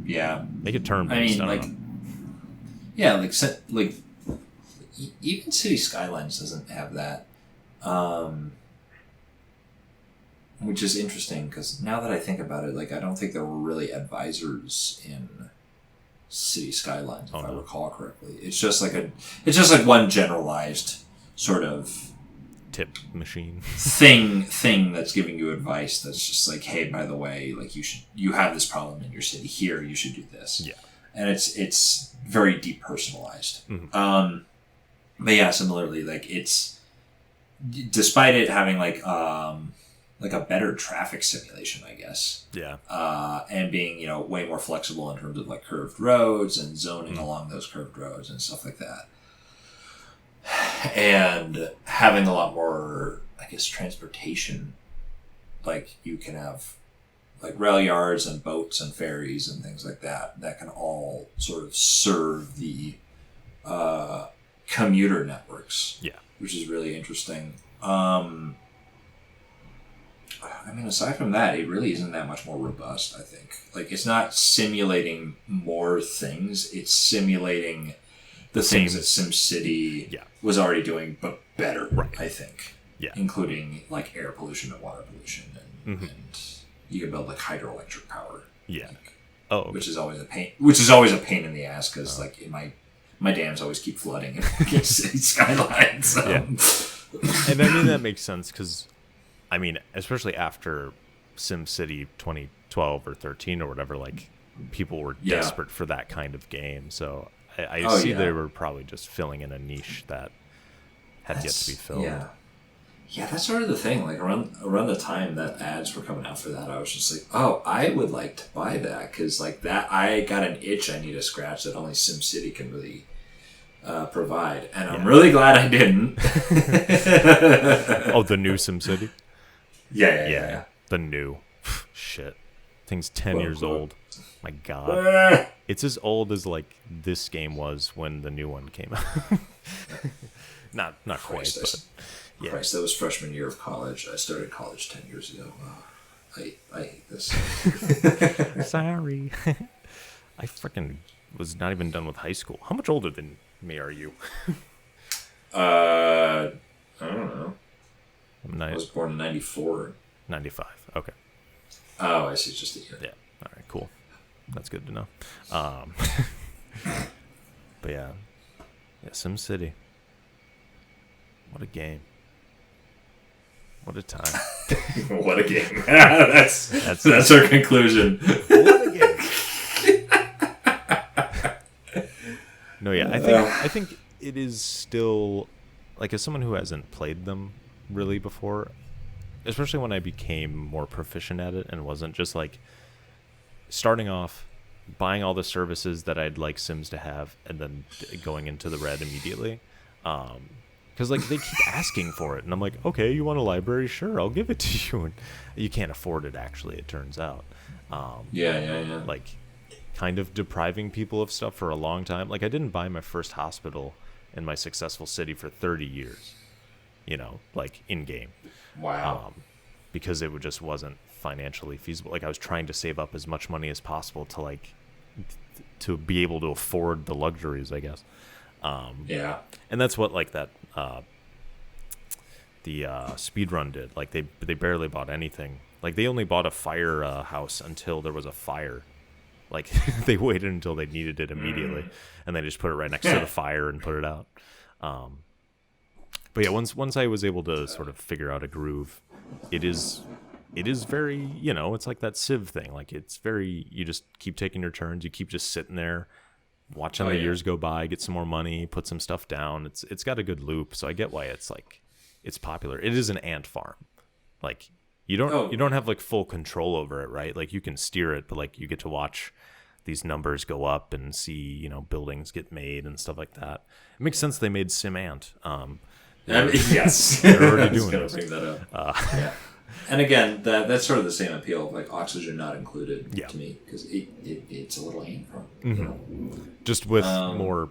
make it turn-based. I don't know. Even City Skylines doesn't have that. Which is interesting because now that I think about it, like I don't think there were really advisors in City Skylines, if I recall correctly. It's just like one generalized sort of tip machine thing that's giving you advice. That's just like, hey, by the way, like you have this problem in your city here. You should do this. Yeah, and it's very depersonalized. But yeah, similarly, like it's despite it having like a better traffic simulation, I guess. Yeah. And being, way more flexible in terms of like curved roads and zoning along those curved roads and stuff like that. And having a lot more, I guess, transportation. Like you can have like rail yards and boats and ferries and things like that can all sort of serve the commuter networks. Yeah. Which is really interesting. I mean, aside from that, it really isn't that much more robust, I think. Like, it's not simulating more things. It's simulating the things that SimCity was already doing, but better, I think. Yeah. Including, like, air pollution and water pollution. And you can build, like, hydroelectric power. Yeah. Like, which is always a pain. Which is always a pain in the ass, because, like, my dams always keep flooding in City Skylines. So. Yeah. And I mean, that makes sense, because I mean, especially after SimCity 2012 or 13 or whatever, like people were desperate for that kind of game. So I see they were probably just filling in a niche that had yet to be filled. Yeah, that's sort of the thing. Like around the time that ads were coming out for that, I was just like, oh, I would like to buy that because like that, I got an itch I need to scratch that only SimCity can really provide, and I'm really glad I didn't. Oh, the new SimCity. Yeah. The new shit. Thing's 10 years old. My God. It's as old as like this game was when the new one came out. not quite, but yeah. Christ, that was freshman year of college. I started college 10 years ago. I hate this. Sorry. I freaking was not even done with high school. How much older than me are you? I don't know. I was born in 94. 95. Okay. Oh, I see. Just a year. Yeah. All right. Cool. That's good to know. But yeah, SimCity. What a game. What a time. What a game. That's our conclusion. What a game. No, yeah, I think it is still, like, as someone who hasn't played them really before, especially when I became more proficient at it and wasn't just like starting off buying all the services that I'd like Sims to have and then going into the red immediately. Because like they keep asking for it, and I'm like, okay, you want a library? Sure, I'll give it to you. And you can't afford it, actually, it turns out. Yeah. Like, kind of depriving people of stuff for a long time. Like, I didn't buy my first hospital in my successful city for 30 years, like in game. Wow. Because it just wasn't financially feasible. Like, I was trying to save up as much money as possible to like to be able to afford the luxuries, I guess. Yeah. And that's what like that the speedrun did. Like they barely bought anything. Like they only bought a fire house until there was a fire. Like they waited until they needed it immediately, and they just put it right next to the fire and put it out. But yeah, once I was able to sort of figure out a groove, it is very, it's like that Civ thing. Like it's very, you just keep taking your turns. You keep just sitting there, watching the years go by, get some more money, put some stuff down. It's got a good loop, so I get why it's popular. It is an ant farm. Like you don't have like full control over it, right? Like you can steer it, but like you get to watch these numbers go up and see, buildings get made and stuff like that. It makes sense they made Sim Ant. Yes, they're already doing it. Bring that up. Yeah. And again, that's sort of the same appeal of like oxygen not included to me, because it's a little ant farm. Mm-hmm. Just with more,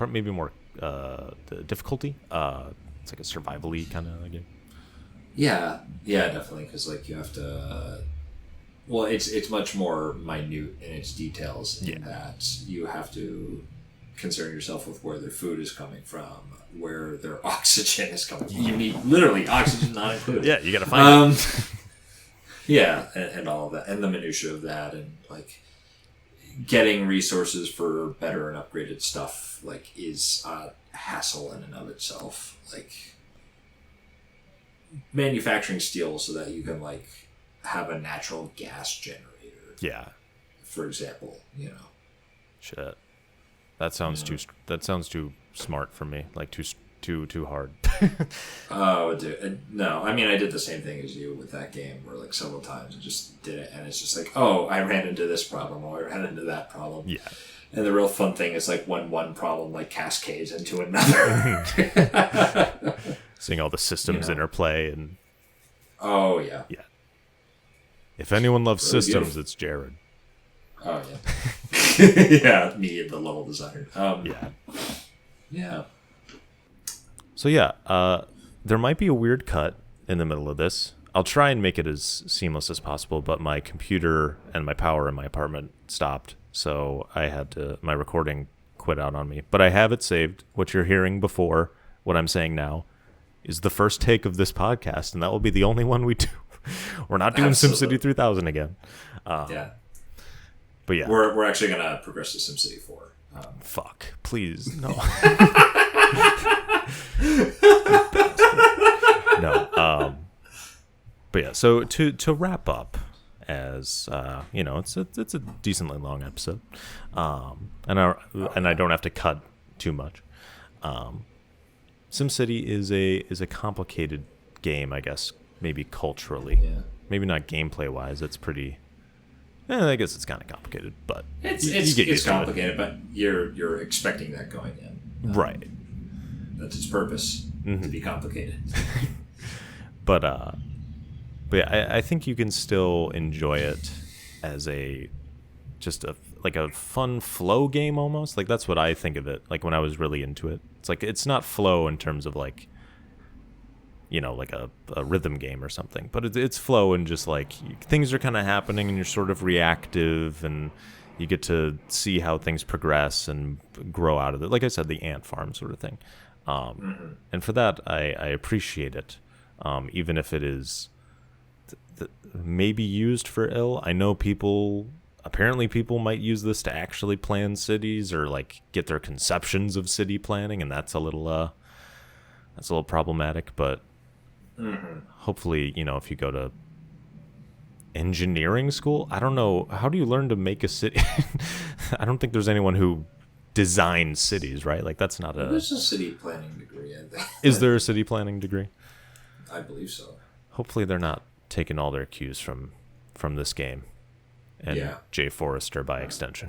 maybe more the difficulty. It's like a survival-y kind of game. Yeah, definitely, because like you have to. Well, it's much more minute in its details in that you have to concern yourself with where their food is coming from, where their oxygen is coming from. You need literally oxygen not included. Yeah, you got to find it. Yeah, and all of that, and the minutia of that, and like getting resources for better and upgraded stuff, like is a hassle in and of itself. Like manufacturing steel so that you can like have a natural gas generator. Yeah. For example, Shit. That sounds too smart for me. Like too hard. Oh, dude. No, I mean, I did the same thing as you with that game where like several times I just did it and it's just like, oh, I ran into this problem or I ran into that problem. Yeah. And the real fun thing is like when one problem like cascades into another. Seeing all the systems interplay and... Oh, yeah. Yeah. If anyone loves really systems, beautiful. it's Jared. Oh, yeah. Yeah, me and the level designer. Yeah. Yeah. So yeah, there might be a weird cut in the middle of this. I'll try and make it as seamless as possible, but my computer and my power in my apartment stopped, so my recording quit out on me. But I have it saved. What you're hearing before, what I'm saying now, is the first take of this podcast, and that will be the only one we do. We're not doing SimCity 3000 again. Yeah. But yeah. We're actually going to progress to SimCity 4. Fuck. Please. No. No. But yeah, so to wrap up, as it's a decently long episode. And I don't have to cut too much. SimCity is a complicated game, I guess, maybe culturally. Yeah. Maybe not gameplay wise. It's pretty. I guess it's kind of complicated, but it's complicated. But you're expecting that going in, right? That's its purpose, to be complicated. But yeah, I think you can still enjoy it as just a fun flow game almost. Like that's what I think of it. Like when I was really into it, it's like it's not flow in terms of like, like a rhythm game or something, but it's flow and just like things are kind of happening and you're sort of reactive and you get to see how things progress and grow out of it. Like I said, the ant farm sort of thing. And for that, I appreciate it, even if it is maybe used for ill. I know apparently people might use this to actually plan cities or like get their conceptions of city planning, and that's a little problematic. But Mm-hmm. Hopefully, if you go to engineering school, I don't know, how do you learn to make a city? I don't think there's anyone who designs cities, right? Like that's not There's a city planning degree, I think. Is there a city planning degree? I believe so. Hopefully they're not taking all their cues from this game and Jay Forrester by extension.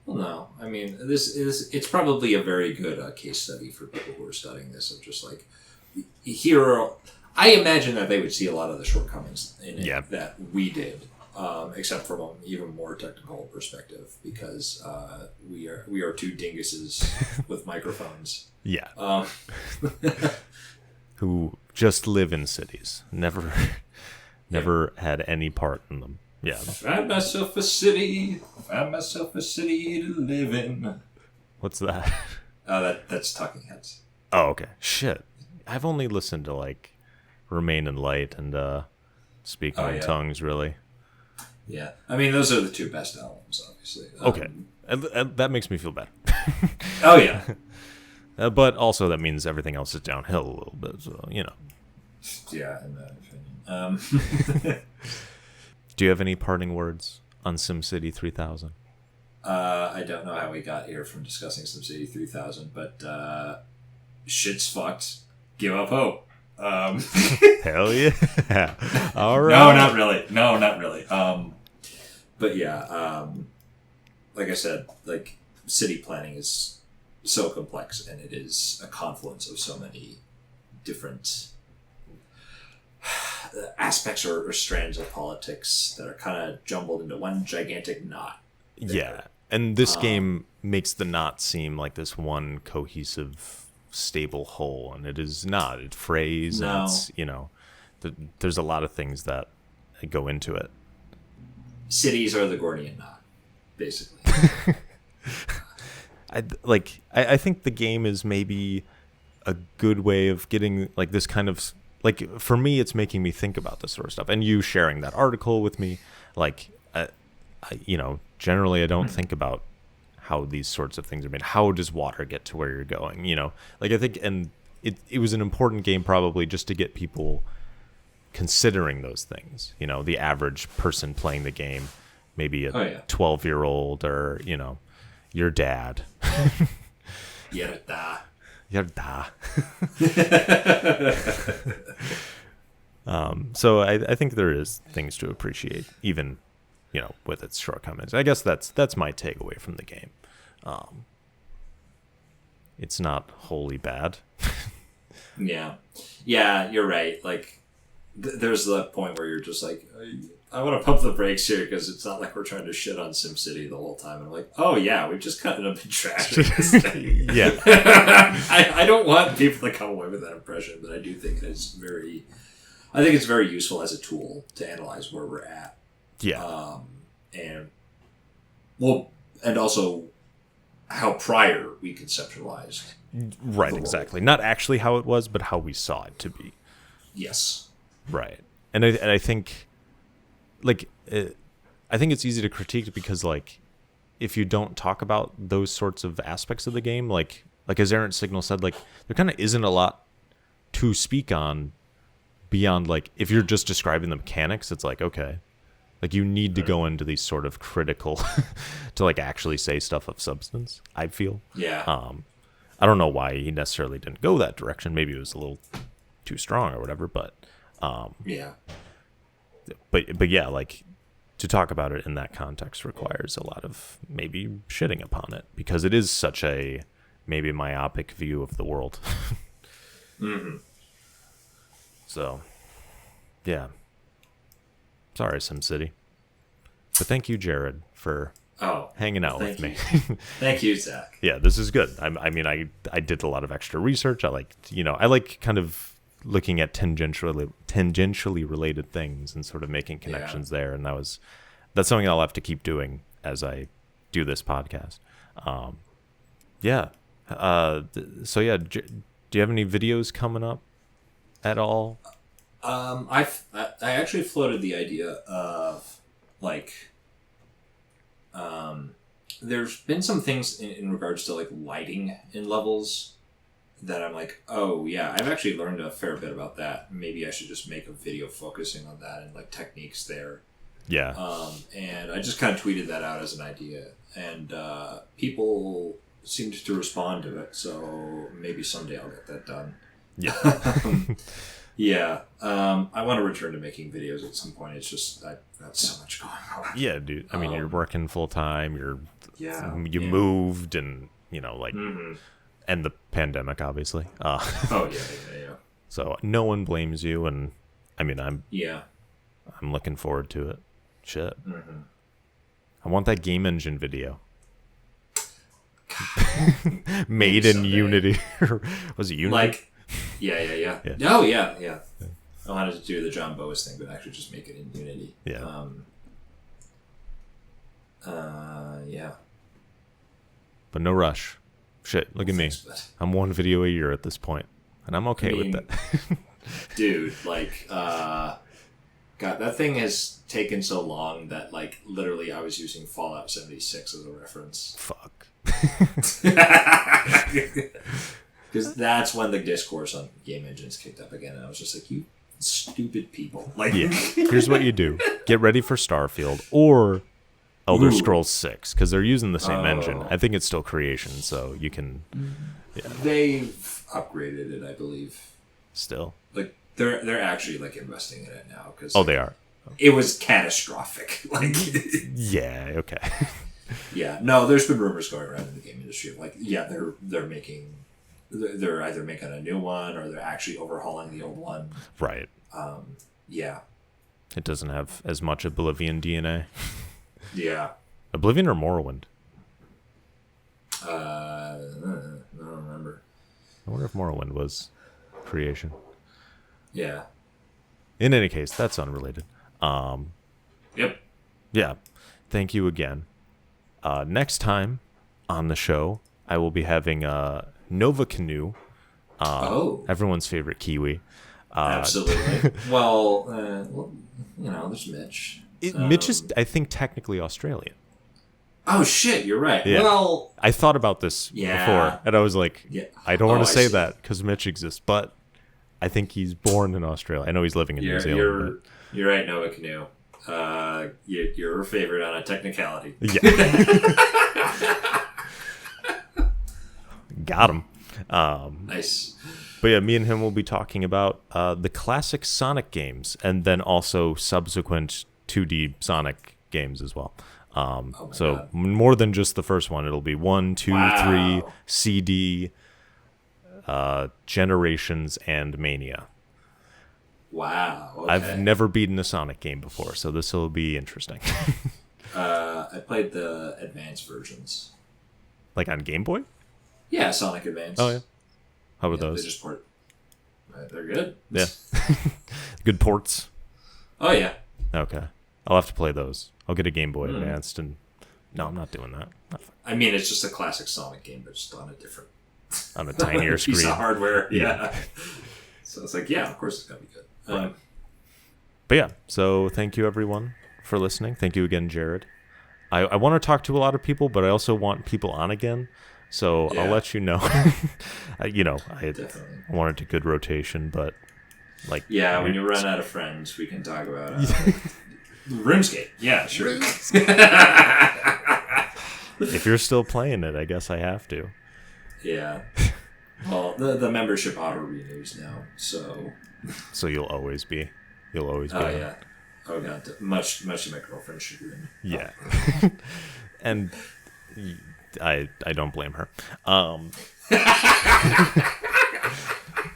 Well, no. I mean, it's probably a very good case study for people who are studying this, of just like, I imagine that they would see a lot of the shortcomings in it that we did, except from an even more technical perspective, because we are two dinguses with microphones. Yeah. Who just live in cities. Never had any part in them. Yeah. Found myself a city to live in. What's that? That's Talking Heads. Oh, okay. Shit. I've only listened to like Remain in Light and Speaking in Tongues, really. Yeah. I mean, those are the two best albums, obviously. Okay. And that makes me feel better. Oh, yeah. But also that means everything else is downhill a little bit, so, Yeah, in that opinion. Do you have any parting words on SimCity 3000? I don't know how we got here from discussing SimCity 3000, but shit's fucked. Give up hope. Hell yeah. All right. No, not really. But yeah, like I said, like city planning is so complex, and it is a confluence of so many different aspects or strands of politics that are kind of jumbled into one gigantic knot. Yeah, and this game makes the knot seem like this one cohesive, stable whole, and it is not. It frays, and it's, there's a lot of things that go into it. Cities are the Gordian knot, basically. I think the game is maybe a good way of getting like this kind of, like, for me, it's making me think about this sort of stuff. And you sharing that article with me, like, generally I don't think about how these sorts of things are made. How does water get to where you're going? Like I think, and it was an important game probably just to get people considering those things. The average person playing the game, maybe a 12-year-old or your dad. Yerda. So I think there is things to appreciate, even with its shortcomings. I guess that's my takeaway from the game. It's not wholly bad. Yeah, you're right. Like, there's the point where you're just like, I want to pump the brakes here because it's not like we're trying to shit on SimCity the whole time. And I'm like, oh yeah, we've just cut it up in trash. Yeah. I don't want people to come away with that impression, but I do think it's very useful as a tool to analyze where we're at. Yeah. And also how prior we conceptualized. Right, exactly. Not actually how it was, but how we saw it to be. Yes. Right. And I think, like, I think it's easy to critique because, like, if you don't talk about those sorts of aspects of the game, like as Errant Signal said, like, there kind of isn't a lot to speak on beyond, like, if you're just describing the mechanics, it's like, okay. Like, you need to go into these sort of critical to, like, actually say stuff of substance, I feel. Yeah. I don't know why he necessarily didn't go that direction. Maybe it was a little too strong or whatever, but yeah. But yeah, like, to talk about it in that context requires a lot of maybe shitting upon it because it is such a maybe myopic view of the world. Mm-hmm. So, yeah. Sorry, SimCity. But thank you, Jared, for hanging out with me. Thank you, Zach. Yeah, this is good. I mean, I did a lot of extra research. I like kind of looking at tangentially related things and sort of making connections there. And that's something I'll have to keep doing as I do this podcast. So yeah, do you have any videos coming up at all? I actually floated the idea of, like, there's been some things in regards to, like, lighting in levels that I'm like, oh yeah, I've actually learned a fair bit about that. Maybe I should just make a video focusing on that and like techniques there. Yeah. And I just kind of tweeted that out as an idea, and people seemed to respond to it. So maybe someday I'll get that done. Yeah. Yeah. I want to return to making videos at some point. It's just I've got so much going on. Yeah, dude. I mean, you're working full time. You Yeah. moved, and like, Mm-hmm. and the pandemic, obviously. Oh yeah. So no one blames you, and I mean, I'm Yeah. looking forward to it. Shit. Mm-hmm. I want that game engine video. Made in someday. Unity. Was it Unity? Like, yeah. Oh yeah. I wanted to do the John Boas thing, but actually just make it in Unity. Yeah. Yeah. But no rush. Shit, look at me. Thanks, bud. I'm one video a year at this point, and I'm okay with that. Dude, like, God, that thing has taken so long that, like, literally I was using Fallout 76 as a reference. Fuck. Because that's when the discourse on game engines kicked up again, and I was just like, you stupid people. Like, Yeah. Here's what you do. Get ready for Starfield or Elder Ooh. Scrolls 6, because they're using the same engine. Oh. I think it's still creation, so you can... Yeah. They've upgraded it, I believe. Still. Like, they're actually, like, investing in it now. Cause Oh, they are. it was catastrophic. Like, Yeah, okay. yeah. No, there's been rumors going around in the game industry of, like, yeah, they're making... They're either making a new one or they're actually overhauling the old one. Right. Yeah. It doesn't have as much Oblivion DNA. Yeah. Oblivion or Morrowind? I don't remember. I wonder if Morrowind was creation. Yeah. In any case, that's unrelated. Yep. Yeah. Thank you again. Next time on the show, I will be having Nova Canoe, everyone's favorite Kiwi. Absolutely. Well, there's Mitch. Mitch is, I think, technically Australian. Oh, shit, you're right. Yeah. Well, I thought about this before, and I was like, yeah. I don't want Oh, to I say see. that because Mitch exists, but I think he's born in Australia. I know he's living in New Zealand. You're right, Nova Canoe. You're a favorite on a technicality. But yeah. Got him. Nice. But yeah, me and him will be talking about the classic Sonic games and then also subsequent 2D Sonic games as well. So God. more than just the first one. It'll be 1, 2, Wow. 3, CD, Generations, and Mania. Wow. Okay. I've never beaten a Sonic game before, so this will be interesting. I played the advanced versions. Like on Game Boy? Yeah, Sonic Advance. Oh, yeah. How were Yeah, those? They just port. They're good. Yeah. Good ports. Oh yeah. Okay. I'll have to play those. I'll get a Game Boy Advanced and... No, I'm not doing that. I mean, it's just a classic Sonic game, but just on a different On a tinier piece screen. of hardware. Yeah. Yeah. So it's like, yeah, of course it's gonna be good. Right. But yeah, so thank you everyone for listening. Thank you again, Jared. I want to talk to a lot of people, but I also want people on again. So Yeah. I'll let you know. I Definitely. wanted a good rotation, but like... Yeah, when you run out of friends, we can talk about RuneScape. Yeah, sure. If you're still playing it, I guess I have to. Yeah. Well, the membership auto renews now, so. So you'll always be. Oh on. yeah. Oh god, much to my girlfriend's chagrin. Yeah. And I don't blame her.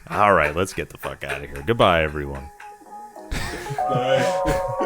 All right, let's get the fuck out of here. Goodbye, everyone. Bye.